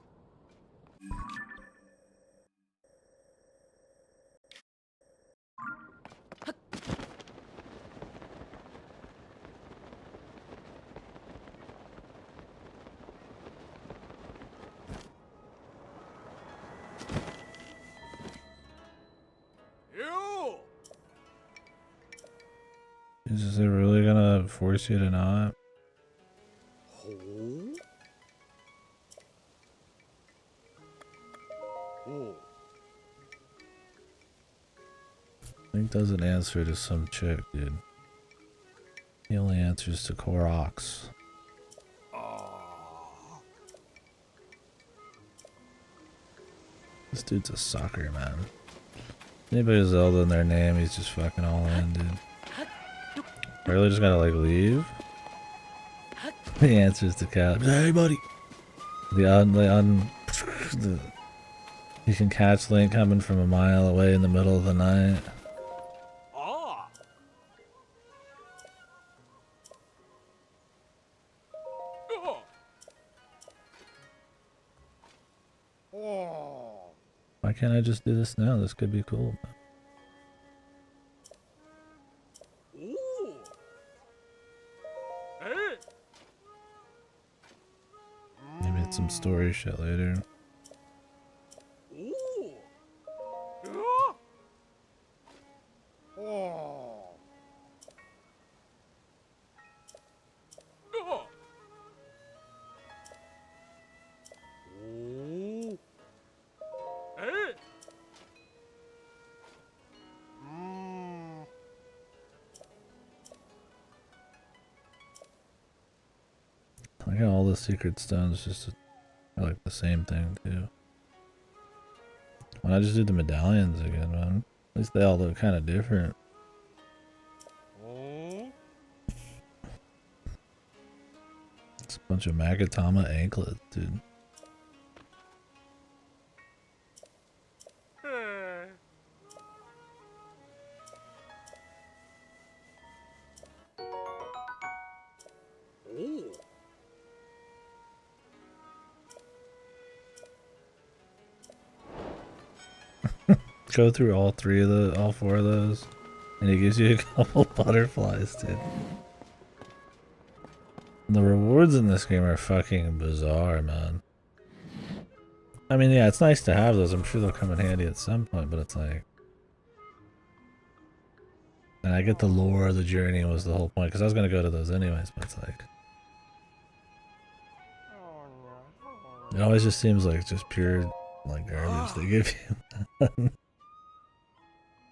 You! Is it really gonna force you to not? Oh? Oh. Link doesn't answer to some chick, dude. He only answers to Koroks. Ah. This dude's a sucker, man. Anybody with Zelda in their name, he's just fucking all in, dude. Really just gotta, like, leave? He answers to Cat. Hey, buddy! You can catch Link coming from a mile away in the middle of the night. Ah. Oh. Oh. Why can't I just do this now? This could be cool. Ooh. Hey. Maybe it's some story shit later. Ooh. Ah. Oh. Oh. Ooh. Hey. Mm. I got all the secret stones just are like the same thing too. Why not just do the medallions again, man? At least they all look kind of different. Oh. It's a bunch of Magatama anklets, dude. Hey. Ooh. Go through all four of those, and it gives you a couple butterflies, dude. The rewards in this game are fucking bizarre, man. I mean, yeah, it's nice to have those. I'm sure they'll come in handy at some point, but it's like... And I get the lore of the journey was the whole point, because I was going to go to those anyways, but it's like... It always just seems like just pure, like, garbage they give you.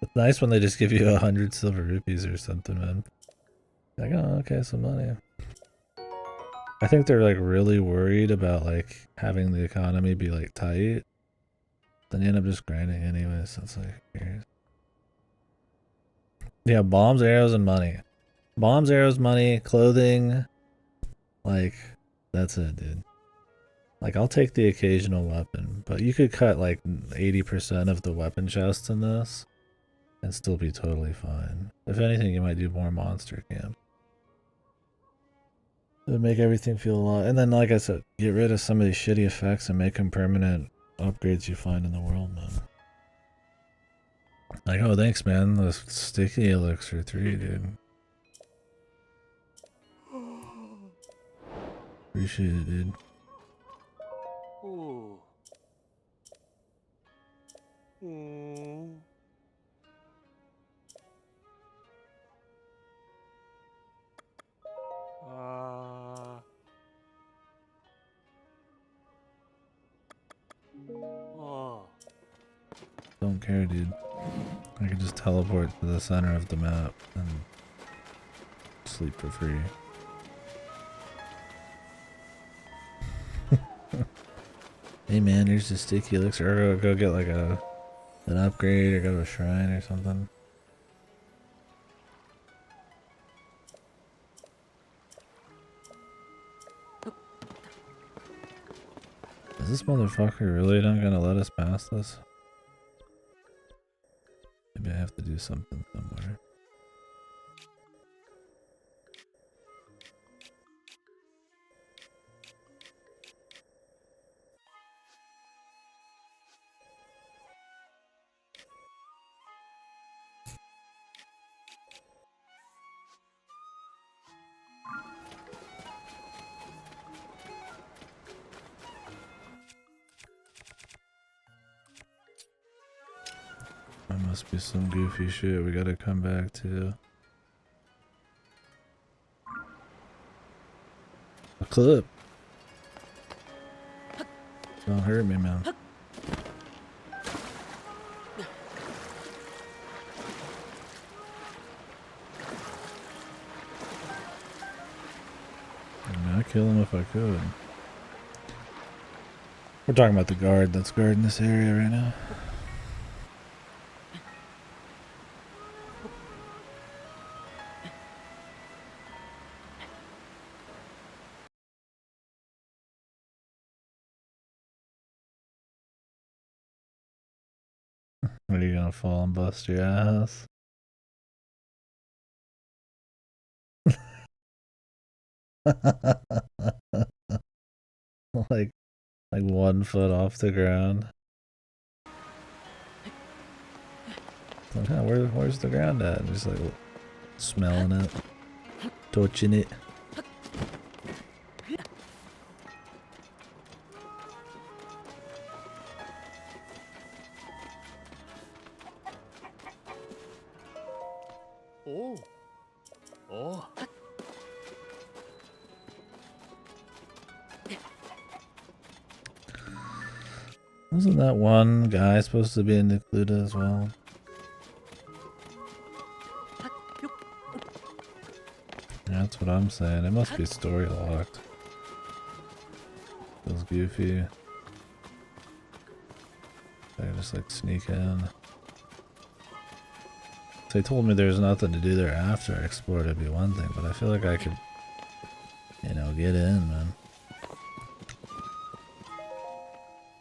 It's nice when they just give you 100 silver rupees or something, man. Like, oh, okay, some money. I think they're, like, really worried about, like, having the economy be, like, tight. Then you end up just grinding anyways, so it's like, who cares? Yeah, bombs, arrows, and money. Bombs, arrows, money, clothing. Like, that's it, dude. Like, I'll take the occasional weapon, but you could cut like 80% of the weapon chests in this and still be totally fine. If anything, you might do more monster camp. It would make everything feel a lot. And then, like I said, get rid of some of these shitty effects and make them permanent upgrades you find in the world, man. Like, oh, thanks, man. The sticky elixir 3, dude. Appreciate it, dude. Ooh. Mm. Oh. Don't care, dude. I can just teleport to the center of the map and sleep for free. Hey man, here's the sticky elixir. Or go get like an upgrade or go to a shrine or something. Is this motherfucker really not gonna let us pass this? Maybe I have to do something somewhere. There must be some goofy shit we gotta come back to. A clip. Don't hurt me, man. I mean, I'd kill him if I could. We're talking about the guard that's guarding this area right now. Are you gonna fall and bust your ass? like 1 foot off the ground. Like, huh, where's the ground at? And just like smelling it, touching it. Oh. Oh. Wasn't that one guy supposed to be in Nucluda as well? Yeah, that's what I'm saying. It must be story locked. Feels goofy. I just like sneak in. They told me there's nothing to do there after I explored, it'd be one thing, but I feel like I could, you know, get in, man.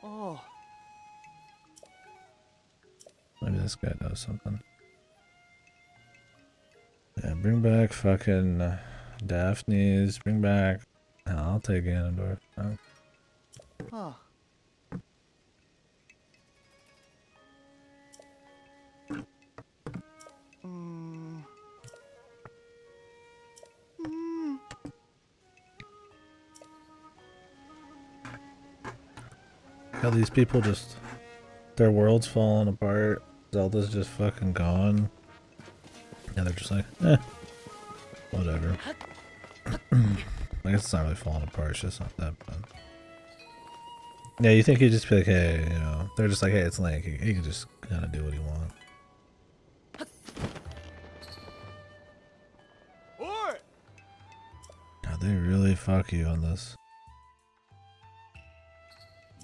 Oh. Maybe this guy knows something. Yeah, bring back fucking Daphne's, bring back... Oh, I'll take Ganondorf. Oh. Ah. Mm. Mm. How these people just... Their world's falling apart. Zelda's just fucking gone. And they're just like, eh. Whatever. I guess it's not really falling apart, it's just not that bad. Yeah, you think he'd just be like, hey, you know, they're just like, hey, it's Link. He can just kind of do what he wants. Oi. God, they really fuck you on this.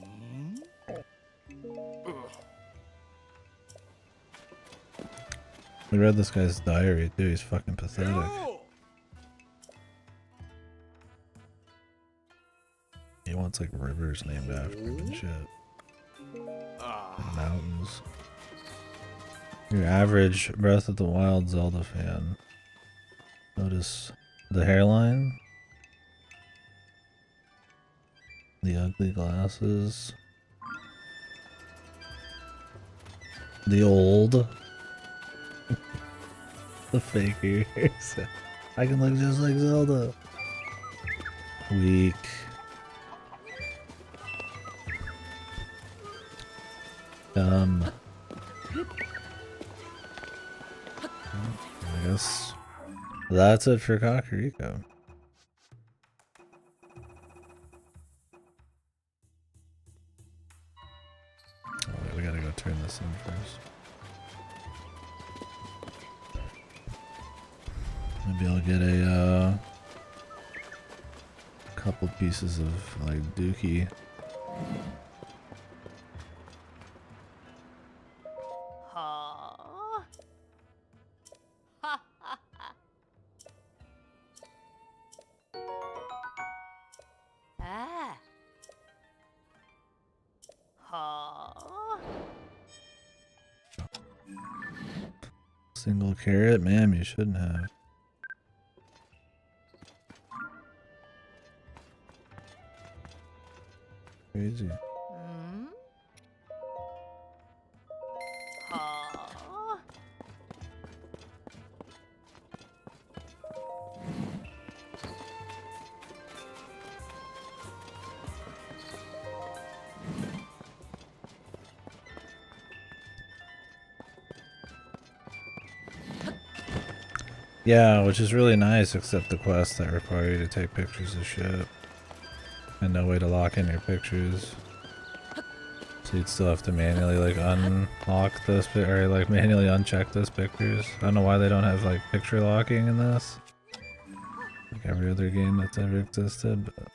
Mm. Ugh. We read this guy's diary too, he's fucking pathetic. Yo! He wants like rivers named after him and shit. And mountains. Your average Breath of the Wild Zelda fan. Notice the hairline, the ugly glasses, the old, the fake ears. I can look just like Zelda. Weak. Dumb. I guess that's it for Kakariko. Oh wait, we gotta go turn this in first. Maybe I'll get a couple pieces of like Dookie. Huh? Ha ha ha. Ah. Huh? Single carrot? Ma'am, you shouldn't have. Crazy. Hmm? Huh? Yeah, which is really nice, except the quests that require you to take pictures of shit. And no way to lock in your pictures. So you'd still have to manually like unlock this or like manually uncheck those pictures. I don't know why they don't have like picture locking in this. Like every other game that's ever existed, but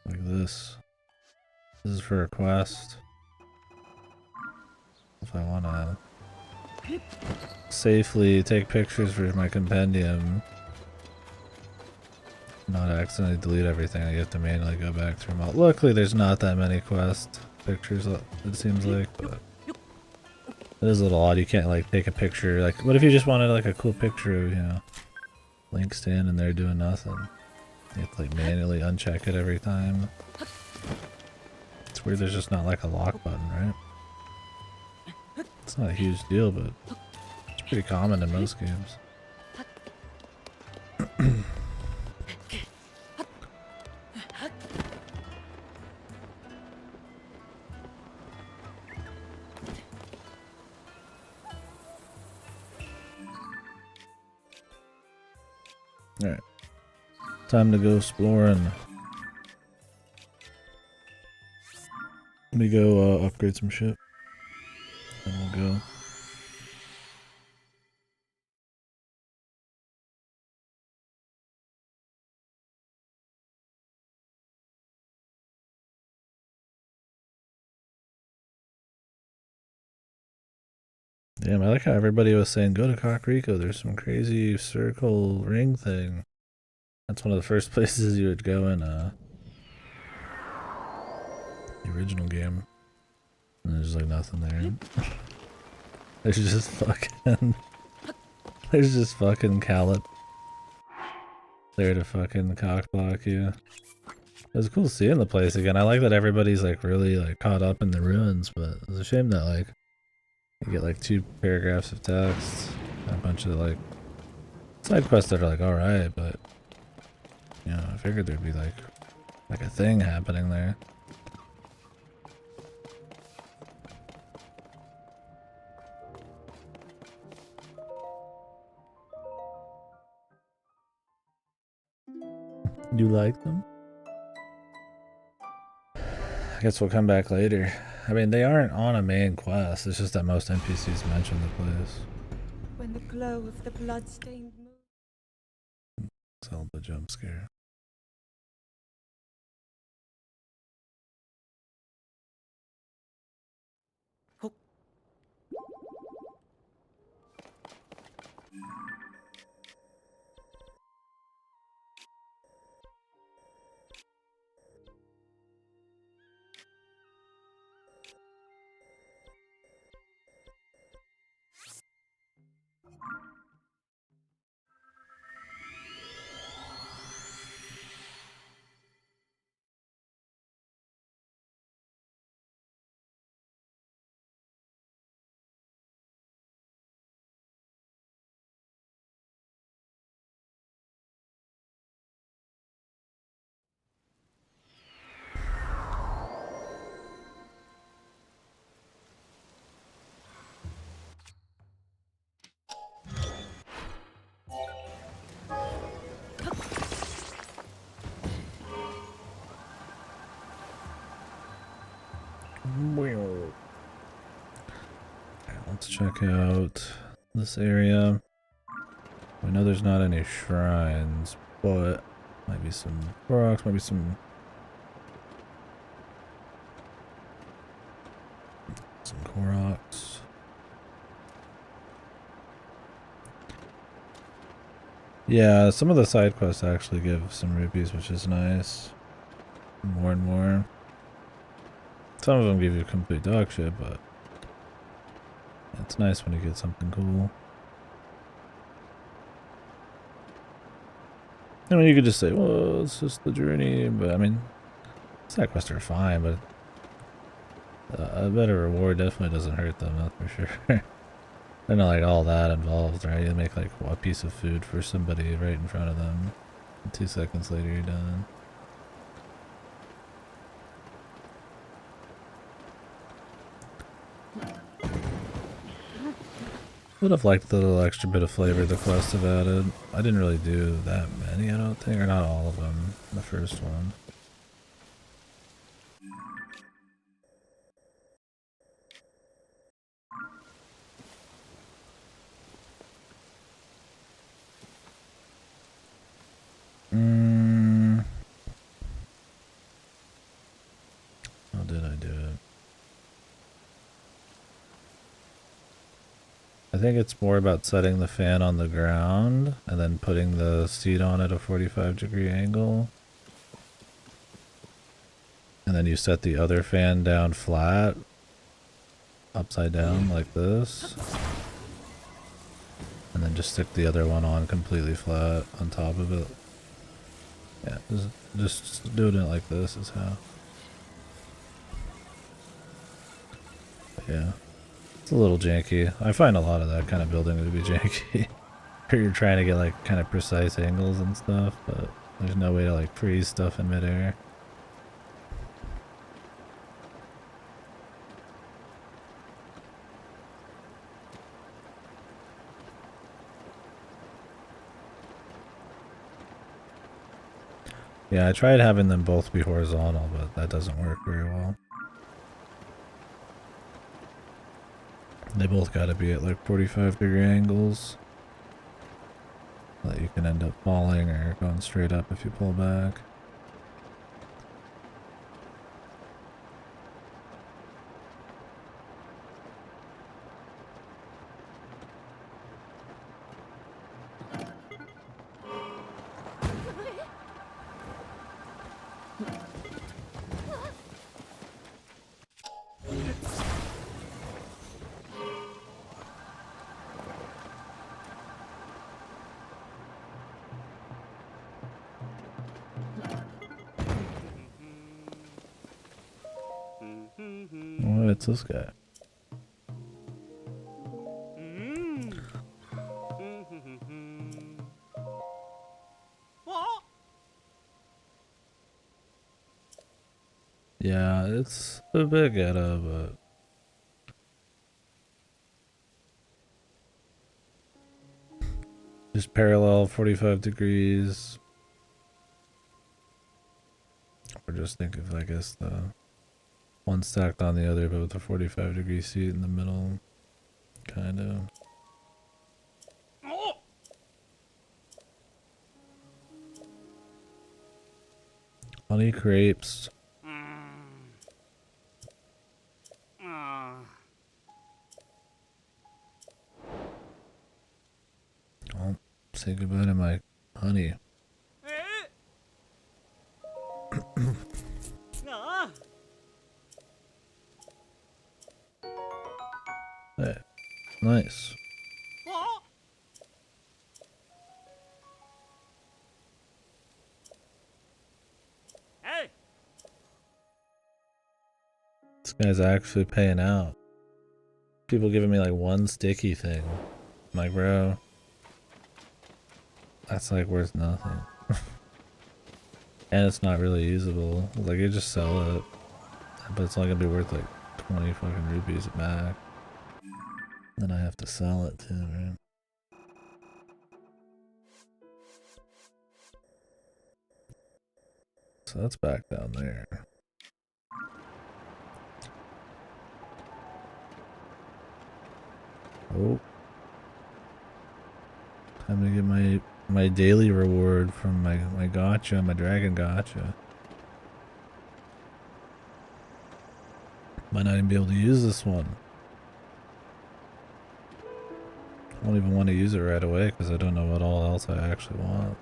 like this. This is for a quest. If I wanna safely take pictures for my compendium, not accidentally delete everything, I have to manually go back through them all. Luckily there's not that many quest pictures, it seems like, but it is a little odd. You can't like take a picture, like what if you just wanted like a cool picture of, you know, Link standing there doing nothing? You have to like manually uncheck it every time. It's weird there's just not like a lock button, right? It's not a huge deal, but it's pretty common in most games. Alright. Time to go exploring. Let me go upgrade some shit. Then we'll go. Damn, I like how everybody was saying, go to Kakariko, there's some crazy circle ring thing. That's one of the first places you would go in the original game. And there's like nothing there. There's just fucking... There's just fucking Callip there to fucking cockblock you. It was cool seeing the place again. I like that everybody's like really like caught up in the ruins, but it's a shame that like you get like 2 paragraphs of text and a bunch of like side quests that are like alright, but you know, I figured there'd be like a thing happening there. You like them? I guess we'll come back later. I mean, they aren't on a main quest, it's just that most NPCs mention the place. When the glow of the blood-stained moon. Zelda jump scare. Let's check out this area. We know there's not any shrines, but might be some rocks, maybe some Koroks. Yeah, some of the side quests actually give some rupees, which is nice. More and more. Some of them give you complete dog shit, but it's nice when you get something cool. I mean, you could just say, well, it's just the journey, but I mean, side quests are fine, but a better reward definitely doesn't hurt them, that's for sure. They're not like all that involved, right? You make like a piece of food for somebody right in front of them. 2 seconds later, you're done. Would have liked the little extra bit of flavor the quests have added. I didn't really do that many, I don't think, or not all of them. The first one. How did I do it? I think it's more about setting the fan on the ground and then putting the seat on at a 45-degree angle. And then you set the other fan down flat, upside down like this. And then just stick the other one on completely flat on top of it. Yeah, just doing it like this is how. But yeah. It's a little janky. I find a lot of that kind of building to be janky. Where you're trying to get like kind of precise angles and stuff, but there's no way to like freeze stuff in midair. Yeah, I tried having them both be horizontal, but that doesn't work very well. They both gotta be at like 45-degree angles. That you can end up falling or going straight up if you pull back. What's this guy? What? Yeah, it's a bit ghetto, but just parallel 45 degrees. Or just think of, I guess, the one stacked on the other, but with a 45-degree seat in the middle, kind of. Honey crepes. Oh, say goodbye to my honey. Hey, nice. This guy's actually paying out. People giving me like one sticky thing. I'm like, bro, that's like worth nothing. And it's not really usable. Like, you just sell it. But it's only gonna be worth like 20 fucking rupees at max. Then I have to sell it too, right? So that's back down there. Oh. Time to get my daily reward from my gacha, my dragon gacha. Might not even be able to use this one. I don't even want to use it right away because I don't know what all else I actually want.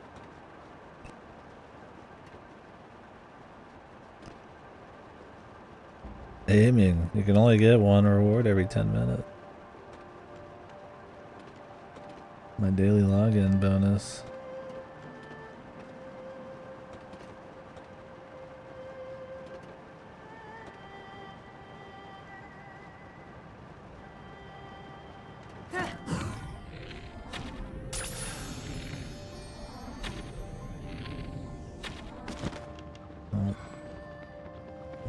Aiming. You can only get one reward every 10 minutes. My daily login bonus. Oh.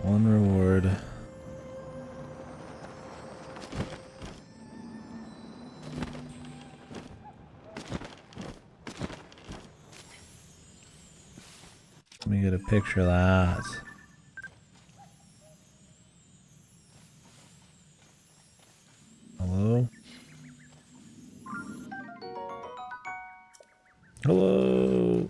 One reward. Let me get a picture of that. Hello? Hello?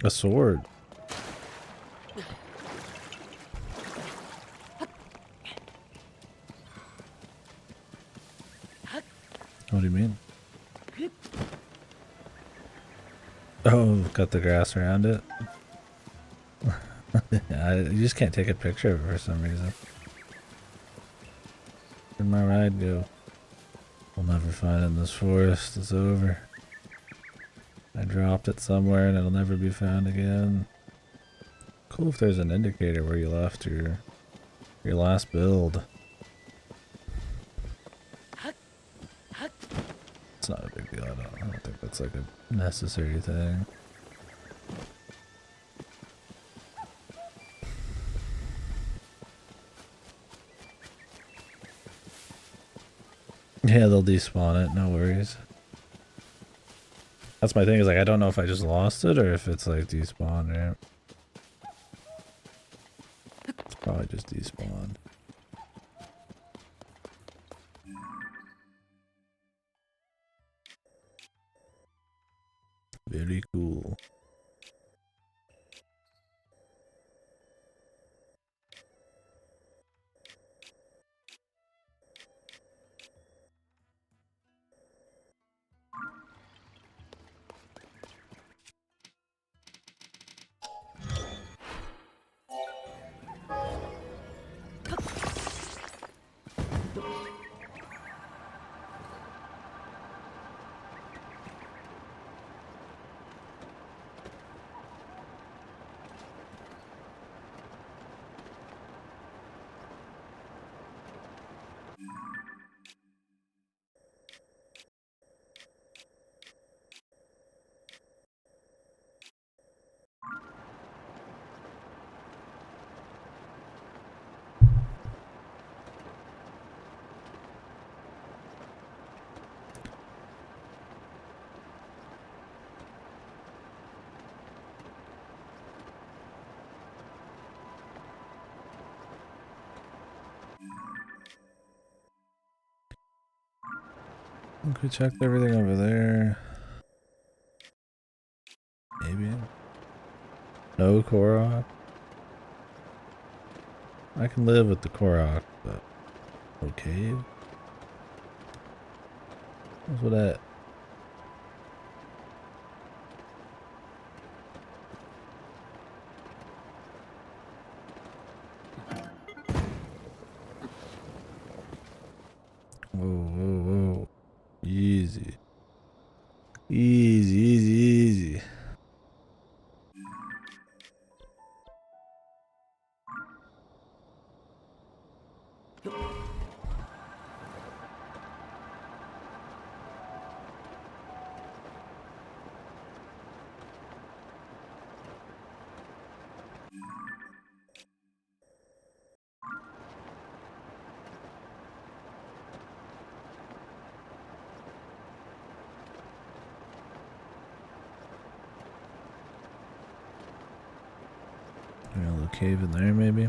A sword. What do you mean? Oh, cut the grass around it. You just can't take a picture of it for some reason. Where'd my ride go? We'll never find it in this forest. It's over. I dropped it somewhere and it'll never be found again. Cool if there's an indicator where you left your last build. It's not a big deal. I don't think that's like a necessary thing. Yeah, they'll despawn it, no worries. That's my thing, is like I don't know if I just lost it or if it's like despawned, right? It's probably just despawned. Very cool. I think we checked everything over there. Maybe. No Korok. I can live with the Korok, but no cave. What's with that? Whoa, whoa, whoa. Easy. Easy, easy, easy. Maybe a little cave in there, maybe.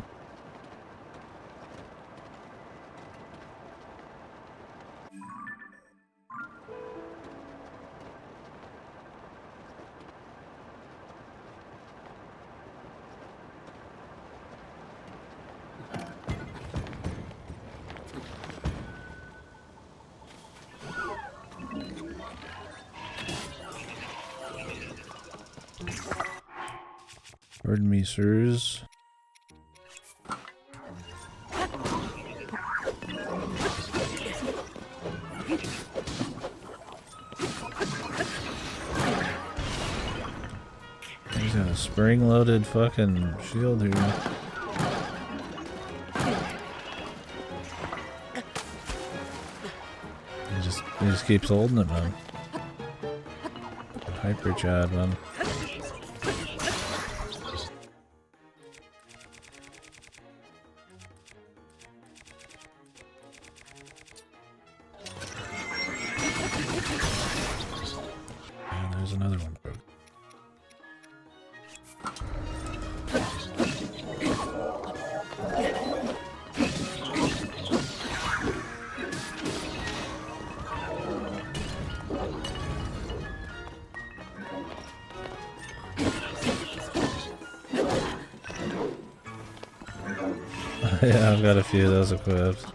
Pardon me, sirs. He's got a spring-loaded fucking shield here. He just keeps holding it, man. Hyper Chad, man. And there's another one, bro. Yeah, I've got a few of those equipped.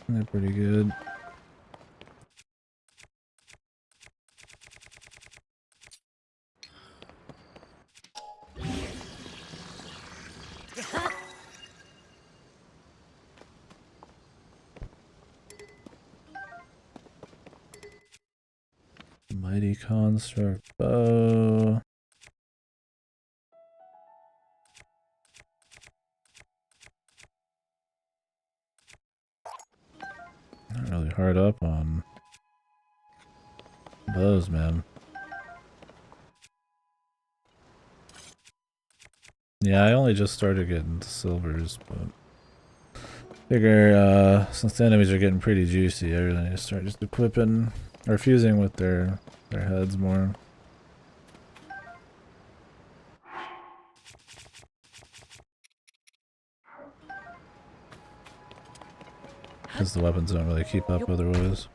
They're pretty good. Mighty Construct Bow. Not really hard up on bows, man. Yeah, I only just started getting to silvers, but figure since the enemies are getting pretty juicy, I really need to start just equipping or fusing with their heads more. Because the weapons don't really keep up otherwise.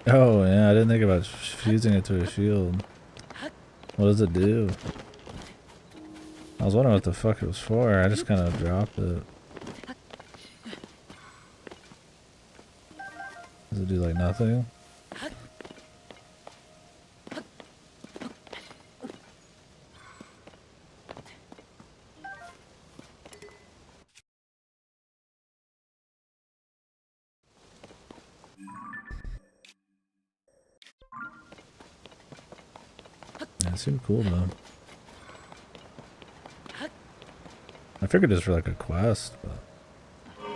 Oh yeah, I didn't think about fusing it to a shield. What does it do? I was wondering what the fuck it was for. I just kind of dropped it. Does it do like nothing? Yeah, it seemed cool though. I figured it was for like a quest, but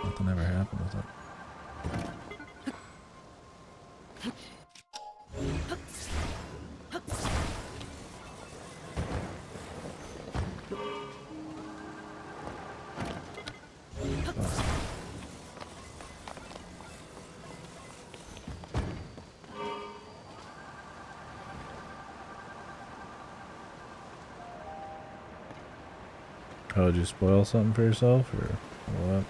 nothing ever happened with it. How would you spoil something for yourself, or what?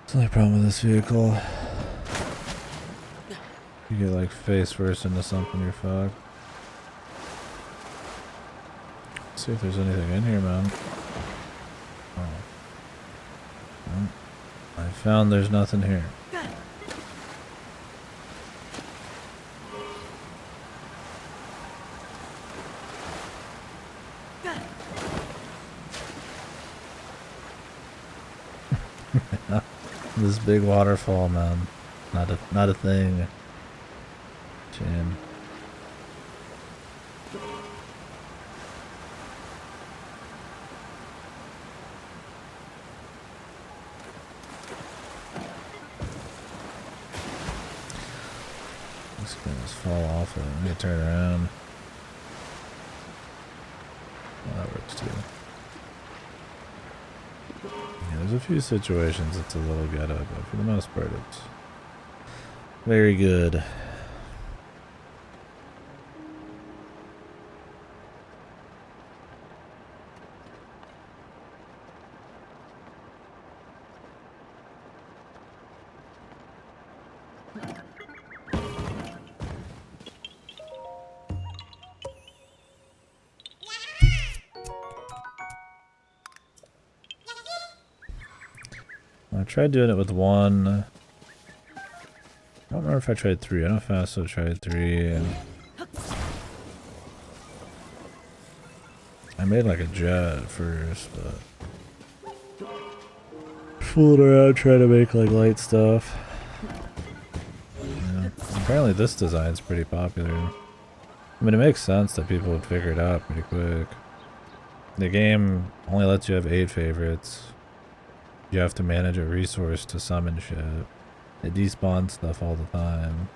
That's the only problem with this vehicle. You get like face first into something, you're fucked. Let's see if there's anything in here, man. Oh. Well, I found there's nothing here. This big waterfall, man. Not a thing. Shame. This gonna just fall off it. I'm gonna turn around. Well, that works too. Yeah, there's a few situations it's a little ghetto, but for the most part it's very good. I tried doing it with one. I don't remember if I tried three. I know if I also tried three. And I made like a jet at first, but fooled around trying to make like light stuff. Yeah. Apparently this design's pretty popular. I mean, it makes sense that people would figure it out pretty quick. The game only lets you have 8 favorites. You have to manage a resource to summon shit. It despawns stuff all the time.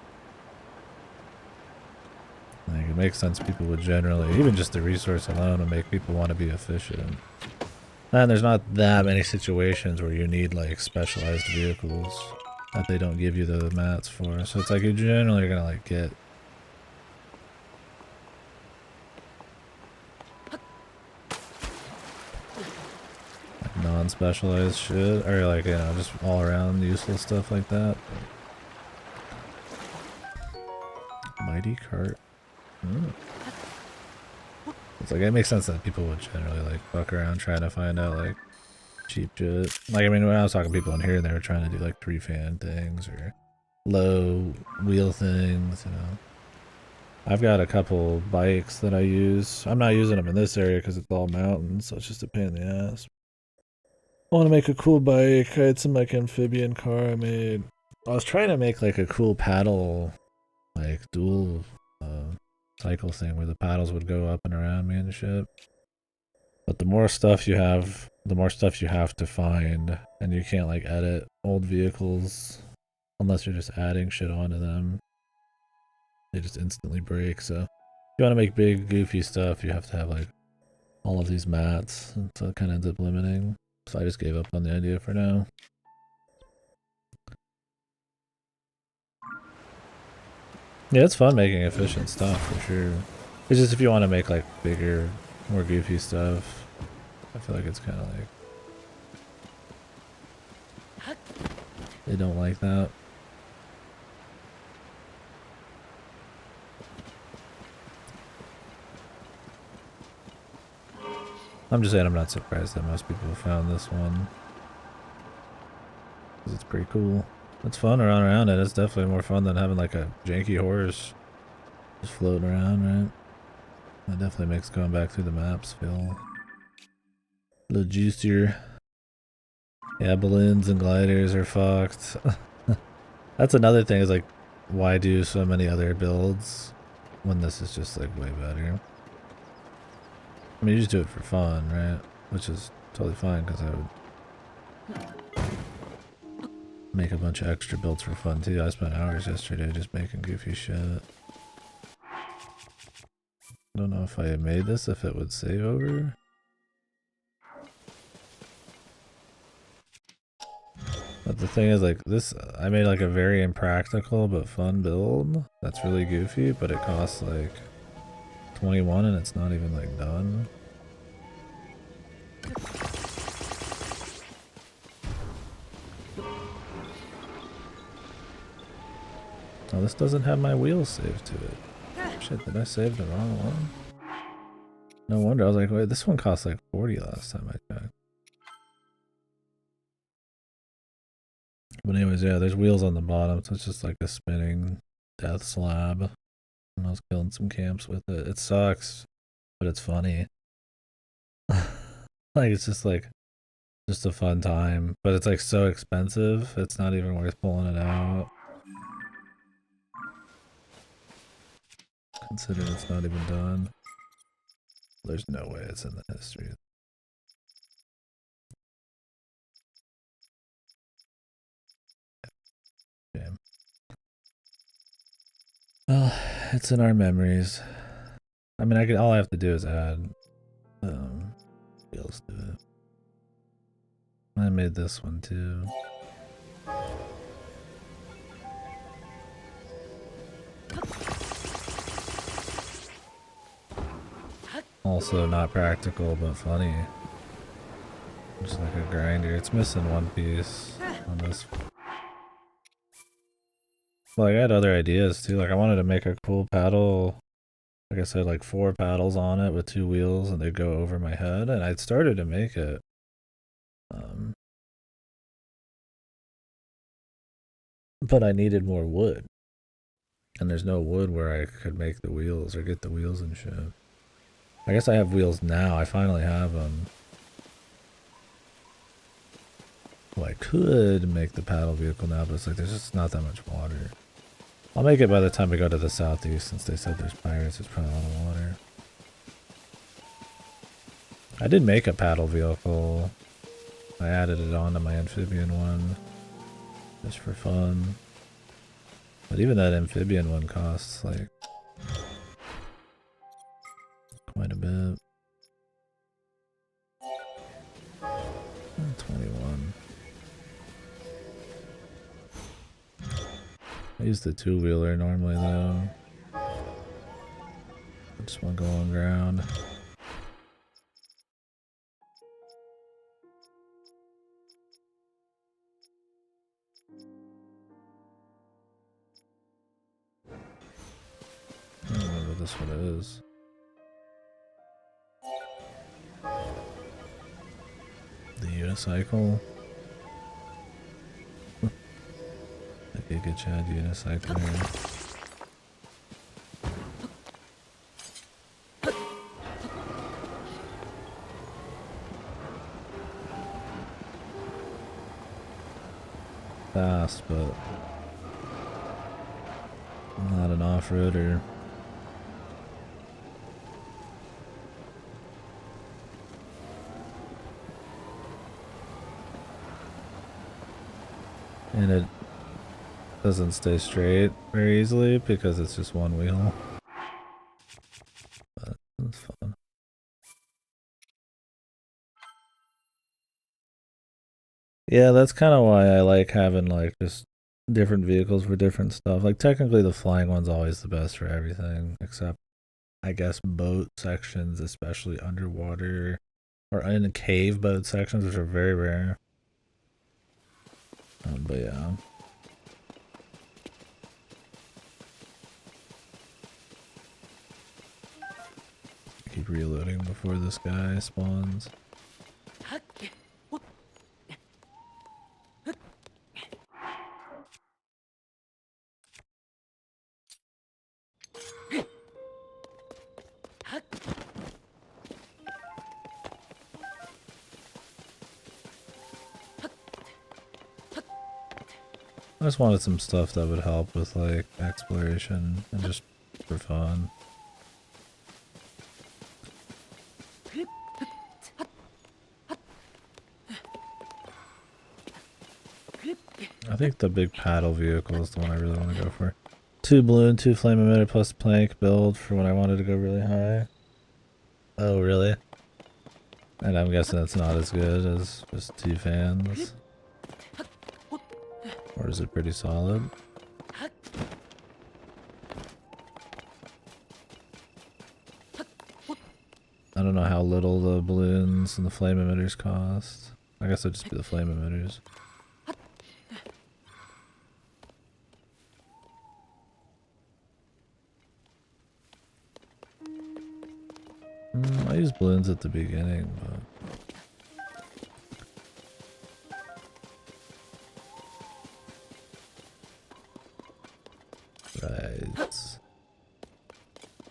Like, it makes sense people would generally, even just the resource alone would make people want to be efficient. And there's not that many situations where you need like specialized vehicles that they don't give you the mats for. So it's like you're generally gonna like get non-specialized shit, or like, you know, just all around useless stuff like that. But mighty cart. It's like, it makes sense that people would generally like fuck around trying to find out like cheap shit. Like, I mean, when I was talking to people in here, they were trying to do like 3-fan things or low wheel things, you know. I've got a couple bikes that I use. I'm not using them in this area because it's all mountains, so it's just a pain in the ass. I want to make a cool bike. I had some like amphibian car I made. I was trying to make like a cool paddle, like dual cycle thing where the paddles would go up and around me and shit. But the more stuff you have, the more stuff you have to find, and you can't like edit old vehicles unless you're just adding shit onto them. They just instantly break. So if you want to make big goofy stuff, you have to have like all of these mats, and so it kind of ends up limiting. So I just gave up on the idea for now. Yeah, it's fun making efficient stuff for sure. It's just if you want to make like bigger, more goofy stuff, I feel like it's kind of like they don't like that. I'm just saying I'm not surprised that most people have found this one. 'Cause it's pretty cool. It's fun around it. It's definitely more fun than having like a janky horse just floating around, right? That definitely makes going back through the maps feel a little juicier. Yeah, balloons and gliders are fucked. That's another thing is like, why do so many other builds when this is just like way better? I mean, you just do it for fun, right? Which is totally fine because I would Make a bunch of extra builds for fun too. I spent hours yesterday just making goofy shit. I don't know if I had made this, if it would save over. But the thing is, like, this, I made like a very impractical but fun build that's really goofy, but it costs like 21 and it's not even like done. Oh, this doesn't have my wheels saved to it. Shit, did I save the wrong one? No wonder, I was like, wait, this one cost like 40 last time I checked. But anyways, yeah, there's wheels on the bottom, so it's just like a spinning death slab. And I was killing some camps with it. It sucks, but it's funny. Like, it's just like, just a fun time. But it's like so expensive, it's not even worth pulling it out. Considering it's not even done. There's no way it's in the history. Shame. Well, it's in our memories. I mean, all I have to do is add wheels to it. I made this one too. Also not practical, but funny. Just like a grinder. It's missing one piece on this. Well, I had other ideas too. Like, I wanted to make a cool paddle. Like I said, like 4 paddles on it with 2 wheels, and they go over my head. And I'd started to make it. But I needed more wood. And there's no wood where I could make the wheels or get the wheels and shit. I guess I have wheels now. I finally have them. Well, I could make the paddle vehicle now, but it's like there's just not that much water. I'll make it by the time we go to the southeast, since they said there's pirates. There's probably a lot of water. I did make a paddle vehicle. I added it onto my amphibian one. Just for fun. But even that amphibian one costs like quite a bit. 21. I use the 2-wheeler normally though. I just want to go on ground. I don't know what this one is. The unicycle. The Giga Chad unicycle here. Fast, but I'm not an off-roader. And it doesn't stay straight very easily because it's just one wheel. But it's fun. Yeah, that's kind of why I like having like just different vehicles for different stuff. Like technically the flying one's always the best for everything, except I guess boat sections, especially underwater or in cave boat sections, which are very rare. But yeah. Keep reloading before this guy spawns. I just wanted some stuff that would help with like exploration and just for fun. I think the big paddle vehicle is the one I really want to go for. 2 balloon, 2 flame emitter plus plank build for when I wanted to go really high. Oh, really? And I'm guessing it's not as good as just 2 fans. Or is it pretty solid? I don't know how little the balloons and the flame emitters cost. I guess it'd just be the flame emitters. I use balloons at the beginning, but... Right.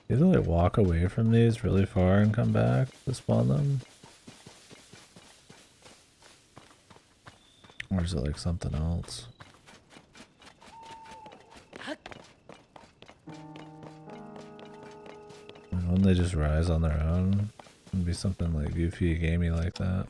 You have to like walk away from these really far and come back to spawn them? Or is it like something else? Wouldn't they just rise on their own? It'd be something like goofy, gamey like that.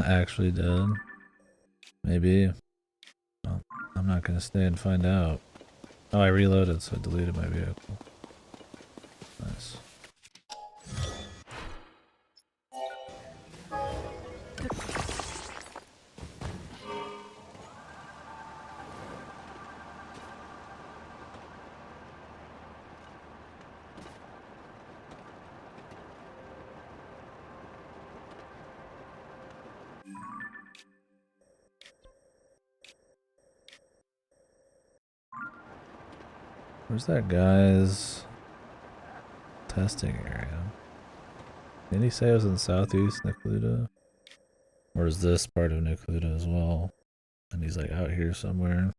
Actually did. Maybe. Well, I'm not gonna stay and find out. Oh, I reloaded, so I deleted my vehicle. Nice. Where's that guy's testing area? Didn't he say it was in southeast Necluda? Or is this part of Necluda as well? And he's like out here somewhere.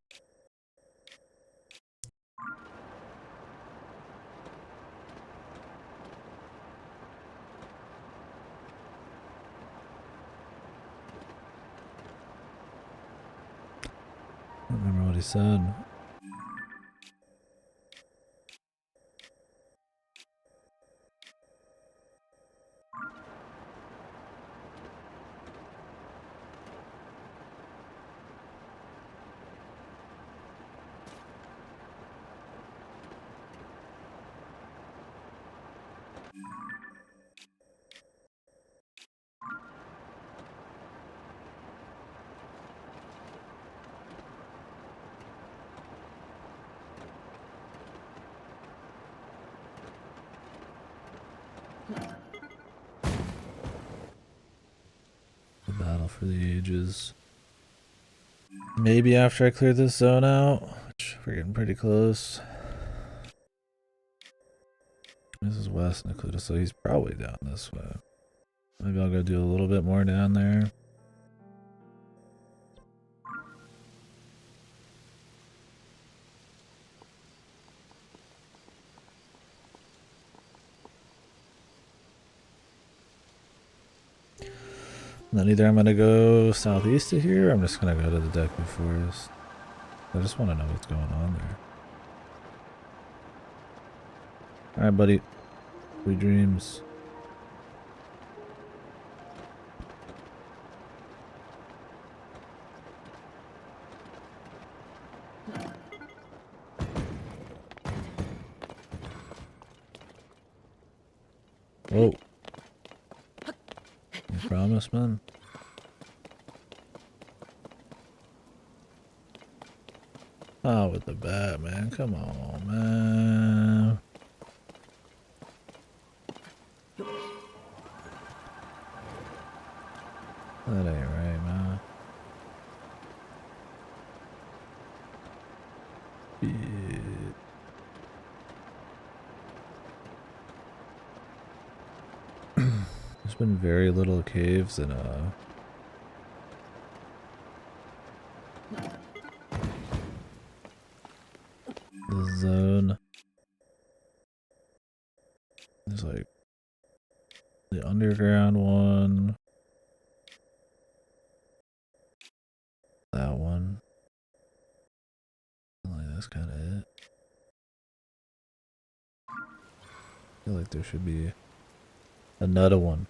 I don't remember what he said. The battle for the ages. Maybe after I clear this zone out, which we're getting pretty close. This is West Necluda, so he's probably down this way. Maybe I'll go do a little bit more down there. And then either I'm gonna go southeast of here, or I'm just gonna go to the Deku Forest. I just want to know what's going on there. Alright, buddy. Sweet dreams. Whoa. You promise, man? Oh, with the bat, man. Come on, man. That ain't right, man. Yeah. There's been very little caves in the zone. There's like, the underground one. That one. Like, that's kind of it. I feel like there should be another one.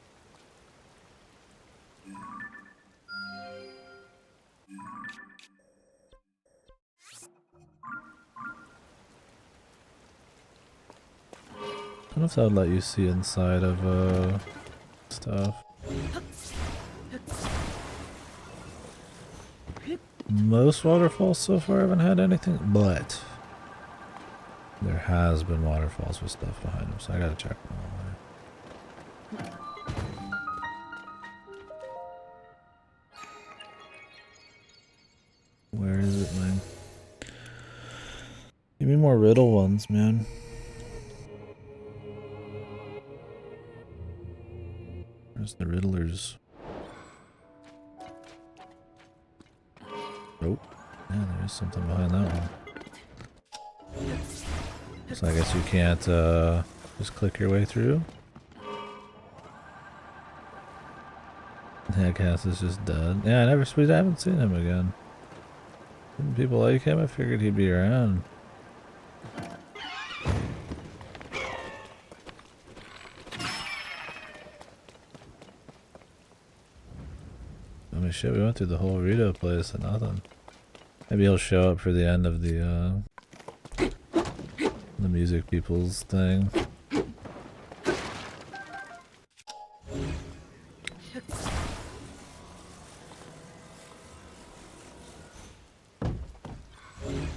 I don't know if that would let you see inside of stuff. Most waterfalls so far haven't had anything, but there has been waterfalls with stuff behind them, so I gotta check them all out. Where is it, man? Give me more riddle ones, man. Where's the riddlers? Nope. Yeah, there is something behind that one. So I guess you can't just click your way through. Yeah, Cass is just dead. Yeah, I haven't seen him again. Didn't people like him? I figured he'd be around. I mean, shit, we went through the whole Rito place and nothing. Maybe he'll show up for the end of the music people's thing.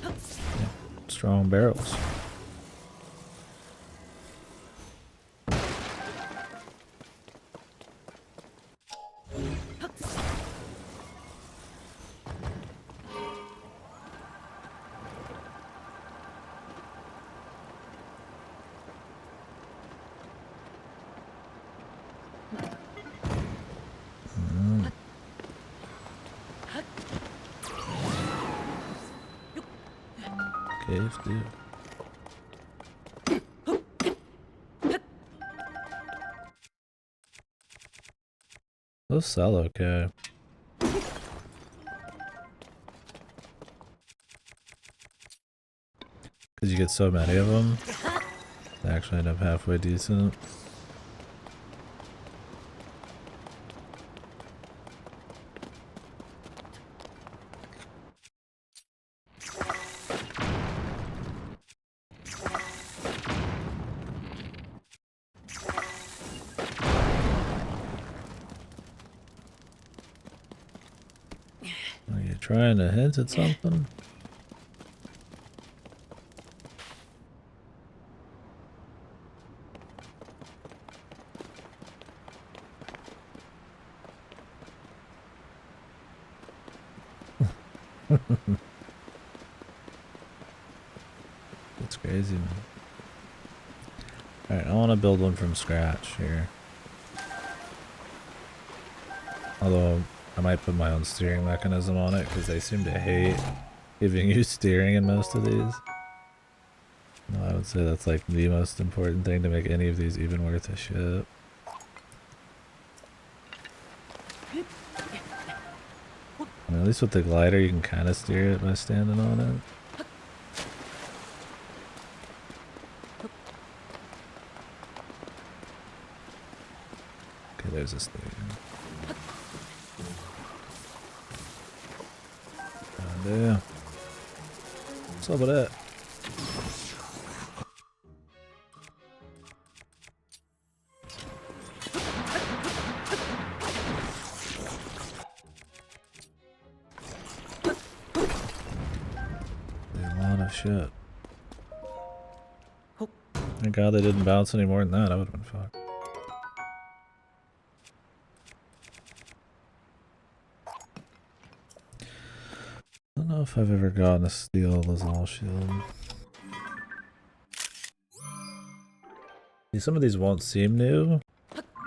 Yeah, strong barrels. Cave, dude. Those sell okay. Because you get so many of them, they actually end up halfway decent. Are you trying to hint at something? That's crazy, man. Alright, I want to build one from scratch here. Although, I might put my own steering mechanism on it, because they seem to hate giving you steering in most of these. No, I would say that's like the most important thing to make any of these even worth a shit. I mean, at least with the glider you can kind of steer it by standing on it. Okay, there's this thing. Damn. What's up with that? A lot of shit. Thank God they didn't bounce any more than that. I would have been fucked. I don't know if I've ever gotten a steel Lazal shield. See, some of these won't seem new,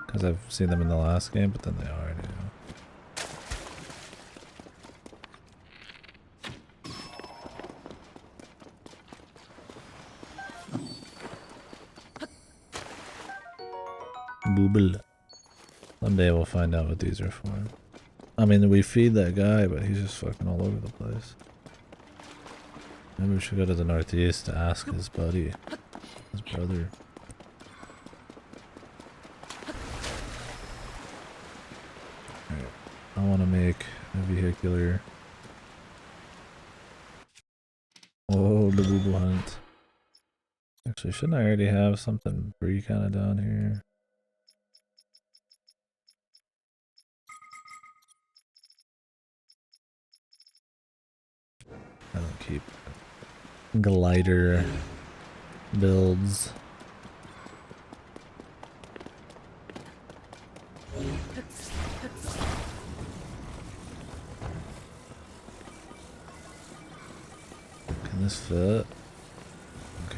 because I've seen them in the last game, but then they are new. Booble. Someday we'll find out what these are for. I mean, we feed that guy, but he's just fucking all over the place. Maybe we should go to the northeast to ask his buddy, his brother. Alright, I want to make a vehicular. Oh, the boo hunt. Actually, shouldn't I already have something free kind of down here? I don't keep glider builds. Can this fit? Okay,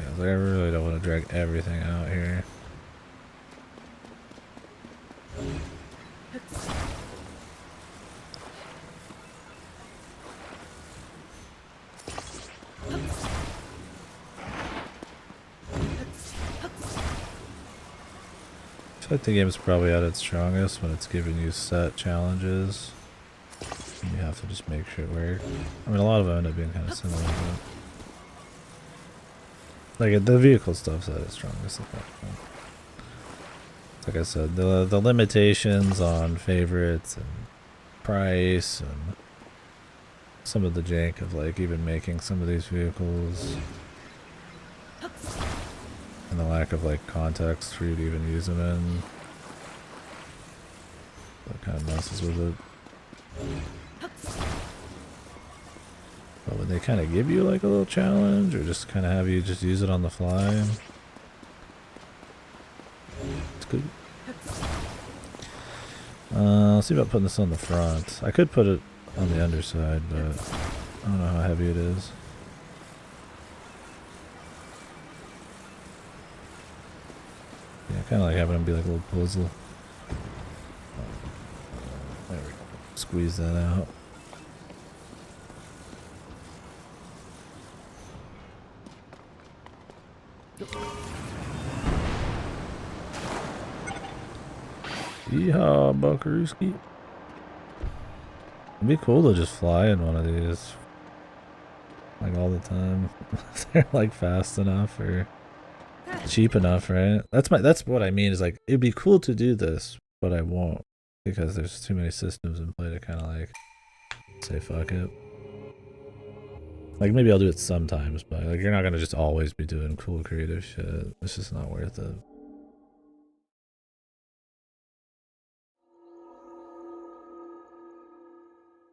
I was like, I really don't want to drag everything out here. I think the game's probably at its strongest when it's giving you set challenges. And you have to just make sure it works. I mean, a lot of them end up being kind of similar, but like the vehicle stuff's at its strongest at that point. Like I said, the limitations on favorites and price and some of the jank of like even making some of these vehicles. And the lack of like context for you to even use them in. That kind of messes with it. But when they kind of give you like a little challenge or just kind of have you just use it on the fly, it's good. Let's see about putting this on the front. I could put it on the underside, but I don't know how heavy it is. Yeah, kind of like having them be like a little puzzle. There we go. Squeeze that out. Yeehaw, Buckarooski. It'd be cool to just fly in one of these. Like all the time. They're like fast enough or cheap enough, right? That's what I mean is like it'd be cool to do this, but I won't because there's too many systems in play to kind of like say fuck it. Like maybe I'll do it sometimes, but like you're not gonna just always be doing cool creative shit. It's just not worth it.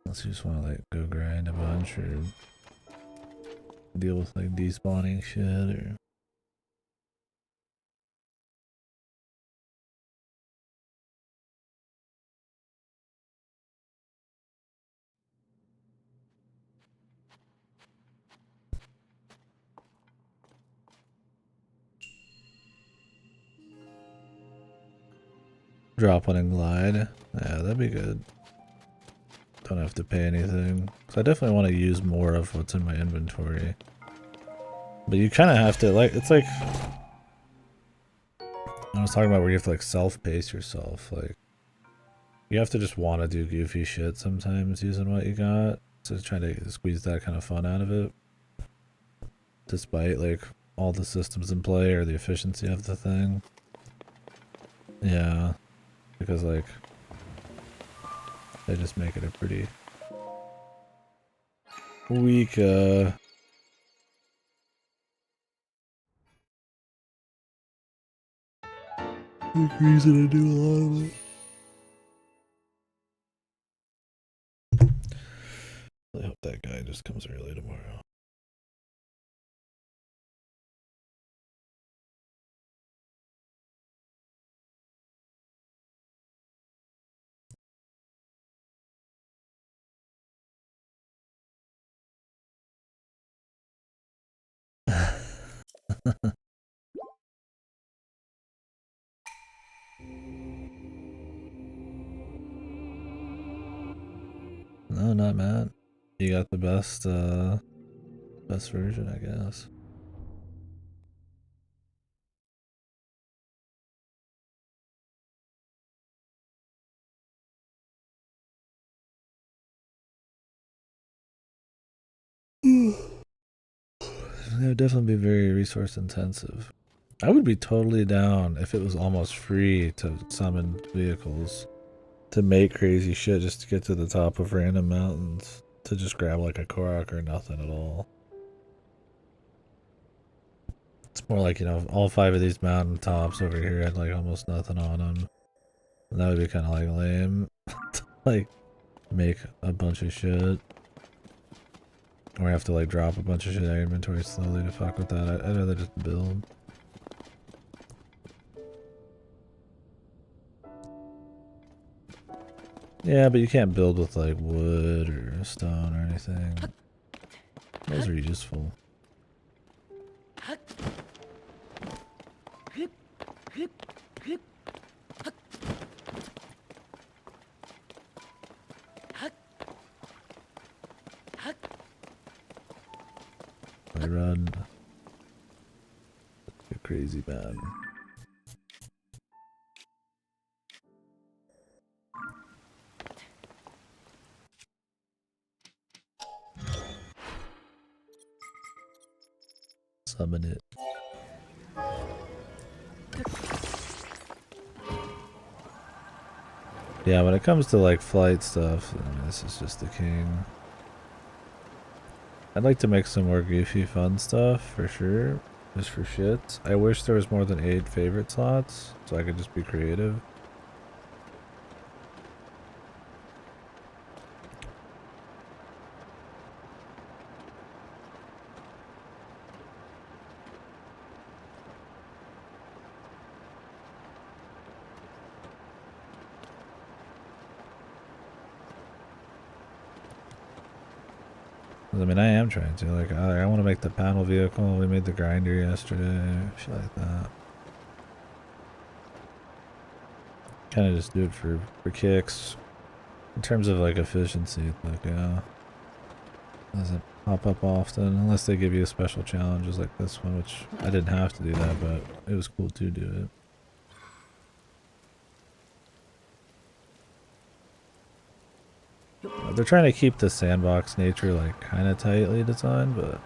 Unless you just want to like go grind a bunch or deal with like despawning shit or. Drop one and glide. Yeah, that'd be good. Don't have to pay anything. So I definitely want to use more of what's in my inventory. But you kind of have to, like, it's like... I was talking about where you have to, like, self-pace yourself. Like, you have to just want to do goofy shit sometimes using what you got. So trying to squeeze that kind of fun out of it. Despite, like, all the systems in play or the efficiency of the thing. Yeah. Because, like, they just make it a pretty weak, reason to do a lot of it. I hope that guy just comes early tomorrow. No, not Matt. You got the best version, I guess. That would definitely be very resource intensive. I would be totally down if it was almost free to summon vehicles to make crazy shit just to get to the top of random mountains to just grab like a Korok or nothing at all. It's more like, you know, all 5 of these mountain tops over here had like almost nothing on them. And that would be kind of like lame. To, like, make a bunch of shit. Or have to like drop a bunch of shit out of inventory slowly to fuck with that. I'd rather just build. Yeah, but you can't build with like wood or stone or anything. Those are useful. I run. You're crazy, man. Summon it. Yeah, when it comes to like flight stuff, this is just the king. I'd like to make some more goofy fun stuff for sure, just for shits. I wish there was more than 8 favorite slots so I could just be creative. I mean, I am trying to. Like, I want to make the panel vehicle. We made the grinder yesterday. Shit like that. Kind of just do it for kicks. In terms of like efficiency, like, yeah. Doesn't pop up often unless they give you a special challenges like this one, which I didn't have to do that, but it was cool to do it. They're trying to keep the sandbox nature like kind of tightly designed, but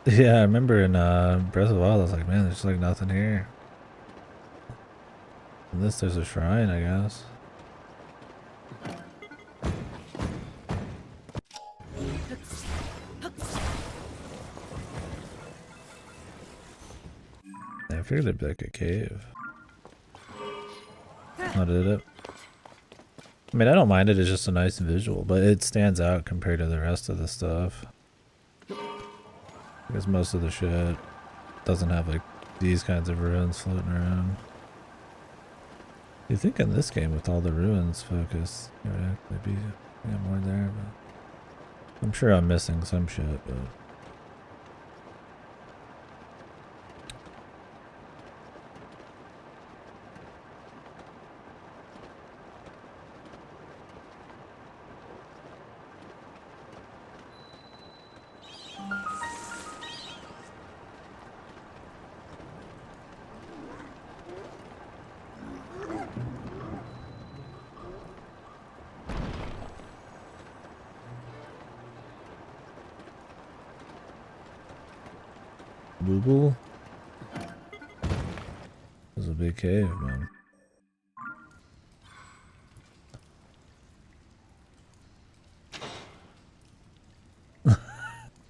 yeah, I remember in Breath of the Wild, I was like, man, there's like nothing here. In this, there's a shrine, I guess. I figured there'd be like a cave. Oh, did it? I mean, I don't mind it, it's just a nice visual, but it stands out compared to the rest of the stuff. Because most of the shit doesn't have like these kinds of ruins floating around. You think in this game with all the ruins focus, there would actually be more there, but I'm sure I'm missing some shit, but Booble? This is a big cave, man.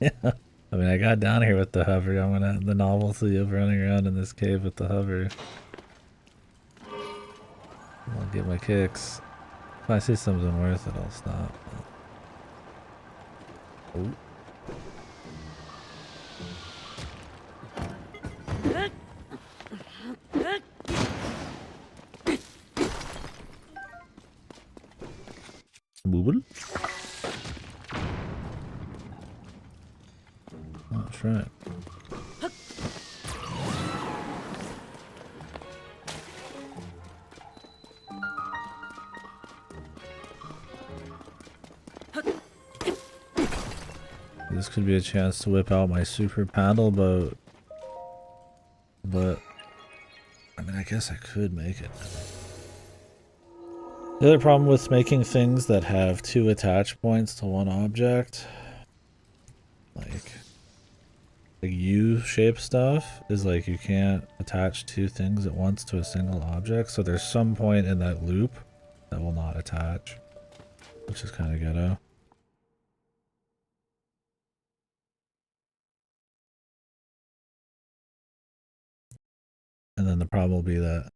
Yeah. I mean, I got down here with the hover. I'm gonna have the novelty of running around in this cave with the hover. I'll get my kicks. If I see something worth it, I'll stop. Oh. Booble? Oh, that's right. This could be a chance to whip out my super paddle boat. But I mean, I guess I could make it. The other problem with making things that have two attach points to one object, like U-shaped stuff, is like you can't attach two things at once to a single object. So there's some point in that loop that will not attach, which is kind of ghetto. And then the problem will be that,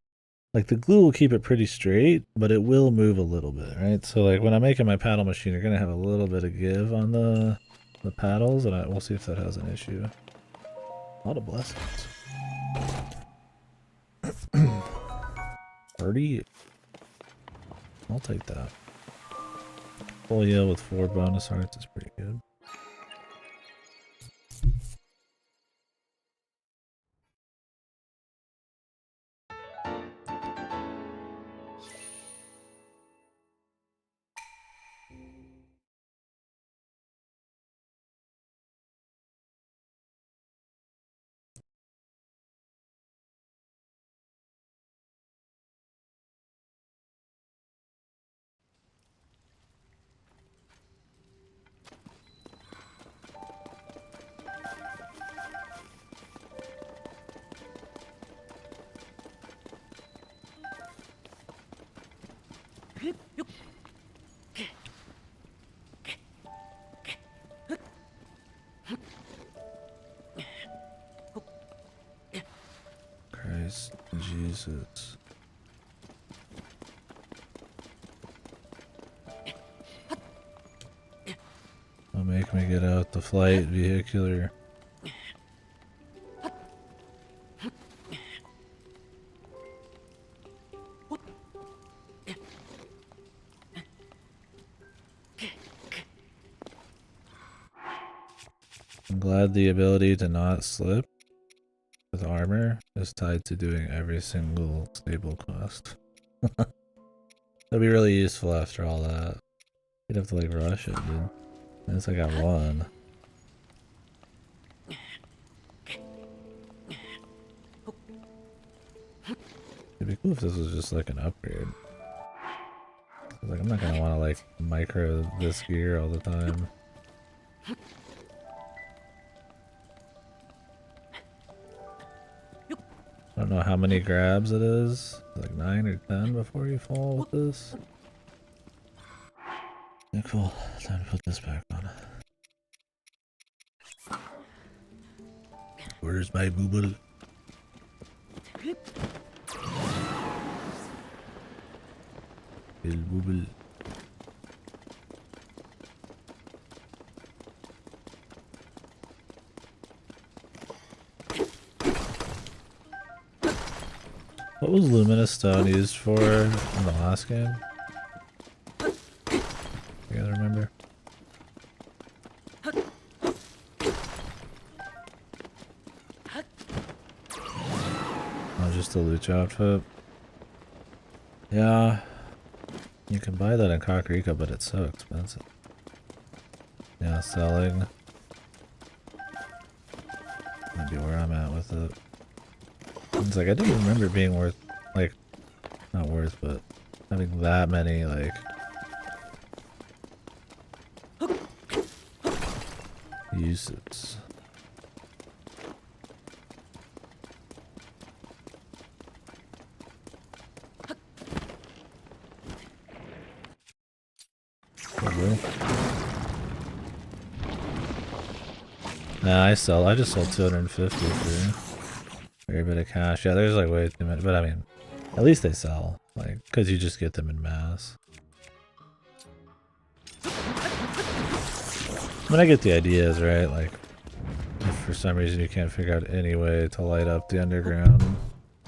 like, the glue will keep it pretty straight, but it will move a little bit, right? So, like, when I'm making my paddle machine, you're gonna have a little bit of give on the paddles, and we'll see if that has an issue. A lot of blessings. 30. I'll take that. Full yield with 4 bonus hearts is pretty good. Christ Jesus. Don't make me get out the flight vehicular. I'm glad the ability to not slip with armor is tied to doing every single stable quest. That'd be really useful after all that. You'd have to like rush it, dude. At least I got one. It'd be cool if this was just like an upgrade. Like, I'm not gonna want to like micro this gear all the time. I don't know how many grabs it is. Like 9 or 10 before you fall with this. Yeah, cool. Time to put this back on. Where's my booble? El booble. What was Luminous Stone used for in the last game? You guys remember? Oh, just a Lucha outfit. Yeah. You can buy that in Kakariko, but it's so expensive. Yeah, selling. Might be where I'm at with it. It's like, I didn't remember it being worth, like, not worth, but having that many, like, uses. Probably. Nah, I just sold 250 for a bit of cash. Yeah, there's like way too many, but I mean, at least they sell, like, because you just get them in mass. I mean, I get the ideas, right? Like, if for some reason you can't figure out any way to light up the underground,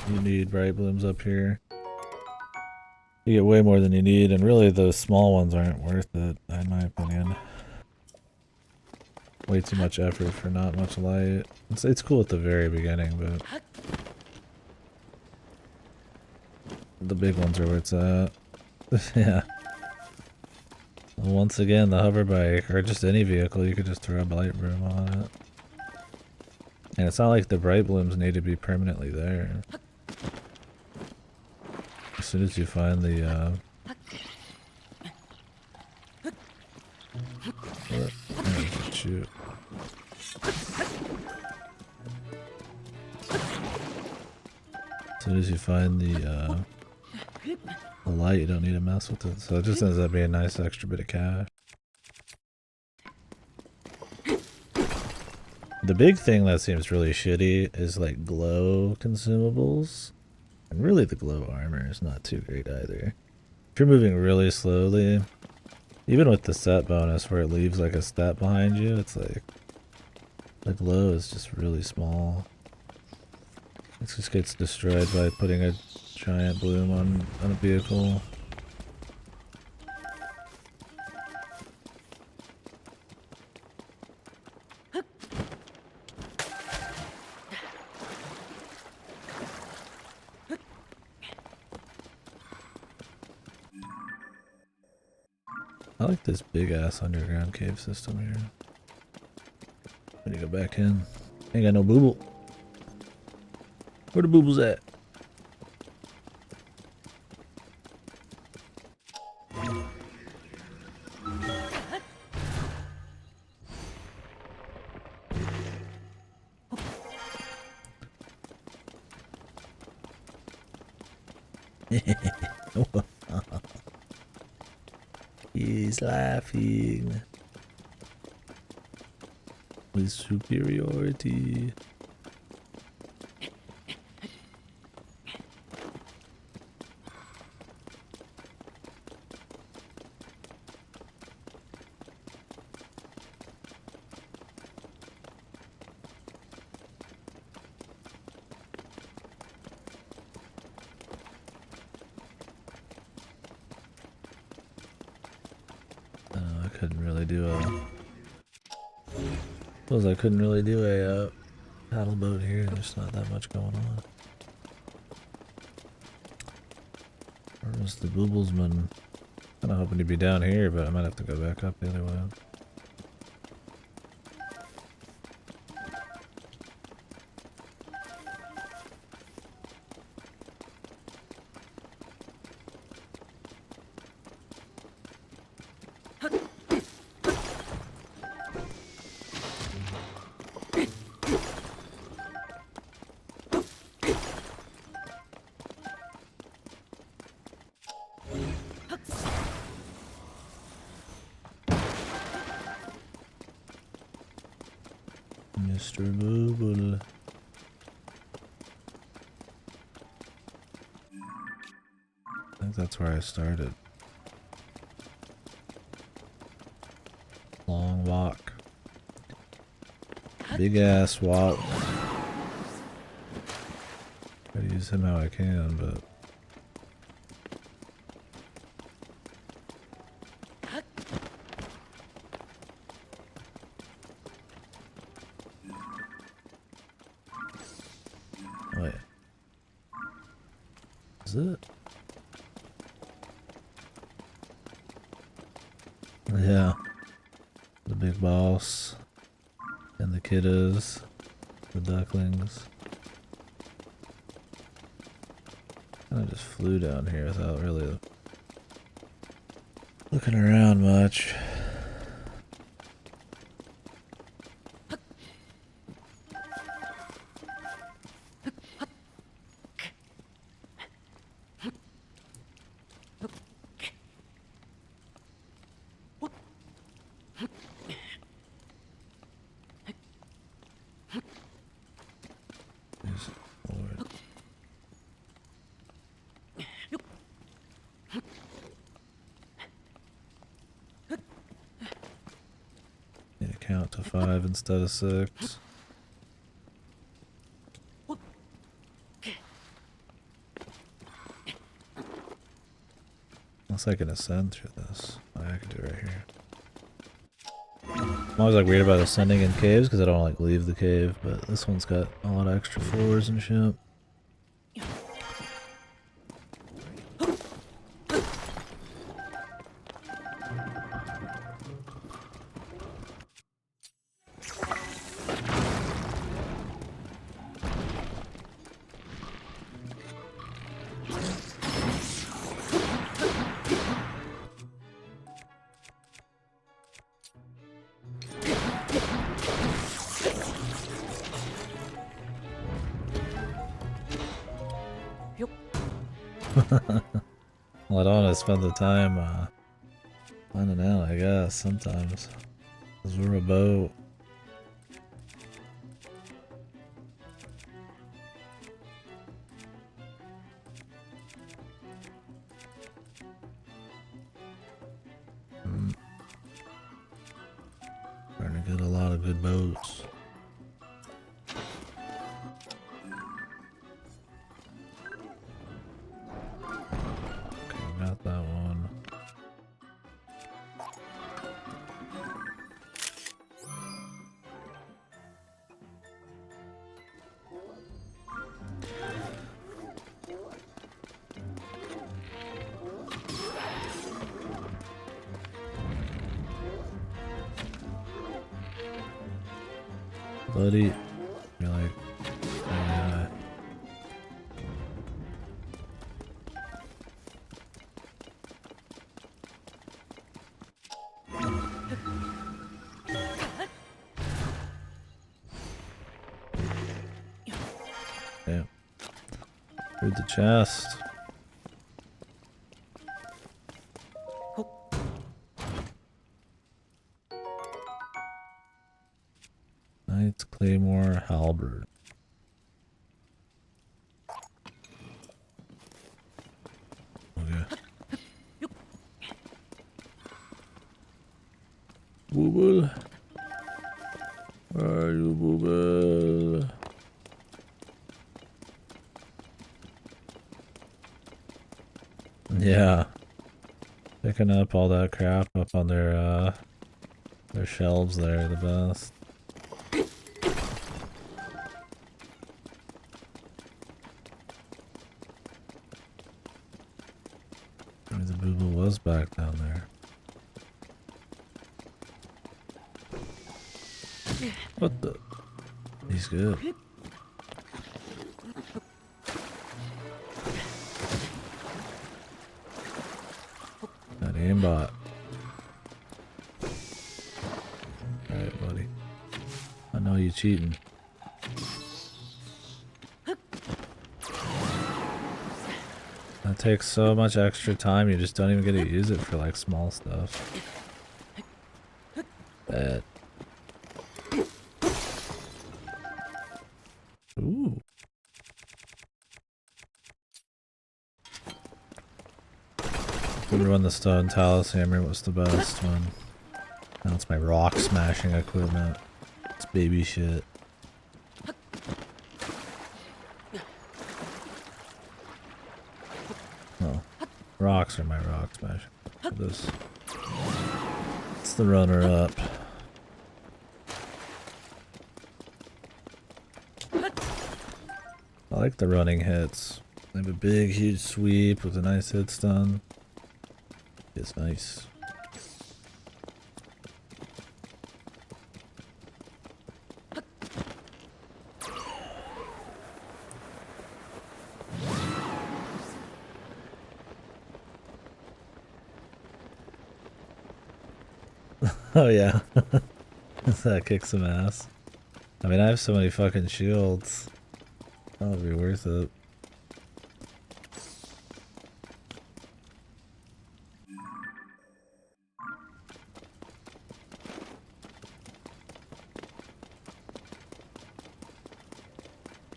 you need bright blooms up here. You get way more than you need, and really those small ones aren't worth it, in my opinion. Way too much effort for not much light. It's cool at the very beginning, but the big ones are where it's at. Yeah. Once again, the hover bike, or just any vehicle, you could just throw a light room on it. And it's not like the bright blooms need to be permanently there. As soon as you find the What? Oh, shoot. As soon as you find the light, you don't need to mess with it. So it just ends up being a nice extra bit of cash. The big thing that seems really shitty is like glow consumables. And really the glow armor is not too great either. If you're moving really slowly, even with the stat bonus where it leaves like a stat behind you, it's like the glow is just really small. It just gets destroyed by putting a giant bloom on a vehicle. I like this big ass underground cave system here. Let me go back in. Ain't got no booble. Where the boobles at? He's laughing with superiority. Suppose I couldn't really do a paddle boat here. There's not that much going on. Where was the booblesman? Kinda hoping to be down here, but I might have to go back up the other way. Mr. Booble. I think that's where I started. Long walk. Big ass walk. Try to use him how I can, but wait. Is it? Yeah. The big boss. And the kiddos. The ducklings. Kinda just flew down here without really looking around much. Yes, Lord. Need to count to 5 instead of 6. Unless I can ascend through this. Oh, I can do it right here. I'm always like weird about ascending in caves because I don't like leave the cave, but this one's got a lot of extra floors and shit. Well, I don't want to spend the time finding out, I guess, sometimes. Because we're a boat. Trying to get a lot of good boats. Okay, got that one. Buddy, you're like, yeah. Through the chest. Knight's Claymore Halberd. Okay. Booble. Where are you, Booble? Yeah. Picking up all that crap up on their shelves there, the best. Maybe the Booble was back down there. What the? He's good. That aimbot. Alright, buddy. I know you cheating. That takes so much extra time, you just don't even get to use it for like small stuff. Bad. Ooh. Remember when the Stone Talus Hammer was the best one? Now it's my rock smashing equipment. It's baby shit. Oh, rocks are my rock smashing. This. It's the runner up. I like the running hits. They have a big, huge sweep with a nice hit stun. It's nice. Oh yeah. That kicks some ass. I mean, I have so many fucking shields. That'll be worth it.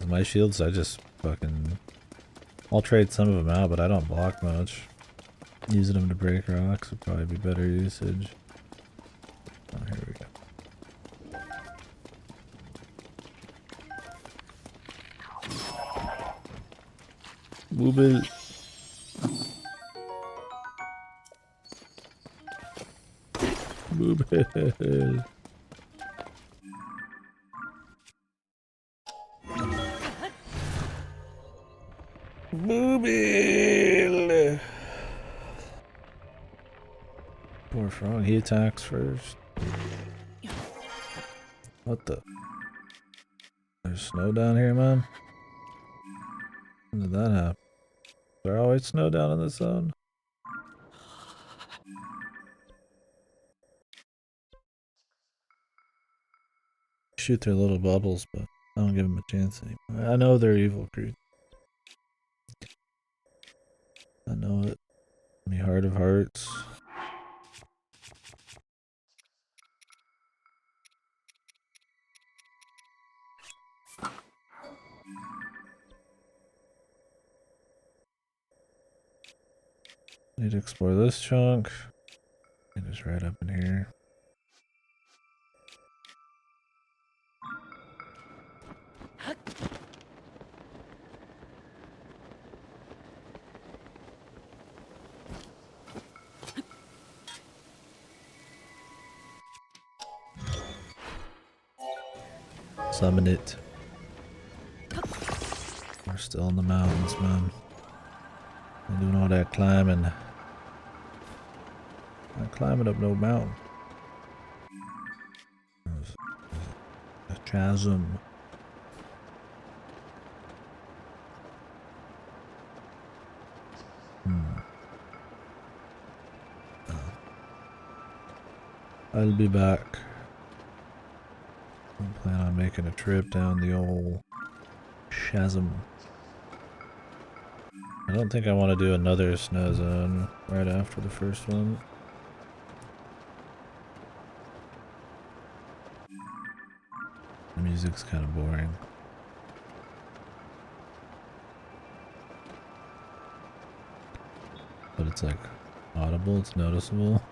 My shields, I just fucking... I'll trade some of them out, but I don't block much. Using them to break rocks would probably be better usage. Oh, here we go. Booble. Booble. Booble. Poor frog, he attacks first. What the? There's snow down here, man? When did that happen? Is there always snow down in this zone? Shoot their little bubbles, but I don't give them a chance anymore. I know they're evil creatures. I know it. Me heart of hearts. Need to explore this chunk. It is right up in here. Summon it. We're still in the mountains, man. I'm doing all that climbing. Not climbing up no mountain. There's a chasm. I'll be back. I plan on making a trip down the old chasm. I don't think I want to do another snow zone right after the first one. The music's kind of boring. But it's like audible, it's noticeable.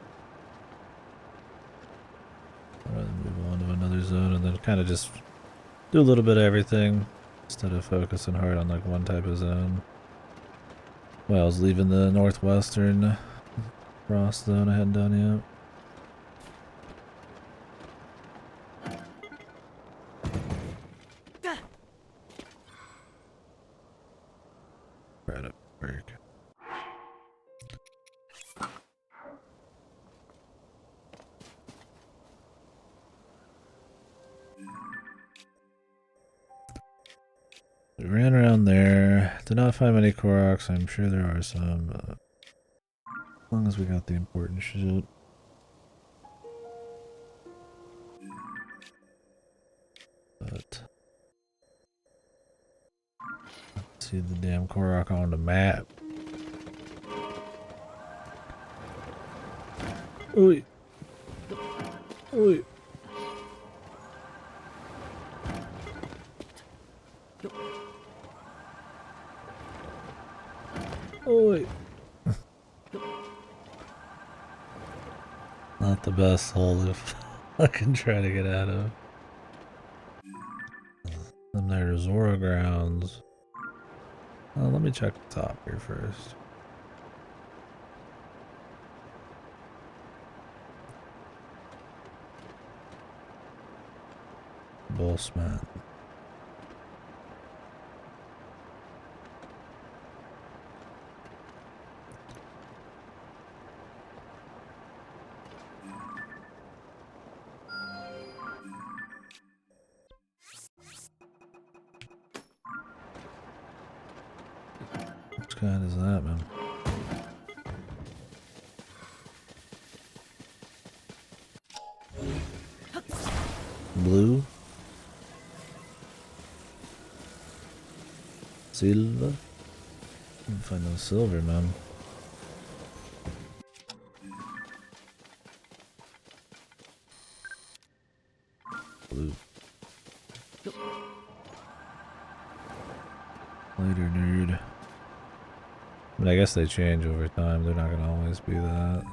I'd rather move on to another zone and then kind of just do a little bit of everything instead of focusing hard on like one type of zone. Well, I was leaving the northwestern frost zone I hadn't done yet. Right up work. We ran around there, did not find many Koroks. I'm sure there are some, but as long as we got the important shit. But let's see the damn Korok on the map. Oi! Oi! Oi! Not the best hole if I can try to get out of. Then there's Zora grounds. Let me check the top here first. Bossman. What kind is that, man? Blue? Silver? Can't find no silver, man. Blue. Later, nerd. I mean, I guess they change over time. They're not gonna always be that.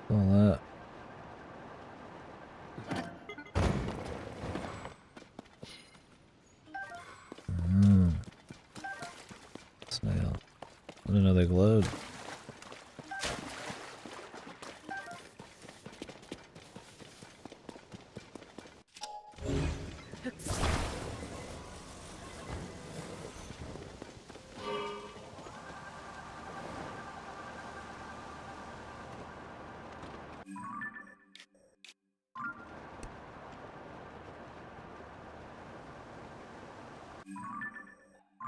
All that. Snail. I didn't know they glowed.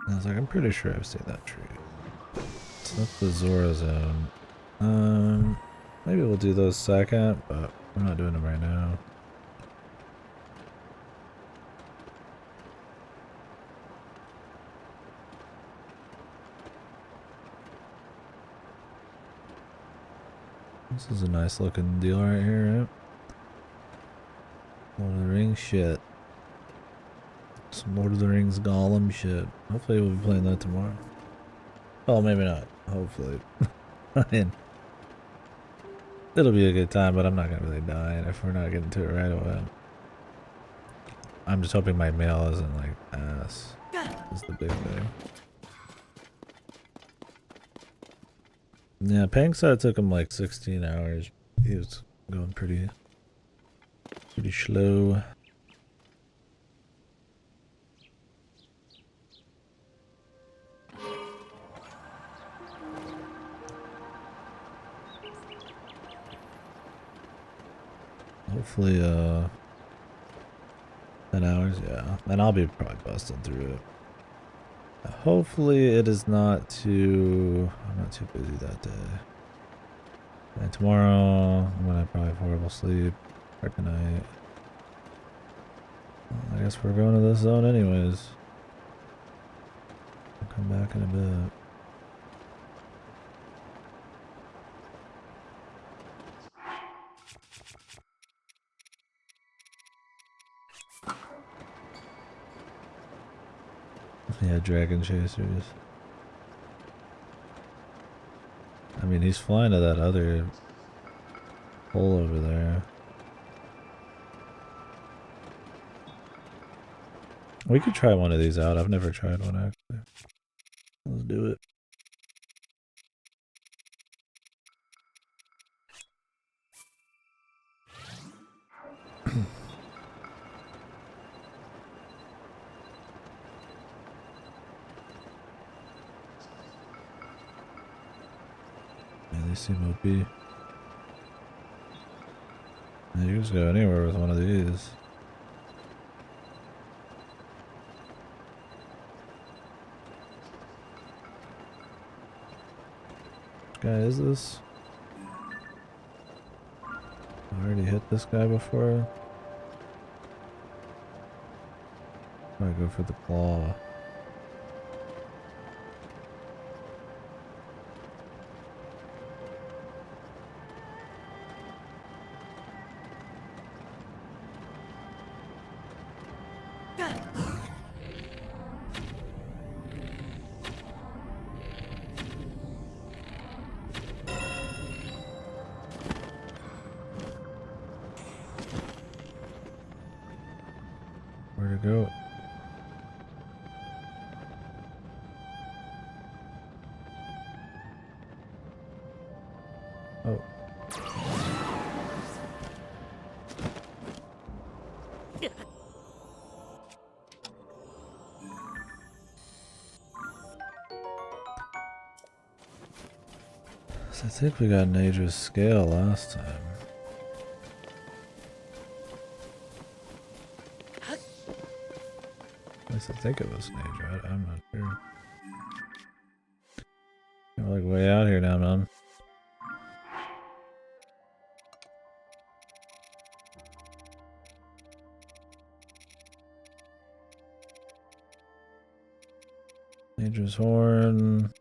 I was like, I'm pretty sure I've seen that tree. So that's the Zora zone. Maybe we'll do those second, but we're not doing them right now. This is a nice looking deal right here, right? Lord of the Rings shit. Some Lord of the Rings Gollum shit. Hopefully we'll be playing that tomorrow. Oh, maybe not. Hopefully. I mean, it'll be a good time, but I'm not gonna really die if we're not getting to it right away. I'm just hoping my mail isn't like ass. Is the big thing. Yeah, Pang said it took him like 16 hours. He was going pretty slow. Hopefully, 10 hours, yeah. And I'll be probably busting through it. Hopefully it is not too... I'm not too busy that day. And tomorrow, I'm gonna probably have horrible sleep. Or tonight. Well, I guess we're going to this zone anyways. I'll come back in a bit. Yeah, dragon chasers. I mean, he's flying to that other hole over there. We could try one of these out. I've never tried one actually. Let's do it. Yeah, they seem OP. Yeah, you can just go anywhere with one of these. Which guy is this? I already hit this guy before. I go for the claw. Where to go? Oh. So I think we got Nadra's scale last time. At least I think it was Nadra. I'm not sure. We're like way out here now, man. Nadra's horn.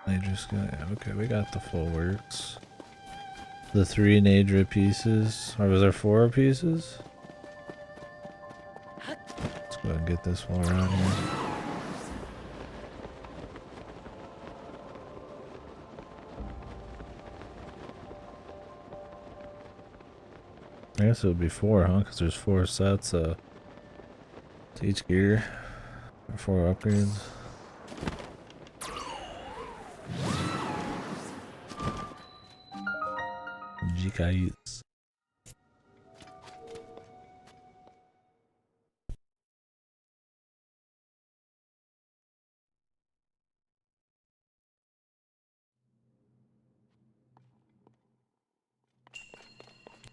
Nadra's got, yeah, okay, we got the full works. The 3 Nadra pieces. Or was there 4 pieces? Let's go ahead and get this while we're out here. I guess it would be 4, huh? Because there's 4 sets to each gear. Or 4 upgrades. Jikai's.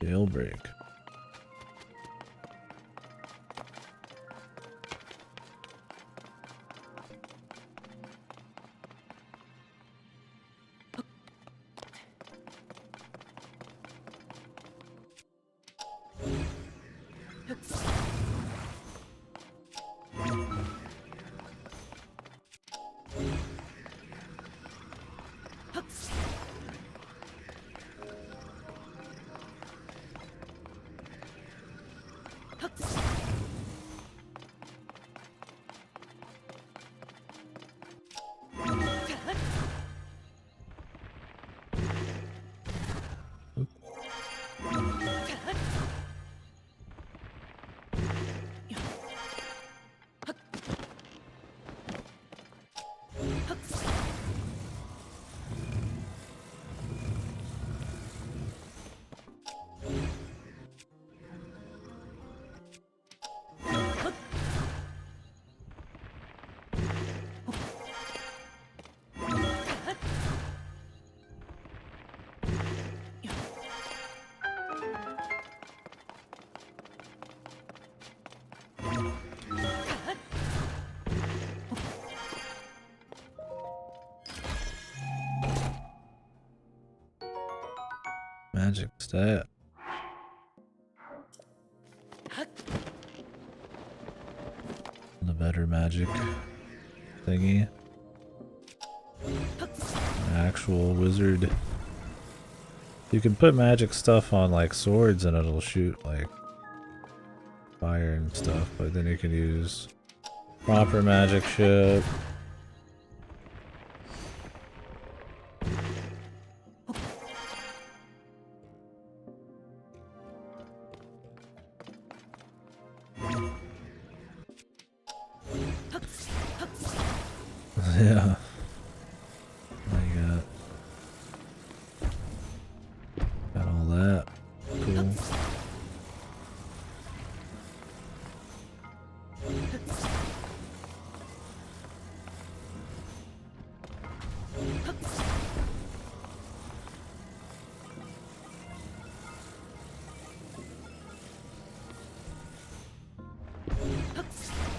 Jailbreak. Magic stat. The better magic thingy. An actual wizard. You can put magic stuff on like swords and it'll shoot like fire and stuff, but then you can use proper magic shit. Yeah. What you got all that. Cool.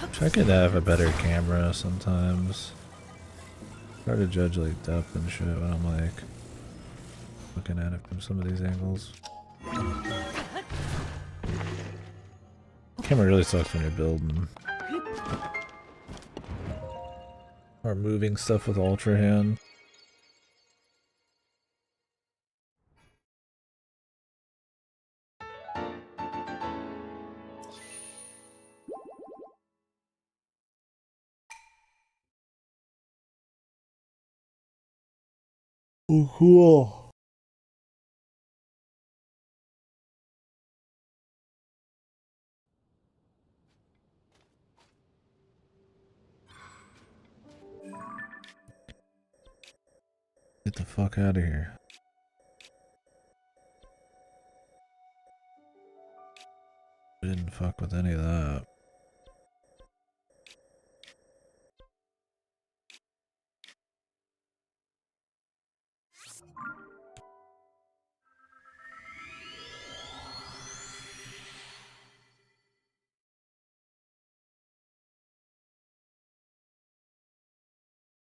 Wish I could have a better camera sometimes. Hard to judge like depth and shit when I'm like looking at it from some of these angles. Camera really sucks when you're building or moving stuff with Ultra Hand. Oh, cool. Get the fuck out of here. We didn't fuck with any of that.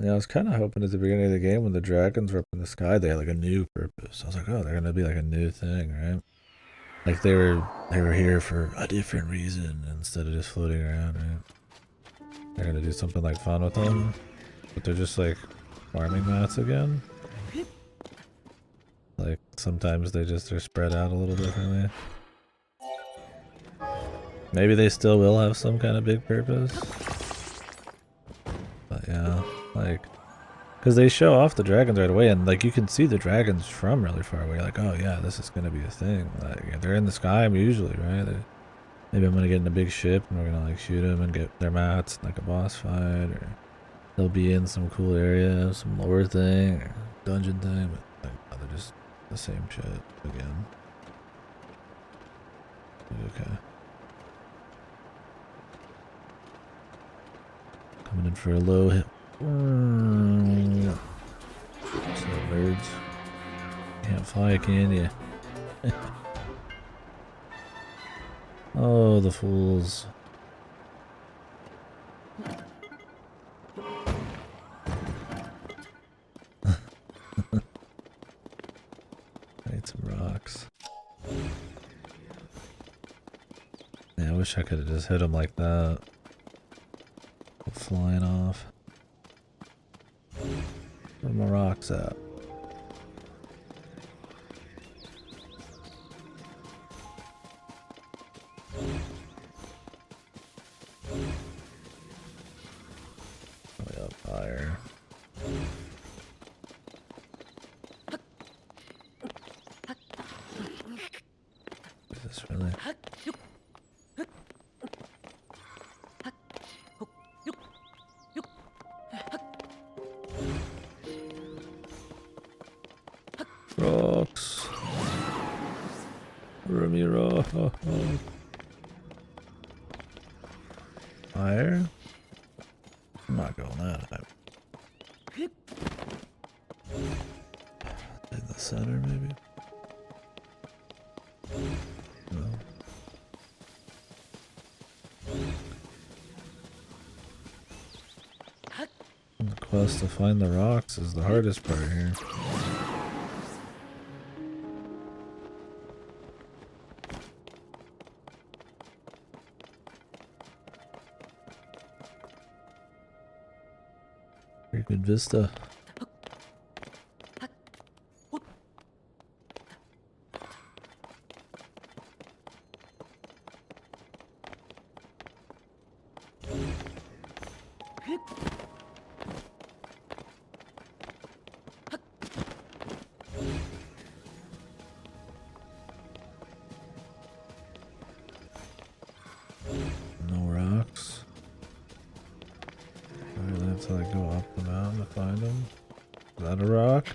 Yeah, I was kind of hoping at the beginning of the game when the dragons were up in the sky, they had like a new purpose. I was like, oh, they're gonna be like a new thing, right? Like they were here for a different reason instead of just floating around, right? They're gonna do something like fun with them, but they're just like farming mats again. Like sometimes they're spread out a little differently. Maybe they still will have some kind of big purpose. But yeah, like, because they show off the dragons right away, and like you can see the dragons from really far away. Like, oh yeah, this is gonna be a thing. Like, yeah, they're in the sky usually, right? Maybe I'm gonna get in a big ship and we're gonna like shoot them and get their mats in, like a boss fight, or they'll be in some cool area, some lore thing, or dungeon thing. But like, no, they're just the same shit again. Okay. Coming in for a low hit. So birds. Can't fly, can you? Oh, the fools. I need some rocks. Yeah, I wish I could have just hit him like that. Flying off. Where are my rocks at? Way up higher. Is this really? Rocks. Roomy rock. Higher? I'm not going that high. In the center, maybe? No. The quest to find the rocks is the hardest part here. Pretty good vista. No rocks. I really have to like go up the mountain to find them. Is that a rock?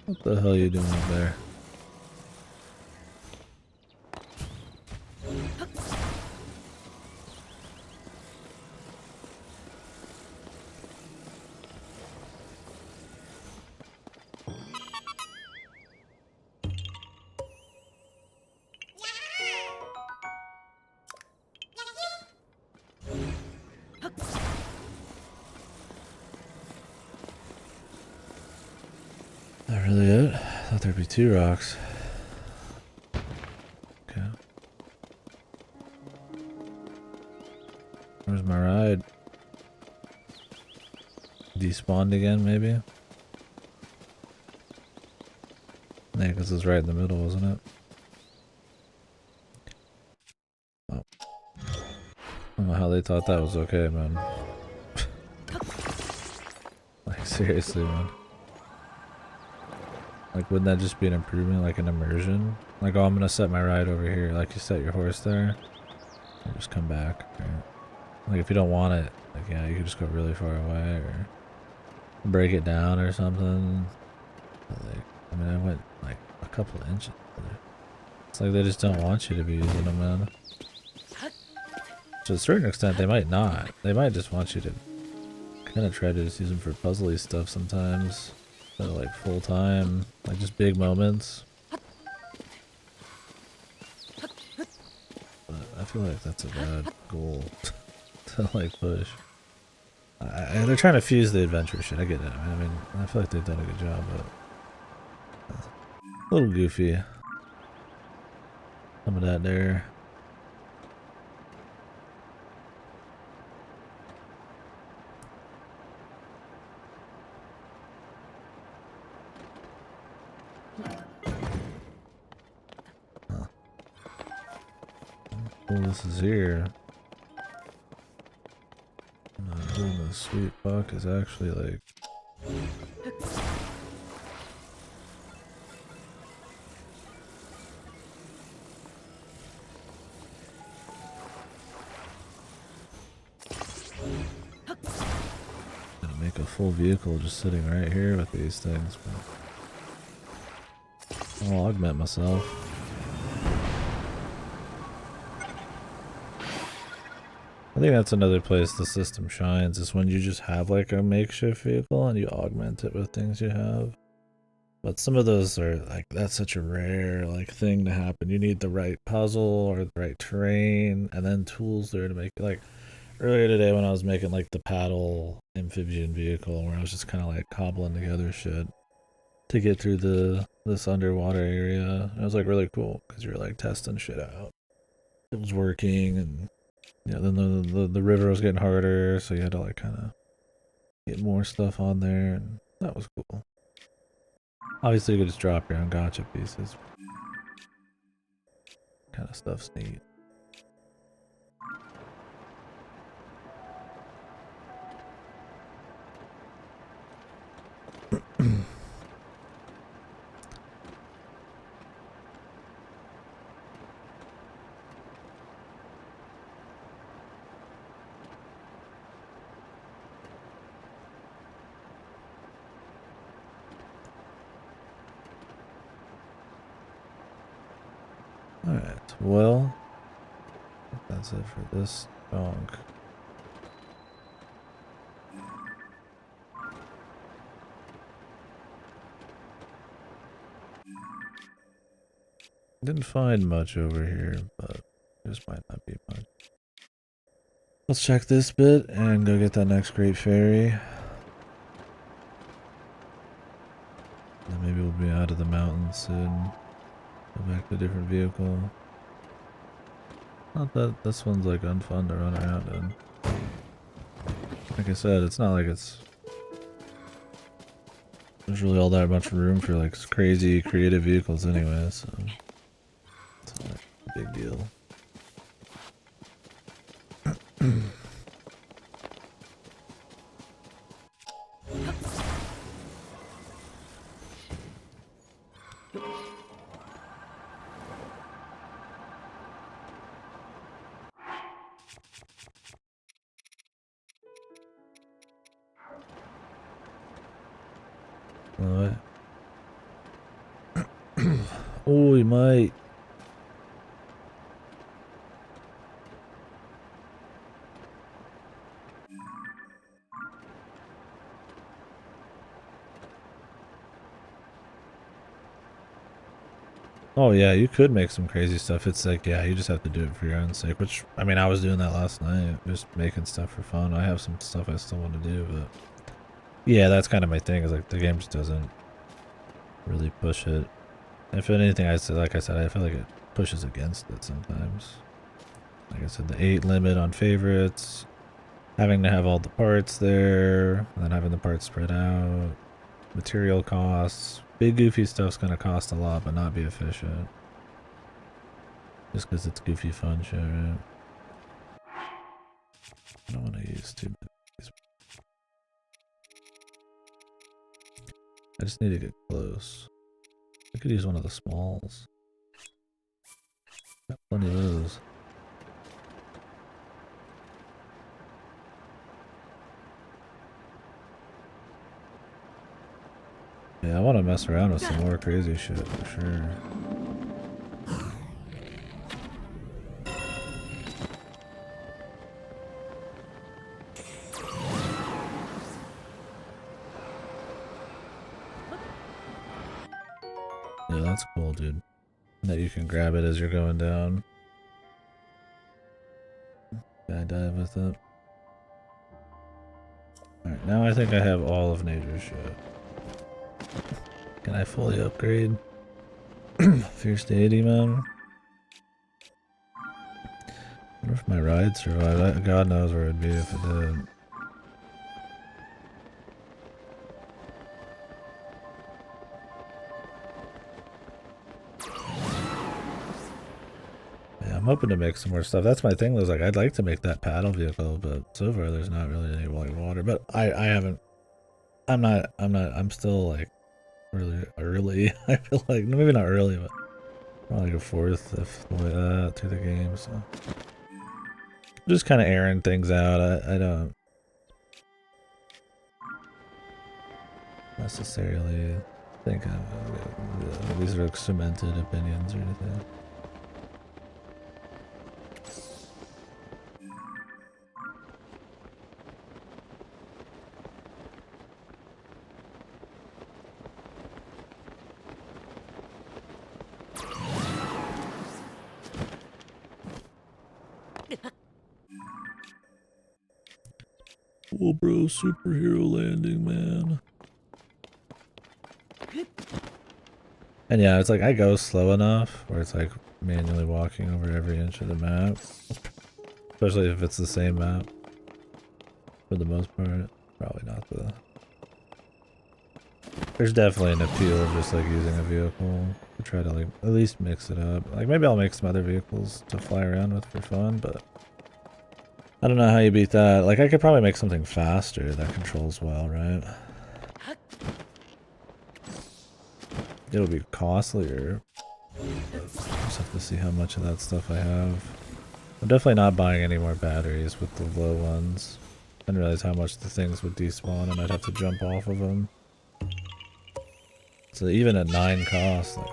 What the hell are you doing up there? That really it? I thought there'd be 2 rocks. Okay. Where's my ride? Despawned again, maybe? Yeah, because it's right in the middle, wasn't it? Oh. I don't know how they thought that was okay, man. Like, seriously, man. Like, wouldn't that just be an improvement, like an immersion? Like, oh, I'm gonna set my ride over here. Like, you set your horse there, and just come back. Right? Like, if you don't want it, like, yeah, you could just go really far away, or break it down or something. But, like, I mean, I went, like, a couple of inches. It's like they just don't want you to be using them, man. To a certain extent, they might not. They might just want you to kind of try to just use them for puzzly stuff sometimes. But like full time, like just big moments. But I feel like that's a bad goal to like push. They're trying to fuse the adventure shit. I get it. I mean, I feel like they've done a good job, but a little goofy. Some of that there. Well, this is here. Doing the sweet buck is actually like. Gonna make a full vehicle just sitting right here with these things. But I'll augment myself. I think that's another place the system shines, is when you just have like a makeshift vehicle and you augment it with things you have. But some of those are like that's such a rare like thing to happen. You need the right puzzle or the right terrain, and then tools there to make it. Like earlier today when I was making like the paddle amphibian vehicle, where I was just kind of like cobbling together shit to get through this underwater area. It was like really cool because you're like testing shit out. It was working, and yeah, then the river was getting harder, so you had to like kind of get more stuff on there, and that was cool. Obviously, you could just drop your own gotcha pieces. Kind of stuff's neat. Alright, well, that's it for this donk. Didn't find much over here, but this might not be much. Let's check this bit and go get that next Great Fairy. And maybe we'll be out of the mountains soon. Go back to a different vehicle. Not that this one's like unfun to run around in. Like I said, it's not like there's really all that much room for like crazy creative vehicles anyway, so it's not a big deal. Alright. Oh, he might. Oh yeah, you could make some crazy stuff. It's like, yeah, you just have to do it for your own sake, which, I mean, I was doing that last night, just making stuff for fun. I have some stuff I still want to do, but yeah, that's kind of my thing, is like the game just doesn't really push it. If anything, like I said, I feel like it pushes against it sometimes. Like I said, the 8 limit on favorites, having to have all the parts there, and then having the parts spread out, material costs. Big goofy stuff's gonna cost a lot, but not be efficient. Just because it's goofy fun shit, right? I don't want to use too many. I just need to get close. I could use one of the smalls. Got plenty of those. Yeah, I want to mess around with some more crazy shit for sure. Yeah, that's cool, dude. That you can grab it as you're going down. Gotta dive with it. Alright, now I think I have all of nature's shit. Can I fully upgrade? Fierce deity, man. I wonder if my ride survived. God knows where it'd be if it did. Yeah, I'm hoping to make some more stuff. That's my thing, though. Like, I'd like to make that paddle vehicle, but so far there's not really any like water. But I haven't. I'm still like really early. I feel like maybe not early, but probably like a 4th, 5th way to the game. So just kind of airing things out. I don't necessarily think these are like cemented opinions or anything. Cool, bro. Superhero landing, man. And yeah, it's like I go slow enough where it's like manually walking over every inch of the map. Especially if it's the same map. For the most part. Probably not the... There's definitely an appeal of just like using a vehicle to try to like at least mix it up. Like maybe I'll make some other vehicles to fly around with for fun, but I don't know how you beat that. Like I could probably make something faster that controls well, right? It'll be costlier. But just have to see how much of that stuff I have. I'm definitely not buying any more batteries with the low ones. I didn't realize how much the things would despawn and I'd have to jump off of them. So even at 9 cost, like,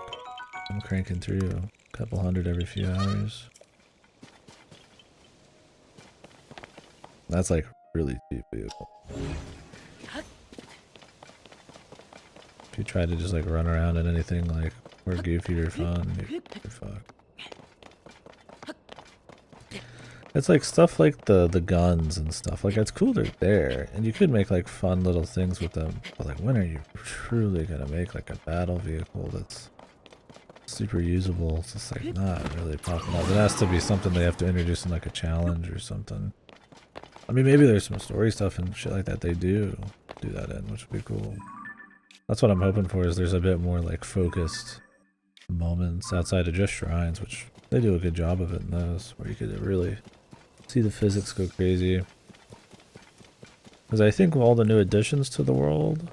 I'm cranking through a couple hundred every few hours. That's like really cheap vehicle. If you try to just like run around in anything like or goofy or fun, you're fucked. It's like stuff like the guns and stuff. Like it's cool they're there, and you could make like fun little things with them. But like, when are you truly gonna make like a battle vehicle that's super usable? It's just like not really popping up. It has to be something they have to introduce in like a challenge or something. I mean, maybe there's some story stuff and shit like that they do that in, which would be cool. That's what I'm hoping for. Is there's a bit more like focused moments outside of just shrines, which they do a good job of it in those, where you could really see the physics go crazy. Because I think all the new additions to the world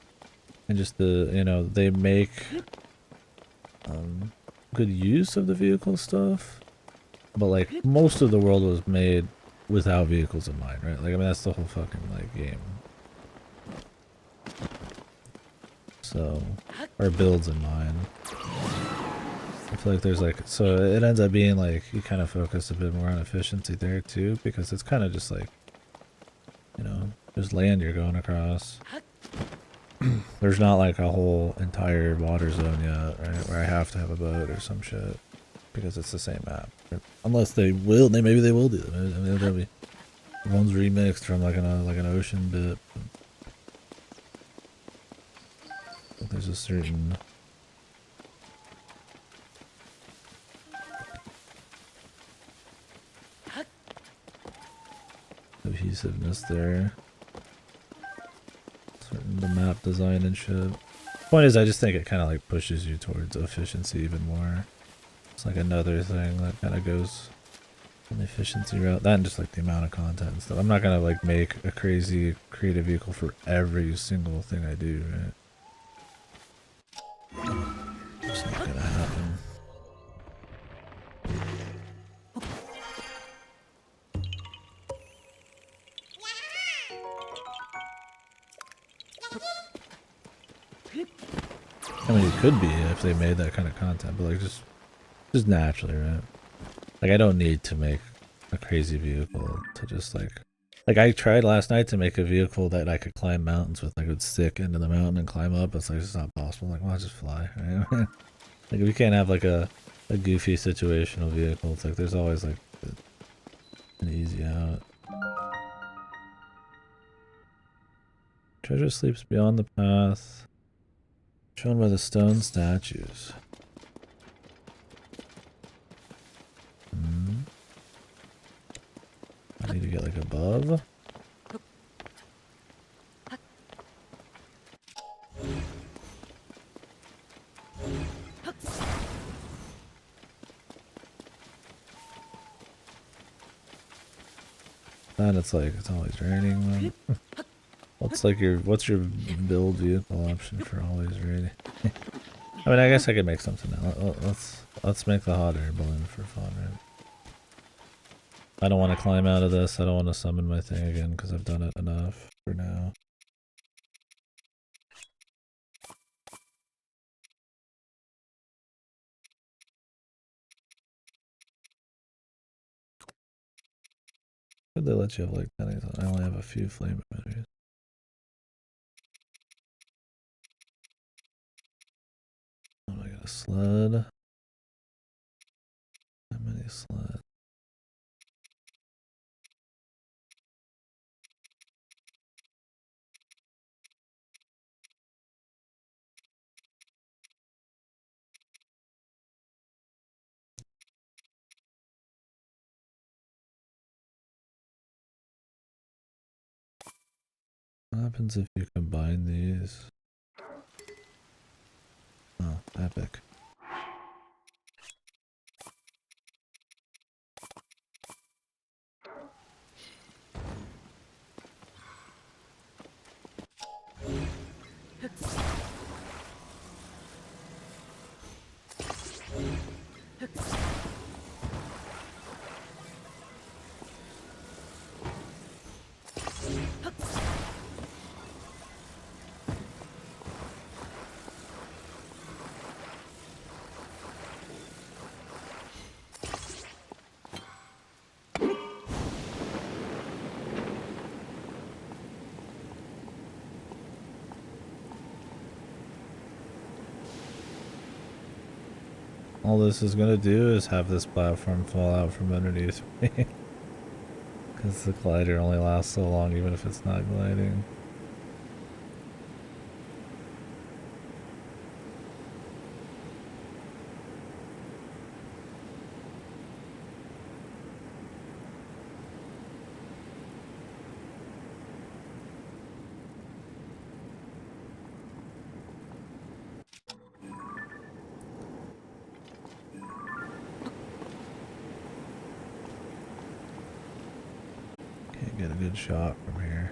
and just the, you know, they make good use of the vehicle stuff. But like most of the world was made without vehicles in mind, right? Like I mean that's the whole fucking like game. So, or builds in mind. I feel like there's like, so it ends up being like, you kind of focus a bit more on efficiency there too, because it's kind of just like, you know, there's land you're going across. There's not like a whole entire water zone yet, right, where I have to have a boat or some shit, because it's the same map. Unless they will, maybe they will do that. I mean, there'll be, one's remixed from like an ocean bit. But there's a certain cohesiveness there. Certain the map design and shit. Point is, I just think it kind of like pushes you towards efficiency even more. It's like another thing that kind of goes on the efficiency route. That and just like the amount of content and stuff. I'm not gonna like make a crazy creative vehicle for every single thing I do, right? It's not gonna happen. I mean, it could be if they made that kind of content, but like just naturally, right? Like I don't need to make a crazy vehicle to just like I tried last night to make a vehicle that I could climb mountains with. I could stick into the mountain and climb up. It's like it's not possible. Like, well, I'll just fly. Right? Like if you can't have like a goofy situational vehicle, it's like there's always like an easy out. Treasure sleeps beyond the path, shown by the stone statues. I need to get like above. And it's like it's always raining. What's your build vehicle option for always raining? I mean, I guess I could make something now. Let's make the hot air balloon for fun, right? I don't want to climb out of this. I don't want to summon my thing again because I've done it enough for now. Could they let you have like pennies? I only have a few flame emitters. Oh, I got a sled. How many sleds? What happens if you combine these? Oh, epic. All this is gonna do is have this platform fall out from underneath me. Because the glider only lasts so long even if it's not gliding. Can't get a good shot from